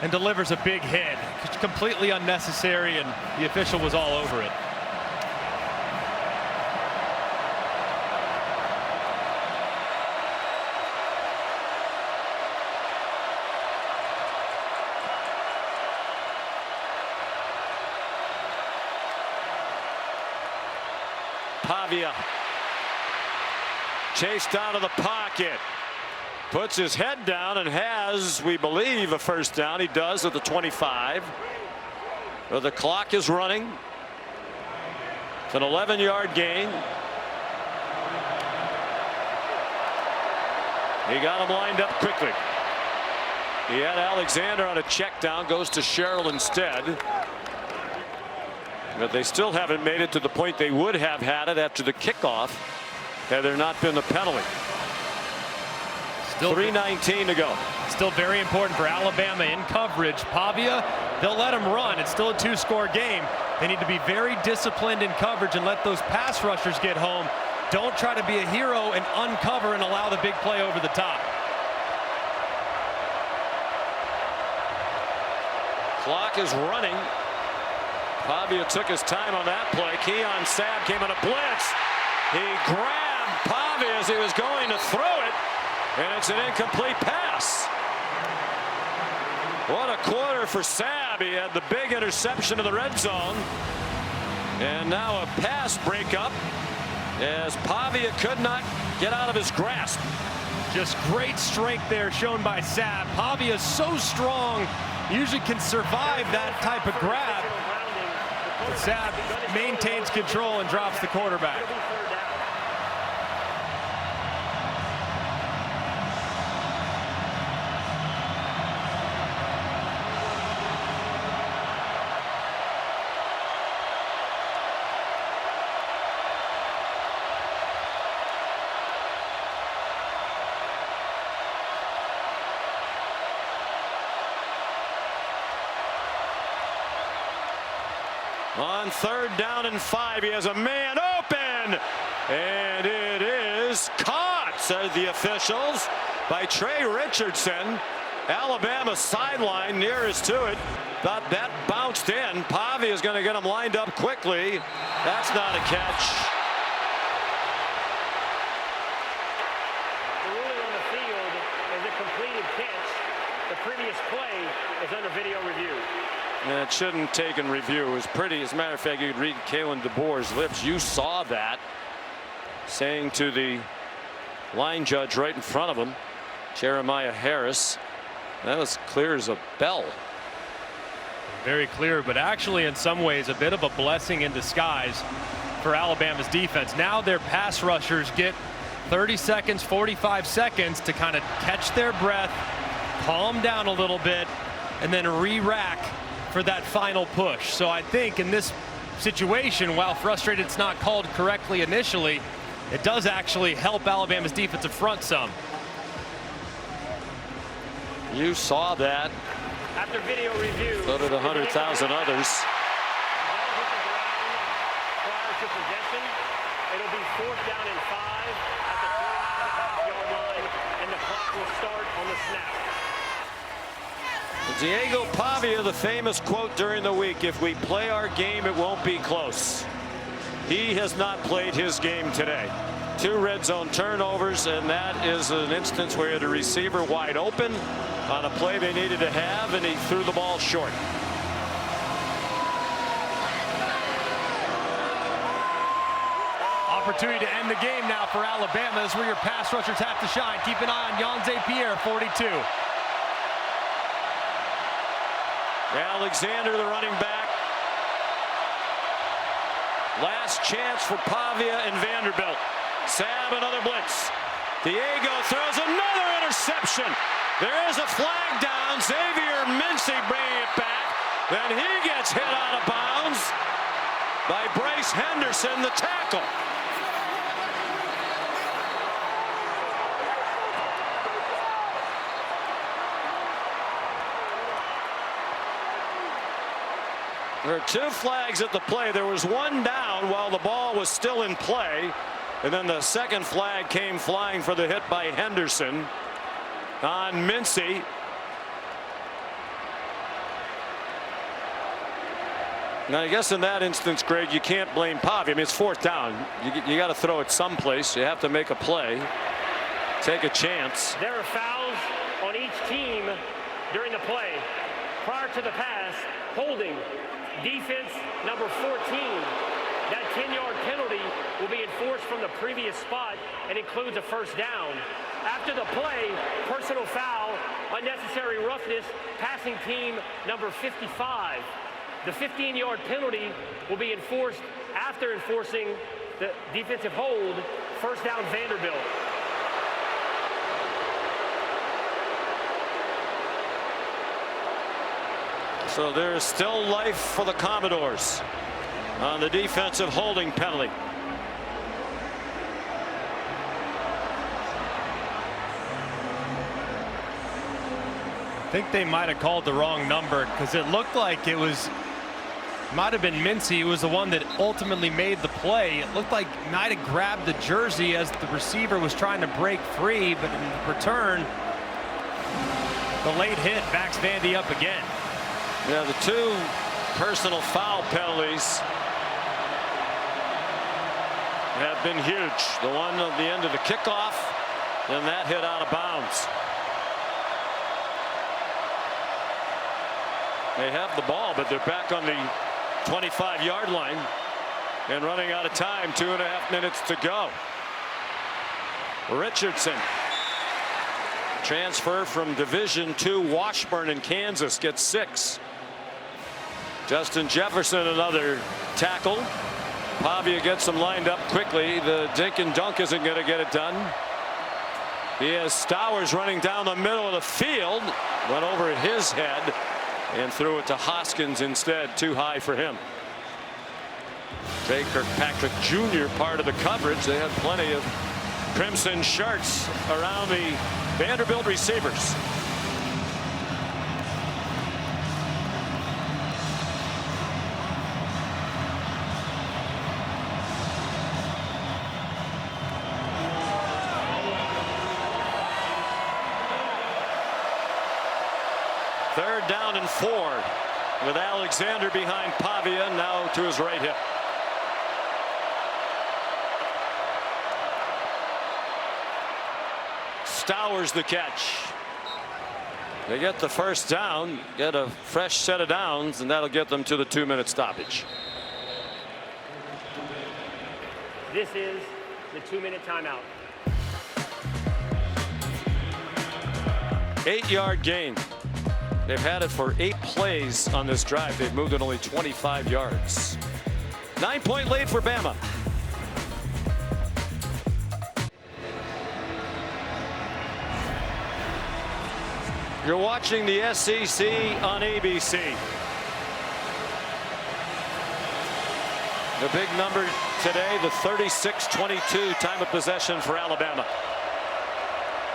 Speaker 2: and delivers a big hit. It's completely unnecessary, and the official was all over it.
Speaker 1: Pavia chased out of the pocket, puts his head down and has, we believe, a first down. He does at the 25. But the clock is running. It's an 11-yard gain. He got him lined up quickly. He had Alexander on a check down, goes to Sherrill instead. But they still haven't made it to the point they would have had it after the kickoff had there not been the penalty.
Speaker 2: Still
Speaker 1: 3:19 to go.
Speaker 2: Still very important for Alabama in coverage. Pavia, they'll let him run. It's still a 2-score game. They need to be very disciplined in coverage and let those pass rushers get home. Don't try to be a hero and uncover and allow the big play over the top.
Speaker 1: Clock is running. Pavia took his time on that play. Keon Sabb came on a blitz. He grabbed Pavia as he was going to throw it, and it's an incomplete pass. What a quarter for Sabb. He had the big interception in the red zone, and now a pass breakup as Pavia could not get out of his grasp.
Speaker 2: Just great strength there shown by Sabb. Pavia is so strong, usually can survive that type of grab. But Sabb maintains control and drops the quarterback.
Speaker 1: On 3rd down and 5, he has a man open, and it is caught, said the officials, by Trey Richardson. Alabama sideline nearest to it. Thought that bounced in. Pavia is going to get him lined up quickly. That's not a catch.
Speaker 5: The ruling on the field is a completed catch. The previous play is under video review.
Speaker 1: And it shouldn't take in review. It was pretty. As a matter of fact, you could read Kalen DeBoer's lips. You saw that, saying to the line judge right in front of him, Jeremiah Harris, that was clear as a bell.
Speaker 2: Very clear, but actually in some ways a bit of a blessing in disguise for Alabama's defense. Now their pass rushers get 30 seconds, 45 seconds to kind of catch their breath, calm down a little bit, and then re-rack for that final push. So I think in this situation, while frustrated it's not called correctly initially, it does actually help Alabama's defensive front some.
Speaker 1: You saw that.
Speaker 5: After video review,
Speaker 1: So did 100,000 others.
Speaker 5: prior to possession, it'll be 4th down and 5 at the 4.5-yard line, and the clock will start on the snap.
Speaker 1: Diego Pavia, the famous quote during the week, if we play our game, it won't be close. He has not played his game today. 2 red zone turnovers, and that is an instance where he had a receiver wide open on a play they needed to have, and he threw the ball short.
Speaker 2: Opportunity to end the game now for Alabama. This is where your pass rushers have to shine. Keep an eye on Yonze Pierre, 42.
Speaker 1: Alexander, the running back. Last chance for Pavia and Vanderbilt. Sab, another blitz. Diego throws another interception. There is a flag down. Xavier Mincy bringing it back. Then he gets hit out of bounds by Bryce Henderson, the tackle. There are 2 flags at the play. There was 1 down while the ball was still in play. And then the second flag came flying for the hit by Henderson on Mincy. Now, I guess in that instance, Greg, you can't blame Pavia. I mean, it's 4th down. You got to throw it someplace. You have to make a play, take a chance.
Speaker 5: There are fouls on each team during the play. Prior to the pass, holding. Defense number 14. That 10-yard penalty will be enforced from the previous spot and includes a first down. After the play, personal foul, unnecessary roughness, passing team number 55. The 15-yard penalty will be enforced after enforcing the defensive hold. First down, Vanderbilt.
Speaker 1: So there is still life for the Commodores on the defensive holding penalty.
Speaker 2: I think they might have called the wrong number because it looked like it might have been Mincy who was the one that ultimately made the play. It looked like might have grabbed the jersey as the receiver was trying to break free, but in return, the late hit backs Vandy up again.
Speaker 1: Yeah, the 2 personal foul penalties have been huge. The one at the end of the kickoff, and that hit out of bounds. They have the ball, but they're back on the 25-yard line and running out of time. 2.5 minutes to go. Richardson, transfer from Division II Washburn in Kansas, gets 6. Justin Jefferson, another tackle. Pavia gets them lined up quickly. The dink and dunk isn't going to get it done. He has Stowers running down the middle of the field. Went over his head and threw it to Hoskins instead. Too high for him. Jay Kirkpatrick Jr. part of the coverage. They had plenty of crimson shirts around the Vanderbilt receivers. Third down and 4 with Alexander behind Pavia, now to his right hip. Stowers the catch. They get the first down, get a fresh set of downs, and that'll get them to the 2-minute stoppage.
Speaker 5: This is the 2-minute timeout.
Speaker 1: 8-yard gain. They've had it for 8 plays on this drive. They've moved it only 25 yards. 9-point lead for Bama. You're watching the SEC on ABC. The big number today, the 36-22 time of possession for Alabama.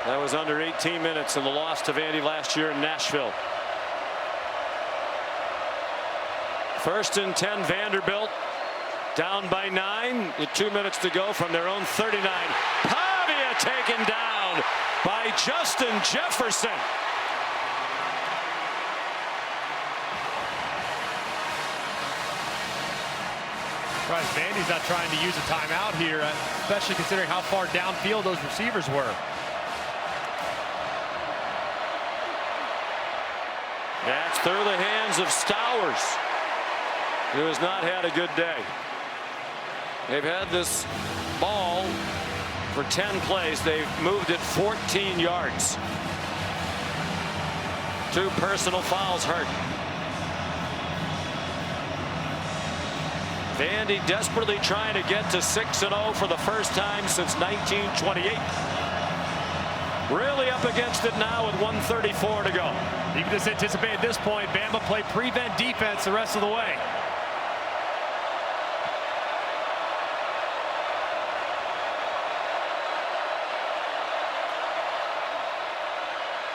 Speaker 1: That was under 18 minutes in the loss to Vandy last year in Nashville. 1st and 10, Vanderbilt down by 9 with 2 minutes to go from their own 39. Pavia taken down by Justin Jefferson.
Speaker 2: Right, Vandy's not trying to use a timeout here, especially considering how far downfield those receivers were.
Speaker 1: That's through the hands of Stowers, who has not had a good day. They've had this ball for 10 plays. They've moved it 14 yards. 2 personal fouls hurt. Vandy desperately trying to get to 6-0 for the first time since 1928. Really up against it now with 1:34 to go.
Speaker 2: You can just anticipate at this point, Bama play prevent defense the rest of the way.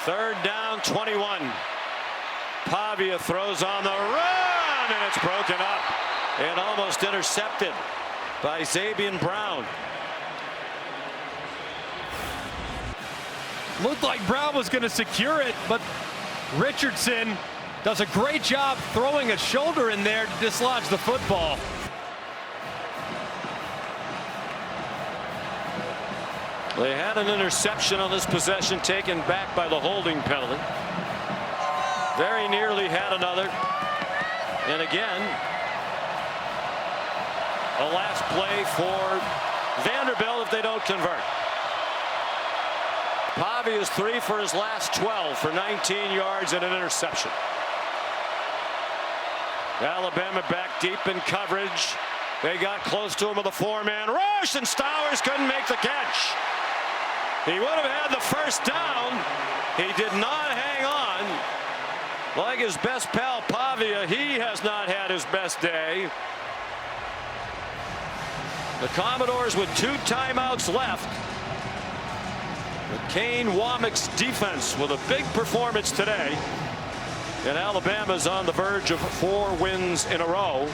Speaker 1: Third down, 21. Pavia throws on the run, and it's broken up and almost intercepted by Zabian Brown.
Speaker 2: Looked like Brown was going to secure it, but Richardson does a great job throwing a shoulder in there to dislodge the football.
Speaker 1: They had an interception on this possession taken back by the holding penalty. Very nearly had another. And again, a last play for Vanderbilt if they don't convert. Pavia is 3 for his last 12 for 19 yards and an interception. Alabama back deep in coverage. They got close to him with a 4-man rush, and Stowers couldn't make the catch. He would have had the first down. He did not hang on. Like his best pal Pavia, he has not had his best day. The Commodores with 2 timeouts left. Kane Womack's defense with a big performance today. And Alabama's on the verge of 4 wins in a row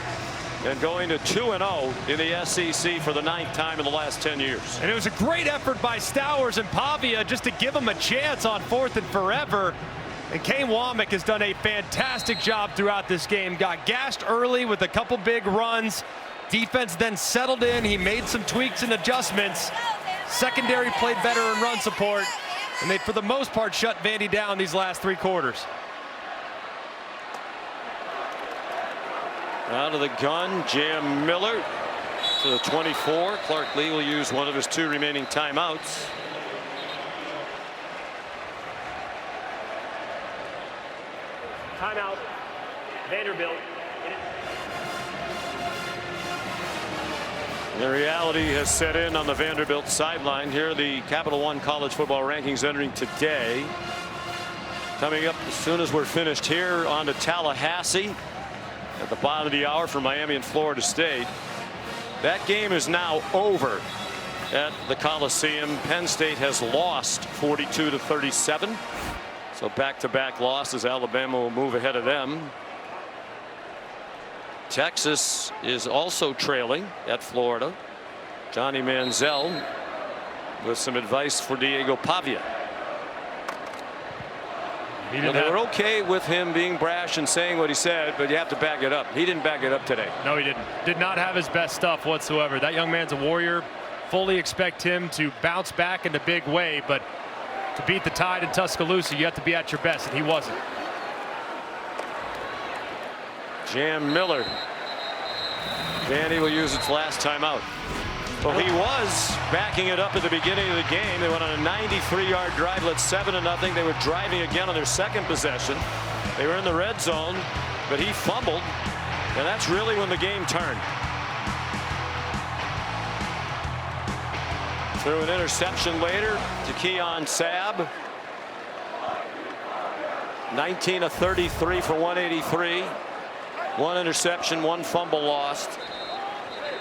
Speaker 1: and going to 2-0 in the SEC for the 9th time in the last 10 years.
Speaker 2: And it was a great effort by Stowers and Pavia just to give him a chance on 4th and forever. And Kane Womack has done a fantastic job throughout this game. Got gashed early with a couple big runs. Defense then settled in. He made some tweaks and adjustments. Secondary played better in run support. And they, for the most part, shut Vandy down these last 3 quarters.
Speaker 1: Out of the gun, Jam Miller to the 24. Clark Lee will use one of his 2 remaining timeouts.
Speaker 5: Timeout, Vanderbilt.
Speaker 1: The reality has set in on the Vanderbilt sideline. Here are the Capital One College Football rankings entering today. Coming up as soon as we're finished here, on to Tallahassee at the bottom of the hour for Miami and Florida State. That game is now over at the Coliseum. Penn State has lost 42-37. So back-to-back losses. Alabama will move ahead of them. Texas is also trailing at Florida. Johnny Manziel with some advice for Diego Pavia. They were okay with him being brash and saying what he said, but you have to back it up. He didn't back it up today.
Speaker 2: No, he didn't. Did not have his best stuff whatsoever. That young man's a warrior. Fully expect him to bounce back in a big way, but to beat the Tide in Tuscaloosa, you have to be at your best, and he wasn't.
Speaker 1: Jam Miller. Vandy will use its last timeout. Well, he was backing it up at the beginning of the game. They went on a 93-yard drive, led 7-0. They were driving again on their second possession. They were in the red zone, but he fumbled, and that's really when the game turned. Threw an interception later to Keon Sabb. 19 of 33 for 183. 1 interception, 1 fumble lost.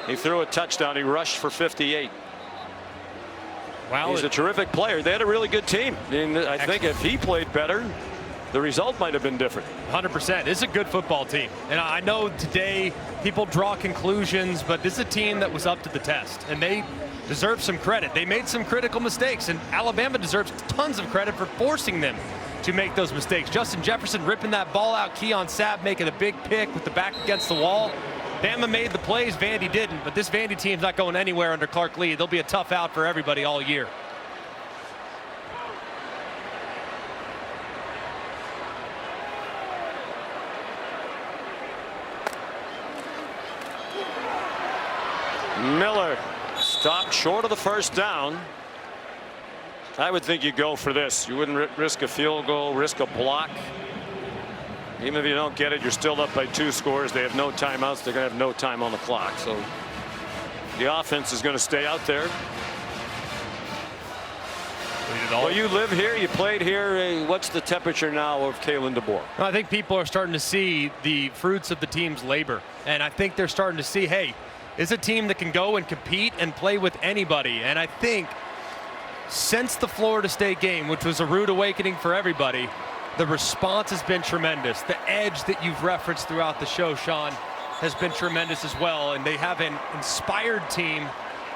Speaker 1: He threw a touchdown. He rushed for 58.
Speaker 2: Wow,
Speaker 1: he's a terrific player. They had a really good team. And I think if he played better, the result might have been different.
Speaker 2: 100%. It's a good football team. And I know today people draw conclusions, but this is a team that was up to the test. And they deserve some credit. They made some critical mistakes. And Alabama deserves tons of credit for forcing them to make those mistakes. Justin Jefferson ripping that ball out. Keon Sabb making a big pick with the back against the wall. Bama made the plays, Vandy didn't, but this Vandy team's not going anywhere under Clark Lee. They'll be a tough out for everybody all year.
Speaker 1: Miller stopped short of the first down. I would think you go for this. You wouldn't risk a field goal, risk a block. Even if you don't get it, you're still up by 2 scores. They have no timeouts. They're going to have no time on the clock. So the offense is going to stay out there. Well, you live here, you played here. What's the temperature now of Kalen DeBoer?
Speaker 2: Well, I think people are starting to see the fruits of the team's labor. And I think they're starting to see, hey, is a team that can go and compete and play with anybody. And I think since the Florida State game, which was a rude awakening for everybody, the response has been tremendous. The edge that you've referenced throughout the show, Sean, has been tremendous as well. And they have an inspired team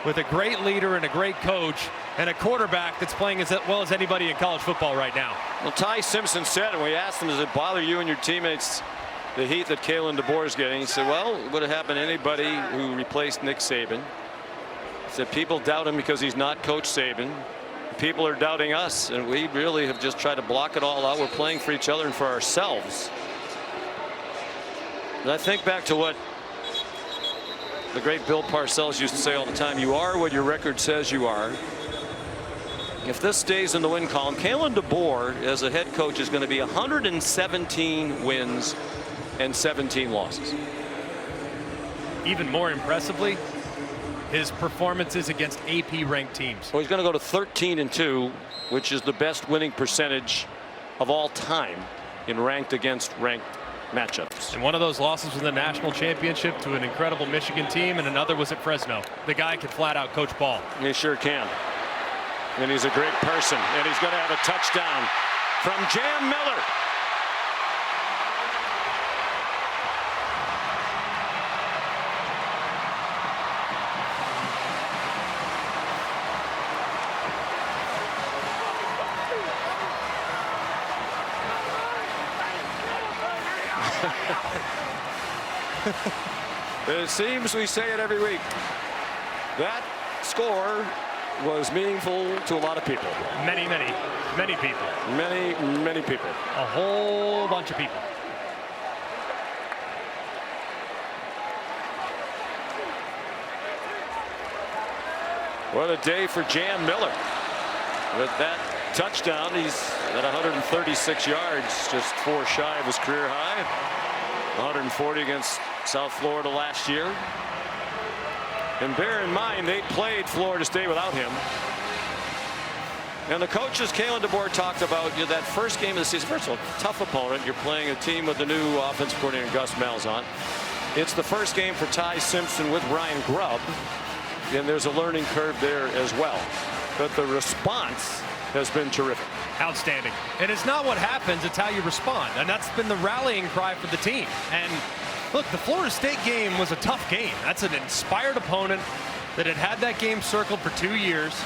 Speaker 2: with a great leader and a great coach and a quarterback that's playing as well as anybody in college football right now.
Speaker 1: Well, Ty Simpson said, and we asked him, does it bother you and your teammates, the heat that Kalen DeBoer is getting? He said, well, it would have happened to anybody who replaced Nick Saban. He said people doubt him because he's not Coach Saban. People are doubting us, and we really have just tried to block it all out. We're playing for each other and for ourselves. And I think back to what the great Bill Parcells used to say all the time, you are what your record says you are. If this stays in the win column, Kalen DeBoer as a head coach is going to be 117 wins and 17 losses.
Speaker 2: Even more impressively, his performances against AP ranked teams.
Speaker 1: Well, he's going to go to 13-2, which is the best winning percentage of all time in ranked against ranked matchups.
Speaker 2: And one of those losses was the national championship to an incredible Michigan team, and another was at Fresno. The guy could flat out coach ball.
Speaker 1: He sure can. And he's a great person, and he's going to have a touchdown from Jam Miller. It seems we say it every week. That score was meaningful to a lot of people.
Speaker 2: Many people.
Speaker 1: Many people.
Speaker 2: A whole bunch of people.
Speaker 1: What a day for Jam Miller. With that touchdown, he's at 136 yards, just 4 shy of his career high. 140 against South Florida last year. And bear in mind, they played Florida State without him. And the coaches, Kalen DeBoer talked about that first game of the season. First of all, tough opponent. You're playing a team with the new offensive coordinator, Gus Malzahn. It's the first game for Ty Simpson with Ryan Grubb. And there's a learning curve there as well. But the response has been terrific.
Speaker 2: Outstanding. And it's not what happens, it's how you respond. And that's been the rallying cry for the team. And look, the Florida State game was a tough game. That's an inspired opponent that had that game circled for 2 years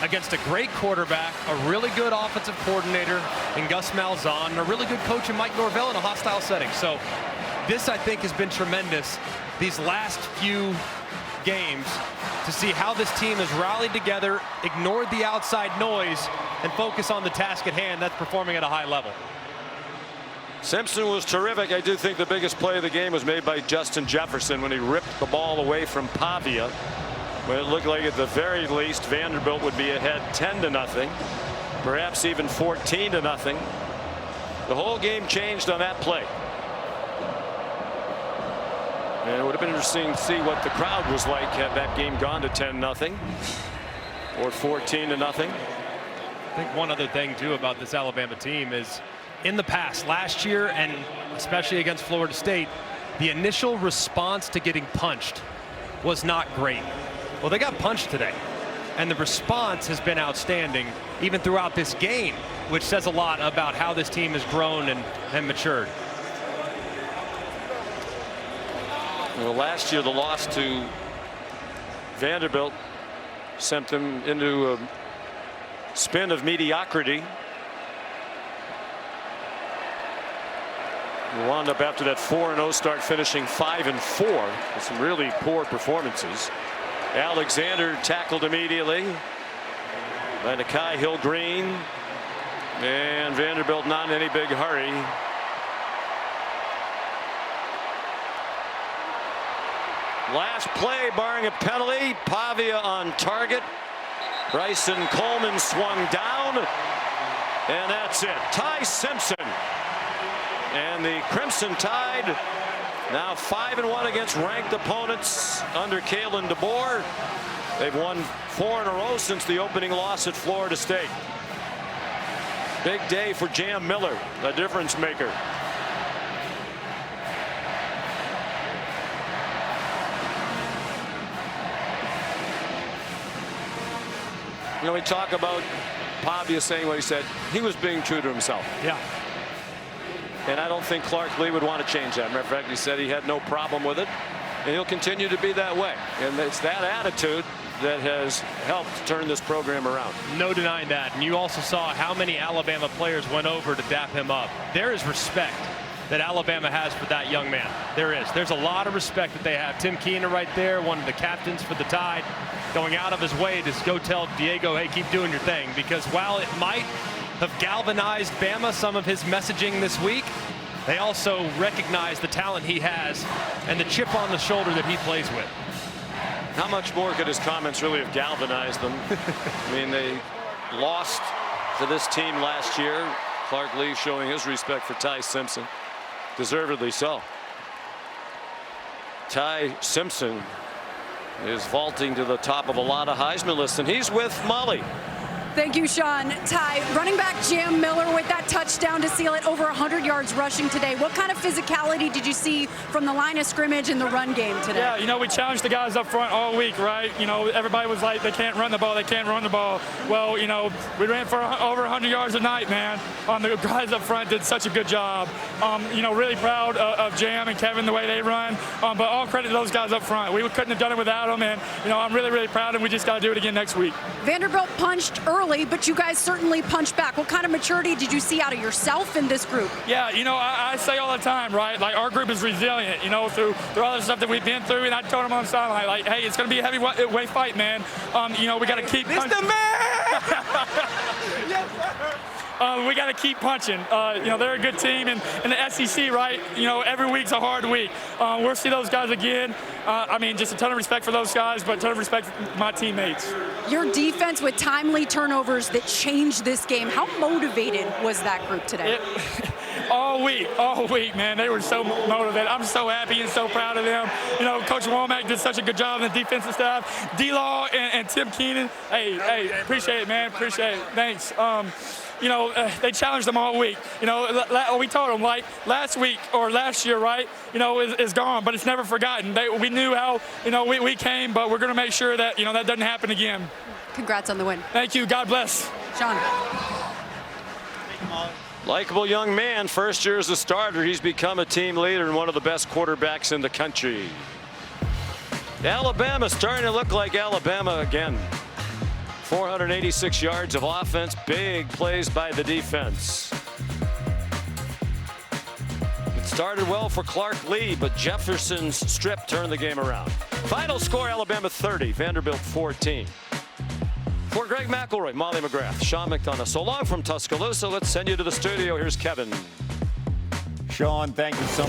Speaker 2: against a great quarterback, a really good offensive coordinator in Gus Malzahn, and a really good coach in Mike Norvell in a hostile setting. So this, I think, has been tremendous these last few games to see how this team has rallied together, ignored the outside noise, and focus on the task at hand. That's performing at a high level.
Speaker 1: Simpson was terrific. I do think the biggest play of the game was made by Justin Jefferson when he ripped the ball away from Pavia. When it looked like at the very least Vanderbilt would be ahead 10-0, perhaps even 14-0. The whole game changed on that play. And it would have been interesting to see what the crowd was like had that game gone to 10-0 or 14-0.
Speaker 2: I think one other thing too about this Alabama team is in the past, last year and especially against Florida State, the initial response to getting punched was not great. Well, they got punched today, and the response has been outstanding even throughout this game, which says a lot about how this team has grown and matured.
Speaker 1: Well, last year the loss to Vanderbilt sent them into a spin of mediocrity. Wound up after that 4-0 start, finishing 5-4 with some really poor performances. Alexander tackled immediately by Nakai Hill-Green, and Vanderbilt not in any big hurry. Last play, barring a penalty, Pavia on target. Bryson Coleman swung down, and that's it. Ty Simpson. And the Crimson Tide now 5-1 against ranked opponents under Kalen DeBoer. They've won 4 in a row since the opening loss at Florida State. Big day for Jam Miller, the difference maker. You know, we talk about Pavia saying what he said. He was being true to himself.
Speaker 2: Yeah.
Speaker 1: And I don't think Clark Lee would want to change that. Matter of fact, he said he had no problem with it, and he'll continue to be that way. And it's that attitude that has helped turn this program around.
Speaker 2: No denying that. And you also saw how many Alabama players went over to dap him up. There is respect that Alabama has for that young man. There is. There's a lot of respect that they have. Tim Keener right there, one of the captains for the Tide, going out of his way to go tell Diego, hey, keep doing your thing. Because while it might have galvanized Bama, some of his messaging this week, they also recognize the talent he has and the chip on the shoulder that he plays with.
Speaker 1: How much more could his comments really have galvanized them? I mean, they lost to this team last year. Clark Lee showing his respect for Ty Simpson, deservedly so. Ty Simpson is vaulting to the top of a lot of Heisman lists, and he's with Molly.
Speaker 3: Thank you, Sean. Ty, running back Jam Miller with that touchdown to seal it, over 100 yards rushing today. What kind of physicality did you see from the line of scrimmage in the run game today?
Speaker 9: Yeah, you know, we challenged the guys up front all week, right? You know, everybody was like, they can't run the ball, they can't run the ball. Well, you know, we ran for over 100 yards a night, man. The guys up front did such a good job. You know, really proud of Jam and Kevin, the way they run. But all credit to those guys up front. We couldn't have done it without them, and, you know, I'm really, really proud, and we just got to do it again next week.
Speaker 3: Vanderbilt punched early, but you guys certainly punched back. What kind of maturity did you see out of yourself in this group?
Speaker 9: Yeah, you know, I say all the time, right? Like, our group is resilient, you know, through all the stuff that we've been through. And I told them on the sideline, like, hey, it's going to be a heavyweight fight, man. You know, we got to keep punching. Mr. Man! We got to keep punching. You know, they're a good team, and in the SEC, right? You know, every week's a hard week. We'll see those guys again. I mean, just a ton of respect for those guys, but a ton of respect for my teammates.
Speaker 3: Your defense with timely turnovers that changed this game. How motivated was that group today?
Speaker 9: All week, man. They were so motivated. I'm so happy and so proud of them. You know, Coach Womack did such a good job in the defensive staff. D-Law and Tim Keenan, hey, appreciate it, man. Appreciate it. Thanks. You know, they challenged them all week. You know, we told them, like, last week or last year, right, you know, is gone, but it's never forgotten. We knew how, you know, we came, but we're going to make sure that, you know, that doesn't happen again.
Speaker 3: Congrats on the win.
Speaker 9: Thank you. God bless.
Speaker 3: Sean.
Speaker 1: Likeable young man, first year as a starter. He's become a team leader and one of the best quarterbacks in the country. Alabama starting to look like Alabama again. 486 yards of offense, big plays by the defense. It started well for Clark Lee, but Jefferson's strip turned the game around. Final score, Alabama 30, Vanderbilt 14. For Greg McElroy, Molly McGrath, Sean McDonough. So long from Tuscaloosa. Let's send you to the studio. Here's Kevin.
Speaker 10: Sean, thank you so much.